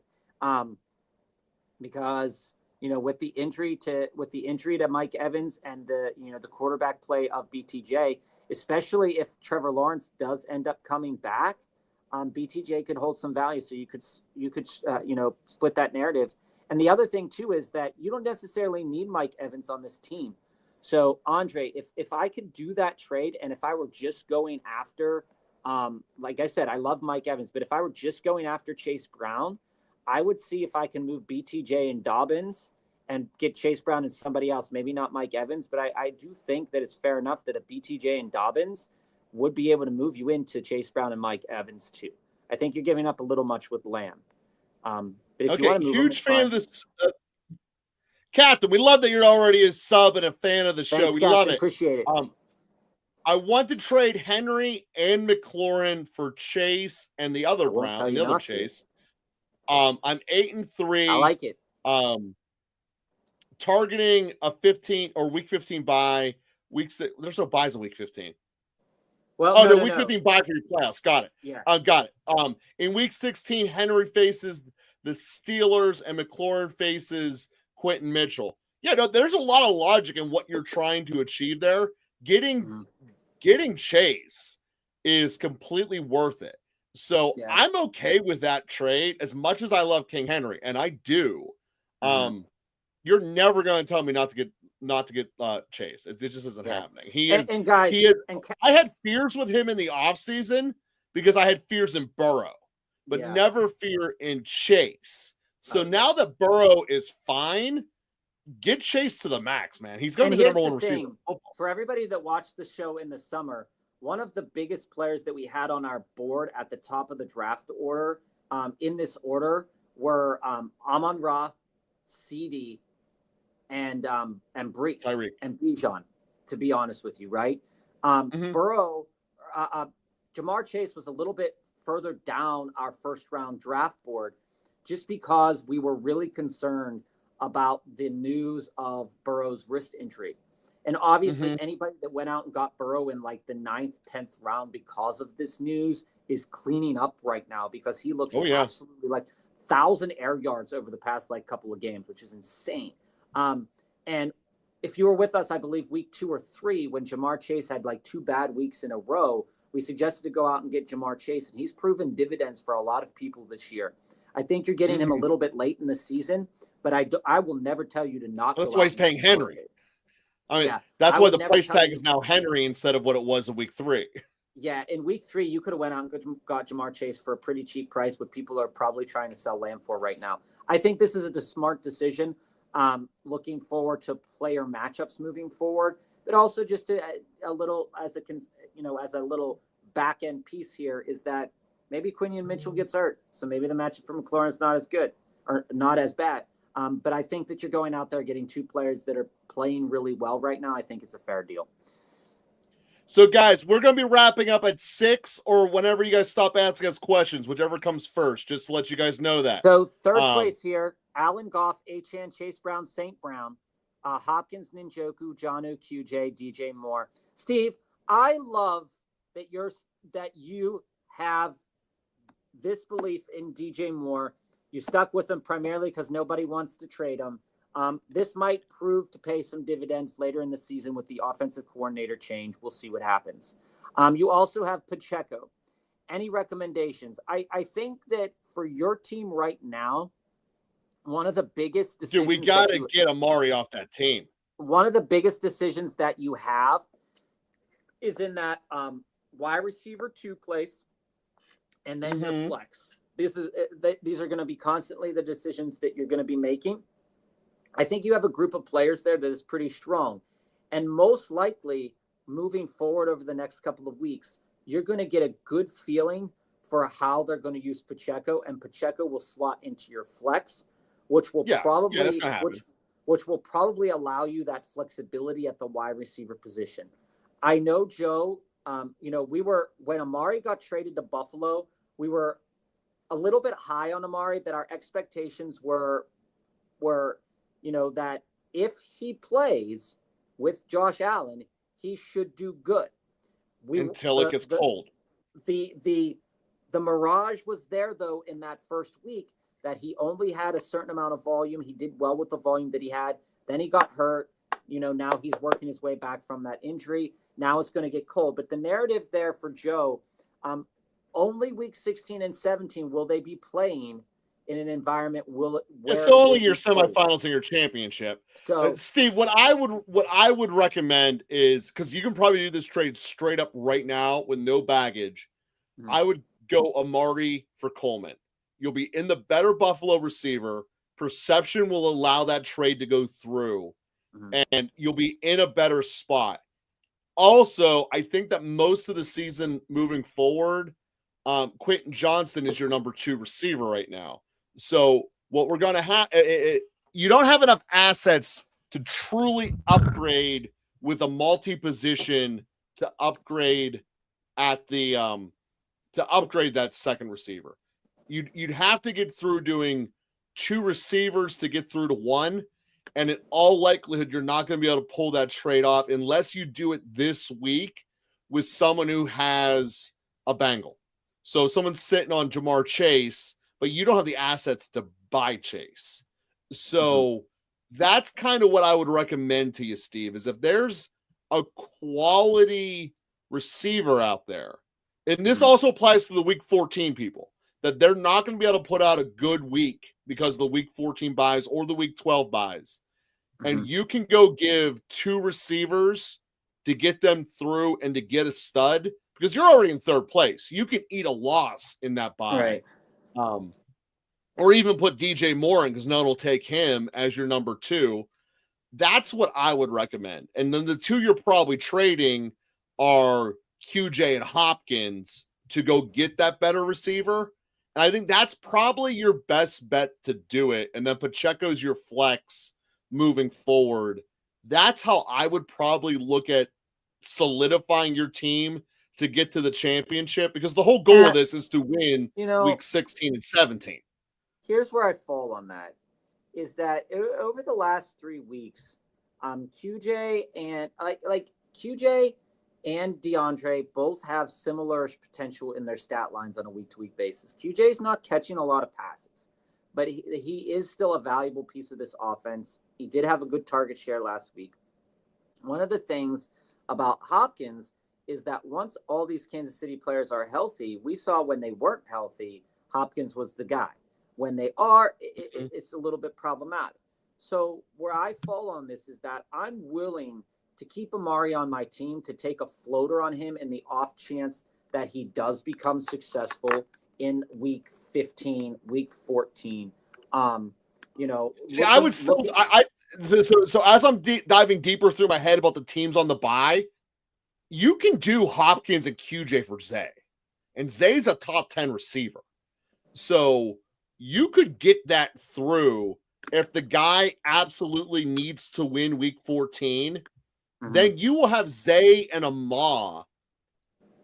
because with the injury to Mike Evans and the quarterback play of BTJ, especially if Trevor Lawrence does end up coming back, BTJ could hold some value. So you could split that narrative. And the other thing too is that you don't necessarily need Mike Evans on this team. So Andre, if I could do that trade, and if I were just going after, like I said, I love Mike Evans, but if I were just going after Chase Brown, I would see if I can move BTJ and Dobbins and get Chase Brown and somebody else, maybe not Mike Evans, but I do think that it's fair enough that a BTJ and Dobbins would be able to move you into Chase Brown and Mike Evans too. I think you're giving up a little much with Lamb. But if you want to move huge fan of this. Captain, we love that you're already a sub and a fan of the show. Thanks, We Captain. love it. Appreciate it. I want to trade Henry and McLaurin for Chase and the other Brown, the other Chase. I'm 8-3. I like it. Targeting a 15 or week 15 bye. Week 6. There's no buys in week 15. Well, week 15 bye for your playoffs. Got it. Yeah. Got it. In week 16, Henry faces the Steelers and McLaurin faces Quentin Mitchell. Yeah, no, there's a lot of logic in what you're trying to achieve there. Getting Chase is completely worth it. So I'm okay with that trade as much as I love King Henry, and I do. You're never going to tell me not to get Chase. It just isn't happening. I had fears with him in the offseason because I had fears in Burrow, but never fear in Chase. So now that Burrow is fine, get Chase to the max, man. He's going to be the number one receiver. For everybody that watched the show in the summer, one of the biggest players that we had on our board at the top of the draft order, in this order, were Amon-Ra, CD, and Brees and Bijan, to be honest with you, right? Burrow, Jamar Chase was a little bit further down our first round draft board just because we were really concerned about the news of Burrow's wrist injury. And obviously anybody that went out and got Burrow in like the 9th, 10th round because of this news is cleaning up right now because he looks absolutely like 1,000 air yards over the past like couple of games, which is insane. And if you were with us, I believe week 2 or 3, when Jamar Chase had like 2 bad weeks in a row, we suggested to go out and get Jamar Chase, and he's proven dividends for a lot of people this year. I think you're getting him a little bit late in the season, but I will never tell you to not. That's why he's paying Henry. I mean, that's why the price tag is now Henry instead of what it was in week 3. Yeah, in week 3, you could have went out and got Jamar Chase for a pretty cheap price, what people are probably trying to sell Lamb for right now. I think this is a smart decision. Looking forward to player matchups moving forward, but also just a little as a little back end piece here is that maybe Quinion Mitchell gets hurt, so maybe the matchup for McLaurin is not as good or not as bad. But I think that you're going out there getting 2 players that are playing really well right now. I think it's a fair deal. So, guys, we're going to be wrapping up at 6 or whenever you guys stop asking us questions, whichever comes first, just to let you guys know that. So, third place here, Allen Goff, Achane, Chase Brown, St. Brown, Hopkins, Njoku, Jonnu, QJ, DJ Moore. Steve, I love that you have this belief in DJ Moore. You stuck with him primarily because nobody wants to trade him. This might prove to pay some dividends later in the season with the offensive coordinator change. We'll see what happens. You also have Pacheco. Any recommendations? I think that for your team right now, one of the biggest decisions. Dude, we got to get Amari off that team. One of the biggest decisions that you have is in that wide receiver 2 place, and then your flex. These are going to be constantly the decisions that you're going to be making. I think you have a group of players there that is pretty strong. And most likely, moving forward over the next couple of weeks, you're going to get a good feeling for how they're going to use Pacheco, and Pacheco will slot into your flex, which will which will probably allow you that flexibility at the wide receiver position. I know, Joe, when Amari got traded to Buffalo, we were a little bit high on Amari, but our expectations were that if he plays with Josh Allen, he should do good. Until it gets cold. The mirage was there, though, in that first week that he only had a certain amount of volume. He did well with the volume that he had. Then he got hurt. Now he's working his way back from that injury. Now it's going to get cold. But the narrative there for Joe, only week 16 and 17 will they be playing in an environment it's only your semifinals and your championship. So Steve, what I would recommend is, because you can probably do this trade straight up right now with no baggage, I would go Amari for Coleman. You'll be in the better Buffalo receiver. Perception will allow that trade to go through, and you'll be in a better spot. Also, I think that most of the season moving forward, Quentin Johnston is your number 2 receiver right now. So what we're going to have, you don't have enough assets to truly upgrade with a multi-position to upgrade at the to upgrade that second receiver. You'd have to get through doing 2 receivers to get through to 1, and in all likelihood you're not going to be able to pull that trade off unless you do it this week with someone who has a Bengal. So someone's sitting on Jamar Chase, but you don't have the assets to buy Chase. So that's kind of what I would recommend to you, Steve, is if there's a quality receiver out there, and this also applies to the week 14 people, that they're not going to be able to put out a good week because of the week 14 buys or the week 12 buys. And you can go give 2 receivers to get them through and to get a stud because you're already in third place. You can eat a loss in that buy. Right. Or even put DJ Moore in because no one will take him as your number 2. That's what I would recommend. And then the 2 you're probably trading are QJ and Hopkins to go get that better receiver. And I think that's probably your best bet to do it. And then Pacheco's your flex moving forward. That's how I would probably look at solidifying your team to get to the championship, because the whole goal of this is to win week 16 and 17. Here's where I fall on that, is that over the last 3 weeks, QJ and QJ and DeAndre both have similar potential in their stat lines on a week-to-week basis. QJ's not catching a lot of passes, but he is still a valuable piece of this offense. He did have a good target share last week. One of the things about Hopkins is that once all these Kansas City players are healthy, we saw when they weren't healthy, Hopkins was the guy. When they are, it's a little bit problematic. So where I fall on this is that I'm willing to keep Amari on my team, to take a floater on him in the off chance that he does become successful in week 15, week 14. See, I would still, so as I'm diving deeper through my head about the teams on the bye, you can do Hopkins and QJ for Zay. And Zay's a top 10 receiver. So you could get that through if the guy absolutely needs to win week 14. Then you will have Zay and Amah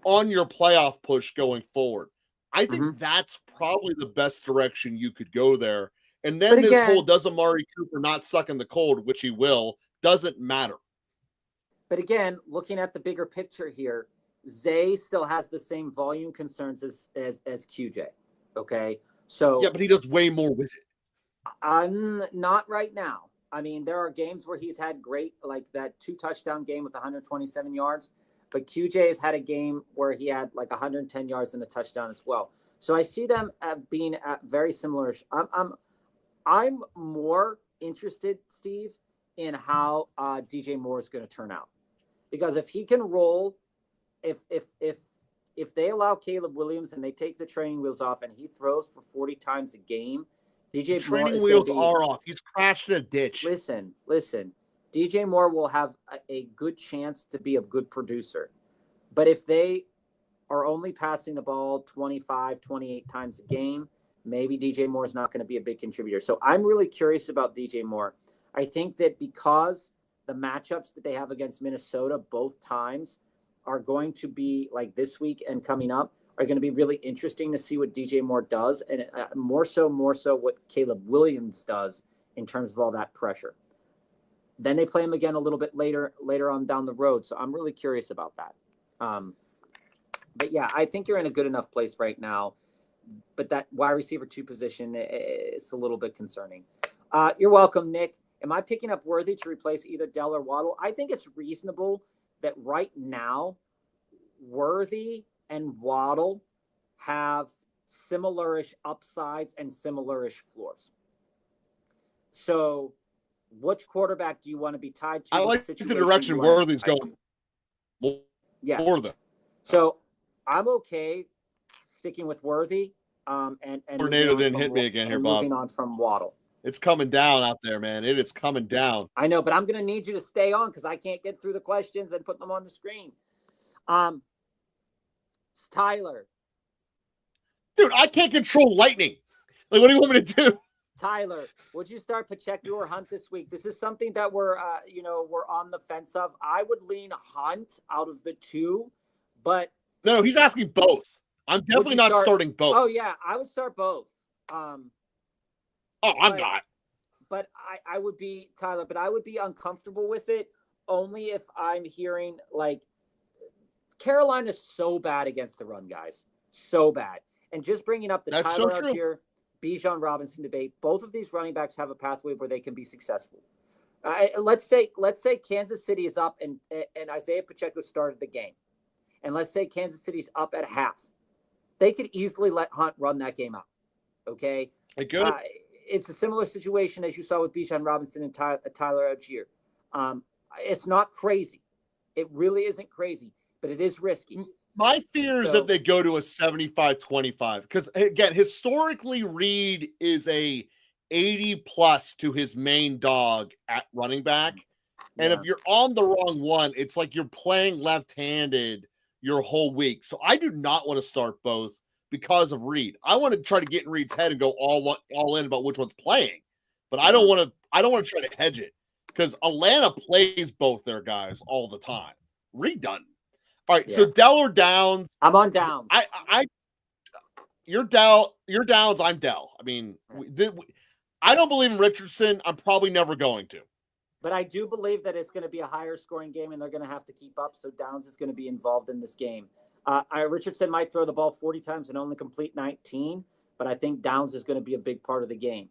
on your playoff push going forward. I think that's probably the best direction you could go there. And then this whole does Amari Cooper not suck in the cold, which he will, doesn't matter. But again, looking at the bigger picture here, Zay still has the same volume concerns as QJ. Okay. So yeah, but he does way more with it. Not right now. I mean, there are games where he's had great, like that 2-touchdown game with 127 yards, but QJ has had a game where he had like 110 yards and a touchdown as well. So I see them being very similar. I'm more interested, Steve, in how DJ Moore is going to turn out, because if he can roll, if they allow Caleb Williams and they take the training wheels off and he throws for 40 times a game, DJ Moore training wheels are off. He's crashed in a ditch. Listen. DJ Moore will have a good chance to be a good producer. But if they are only passing the ball 25, 28 times a game, maybe DJ Moore is not going to be a big contributor. So I'm really curious about DJ Moore. I think that because the matchups that they have against Minnesota both times are going to be like this week and coming up, are going to be really interesting to see what DJ Moore does, and more so what Caleb Williams does in terms of all that pressure. Then they play him again a little bit later on down the road, so I'm really curious about that. But yeah, I think you're in a good enough place right now, but that wide receiver 2 position is a little bit concerning. You're welcome, Nick. Am I picking up Worthy to replace either Dell or Waddle? I think it's reasonable that right now Worthy and Waddle have similar-ish upsides and similar-ish floors. So which quarterback do you want to be tied to? I like the direction Worthy's going. More than. So I'm okay sticking with Worthy. And Tornado didn't hit me again here, Bob. Moving on from Waddle. It's coming down out there, man. It is coming down. I know, but I'm going to need you to stay on because I can't get through the questions and put them on the screen. Tyler. Dude, I can't control lightning. Like, what do you want me to do? Tyler, would you start Pacheco or Hunt this week? This is something that we're on the fence of. I would lean Hunt out of the two, but No, he's asking both. I'm definitely not starting both. Oh yeah, I would start both. I'm not. But I would be Tyler, but I would be uncomfortable with it only if I'm hearing like Carolina's so bad against the run, guys, so bad. And just bringing up the That's Tyler so Algier, Bijan Robinson debate, both of these running backs have a pathway where they can be successful. Let's say Kansas City is up and Isaiah Pacheco started the game, and let's say Kansas City's up at half. They could easily let Hunt run that game out. Okay, Good. It's a similar situation as you saw with Bijan Robinson and Tyler Algier. It's not crazy. It really isn't crazy, but it is risky. My fear is that they go to a 75-25 because, again, historically, Reed is a 80+ to his main dog at running back. And if you're on the wrong one, it's like you're playing left-handed your whole week. So I do not want to start both because of Reed. I want to try to get in Reed's head and go all in about which one's playing. But I don't want to try to hedge it because Atlanta plays both their guys all the time. Reed doesn't. All right, so Dell or Downs? I'm on Downs. You're Downs. I'm Dell. I mean, I don't believe in Richardson. I'm probably never going to. But I do believe that it's going to be a higher scoring game, and they're going to have to keep up. So Downs is going to be involved in this game. Richardson might throw the ball 40 times and only complete 19, but I think Downs is going to be a big part of the game.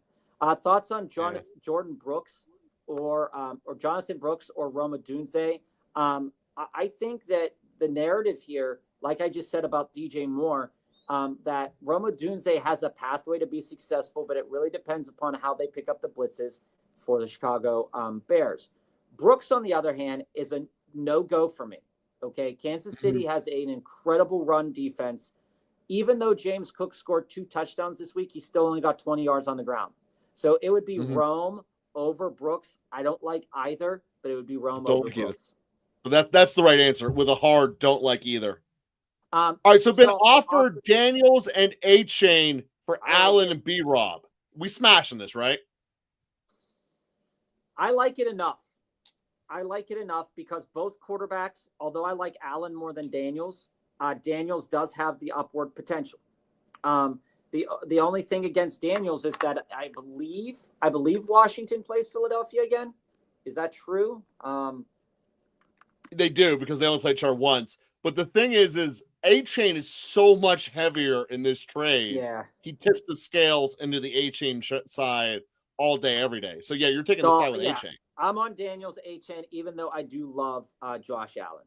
Thoughts on Jordan Brooks or Jonathan Brooks or Roma Dunze? I think that the narrative here, like I just said about DJ Moore, that Roma Dunze has a pathway to be successful, but it really depends upon how they pick up the blitzes for the Chicago Bears. Brooks, on the other hand, is a no-go for me. Okay, Kansas City has an incredible run defense. Even though James Cook scored 2 touchdowns this week, he still only got 20 yards on the ground. So it would be Rome over Brooks. I don't like either, but it would be Rome over Brooks. But that's the right answer with a hard don't like either. All right, so been offered Daniels and A-Chain for Allen and B-Rob. We smashing this, right? I like it enough. Because both quarterbacks, although I like Allen more than Daniels, Daniels does have the upward potential. The only thing against Daniels is that I believe Washington plays Philadelphia again. Is that true? They do because they only played Char once. But the thing is A-Chain is so much heavier in this trade. Yeah. He tips the scales into the A-Chain side all day, every day. So, you're taking the side with A-Chain. I'm on Daniels A-Chain, even though I do love Josh Allen.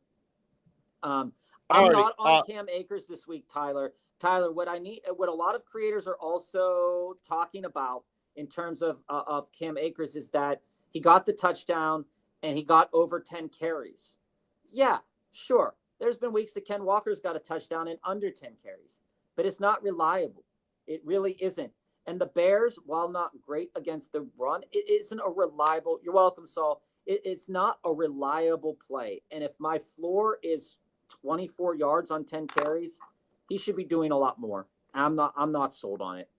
I'm not on Cam Akers this week, Tyler. Tyler, what a lot of creators are also talking about in terms of Cam Akers is that he got the touchdown and he got over 10 carries. Yeah, sure. There's been weeks that Ken Walker's got a touchdown in under 10 carries, but it's not reliable. It really isn't. And the Bears, while not great against the run, it isn't a reliable. You're welcome, Saul. It's not a reliable play. And if my floor is 24 yards on 10 carries, he should be doing a lot more. I'm not sold on it.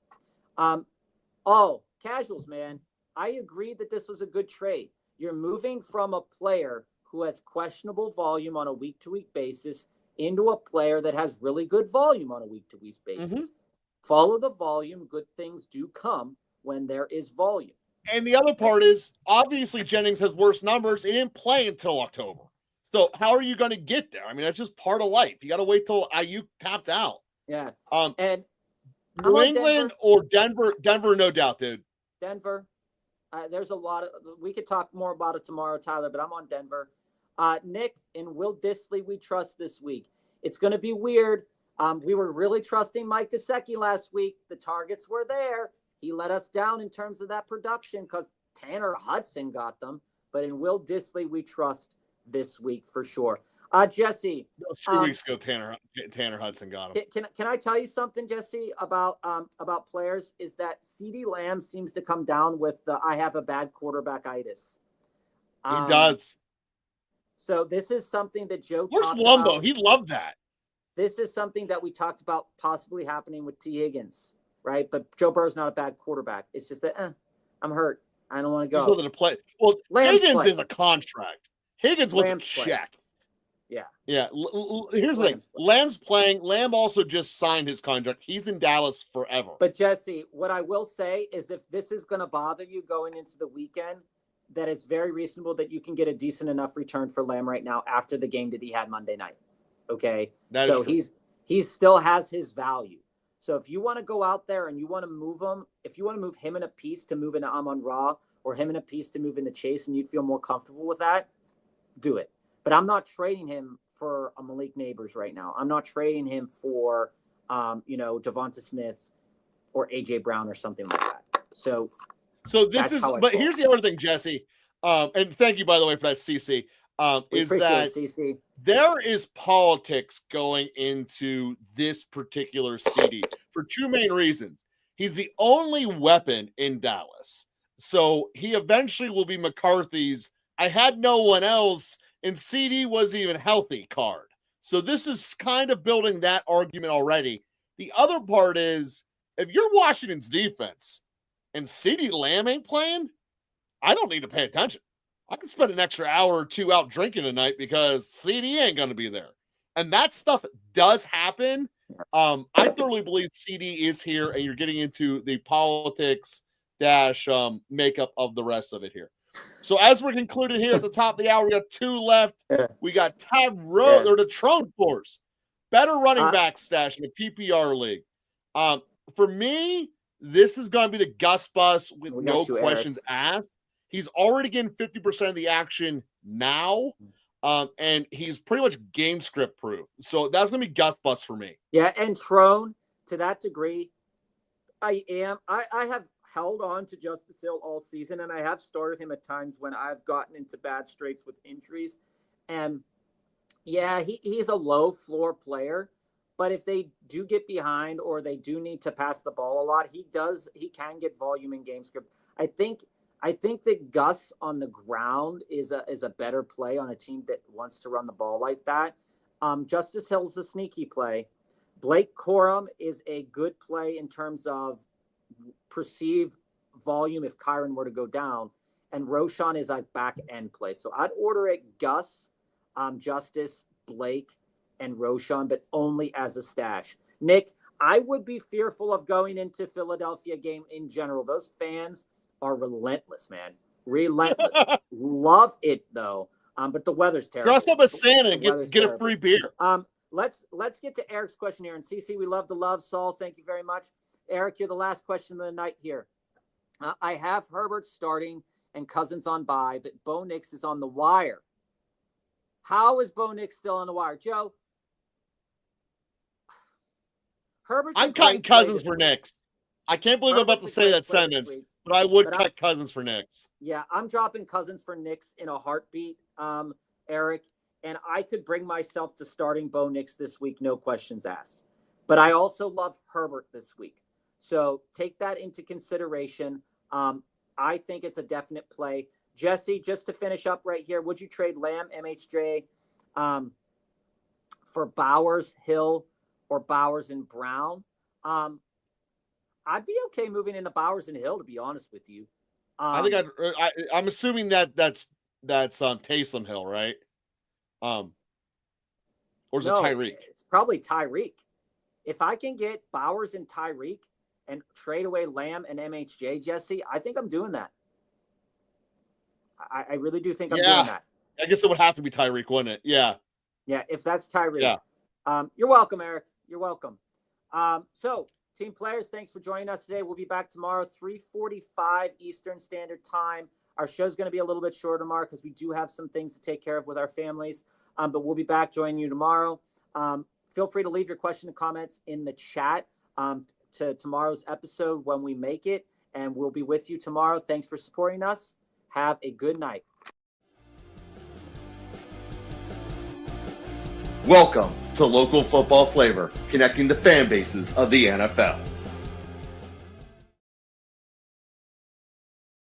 Casuals, man. I agree that this was a good trade. You're moving from a player who has questionable volume on a week-to-week basis into a player that has really good volume on a week-to-week basis. Follow the volume. Good things do come when there is volume. And the other part is, obviously, Jennings has worse numbers. He didn't play until October. So how are you going to get there? I mean, that's just part of life. You got to wait till Ayuk tapped out. Yeah. And New England or Denver? Denver, no doubt, dude. Denver. There's a lot of – we could talk more about it tomorrow, Tyler, but I'm on Denver. Nick and Will Dissly, we trust this week. It's going to be weird. We were really trusting Mike Gesicki last week. The targets were there. He let us down in terms of that production because Tanner Hudson got them. But in Will Dissly, we trust this week for sure. Jesse. 2 weeks ago, Tanner Hudson got him. Can I tell you something, Jesse, about players? Is that CeeDee Lamb seems to come down with I have a bad quarterback-itis. He does. So this is something that Joe Where's Wumbo? He loved that. This is something that we talked about possibly happening with T. Higgins. right? But Joe Burrow's not a bad quarterback. It's just that I'm hurt. I don't want to He's go. willing to play. Well, Lamb's Higgins playing. is a contract. Higgins wants a Lamb's playing. check. Yeah. Yeah. Here's the thing. Lamb's playing. Lamb also just signed his contract. He's in Dallas forever. But Jesse, what I will say is if this is going to bother you going into the weekend, that it's very reasonable that you can get a decent enough return for Lamb right now after the game that he had Monday night. Okay. So he still has his value. So if you want to go out there and you want to move him, if you want to move him in a piece to move into Amon-Ra or him in a piece to move into Chase and you'd feel more comfortable with that, do it. But I'm not trading him for a Malik Neighbors right now. I'm not trading him for, Devonta Smith or A.J. Brown or something like that. So this is, but here's the other thing, Jesse, and thank you, by the way, for that, CC, is that CC. There is politics going into this particular CD for two main reasons. He's the only weapon in Dallas. So he eventually will be McCarthy's I had no one else, and CD was even healthy card. So this is kind of building that argument already. The other part is, if you're Washington's defense and CD Lamb ain't playing, I don't need to pay attention. I can spend an extra hour or two out drinking tonight because CD ain't going to be there. And that stuff does happen. I thoroughly believe CD is here, and you're getting into the politics makeup of the rest of it here. So as we're concluded here at the top of the hour, we got two left. We got or the Trone Force. Better running back stash in the PPR league. For me, this is going to be the Gus Bus with no questions asked. He's already getting 50% of the action now, and he's pretty much game script proof. So that's going to be Gus Bus for me. Yeah, and Trone, to that degree, I have held on to Justice Hill all season, and I have started him at times when I've gotten into bad straits with injuries. And, yeah, he's a low-floor player, but if they do get behind or they do need to pass the ball a lot, he can get volume in game script. I think that Gus on the ground is a better play on a team that wants to run the ball like that. Justice Hill's a sneaky play. Blake Corum is a good play in terms of perceived volume if Kyron were to go down. And Roshan is a back-end play. So I'd order it Gus, Justice, Blake, and Roshan, but only as a stash. Nick, I would be fearful of going into Philadelphia game in general. Those fans are relentless, man. Relentless. Love it though. But the weather's terrible. Dress up as Santa and get a free beer. Let's get to Eric's question here. And CC, we love the love. Saul, thank you very much. Eric, you're the last question of the night here. I have Herbert starting and Cousins on bye, but Bo Nix is on the wire. How is Bo Nix still on the wire? Joe? I'm cutting Cousins for Nix. I can't believe I'm about to say that sentence. But I would cut Cousins for Nix. Yeah, I'm dropping Cousins for Nix in a heartbeat, Eric. And I could bring myself to starting Bo Nix this week, no questions asked. But I also love Herbert this week. So take that into consideration. I think it's a definite play. Jesse, just to finish up right here, would you trade Lamb, MHJ, for Bowers, Hill, or Bowers and Brown? I'd be okay moving into Bowers and Hill, to be honest with you. I'm assuming that's Taysom Hill, right? Or is it Tyreek? It's probably Tyreek. If I can get Bowers and Tyreek and trade away Lamb and MHJ, Jesse, I think I'm doing that. I really do think I'm doing that. I guess it would have to be Tyreek, wouldn't it? Yeah. Yeah, if that's Tyreek. Yeah. You're welcome, Eric. You're welcome. So, team players, thanks for joining us today. We'll be back tomorrow, 3:45 Eastern Standard Time. Our show's going to be a little bit shorter tomorrow because we do have some things to take care of with our families. But we'll be back joining you tomorrow. Feel free to leave your question and comments in the chat to tomorrow's episode when we make it. And we'll be with you tomorrow. Thanks for supporting us. Have a good night. Welcome to Local Football Flavor, connecting the fan bases of the NFL.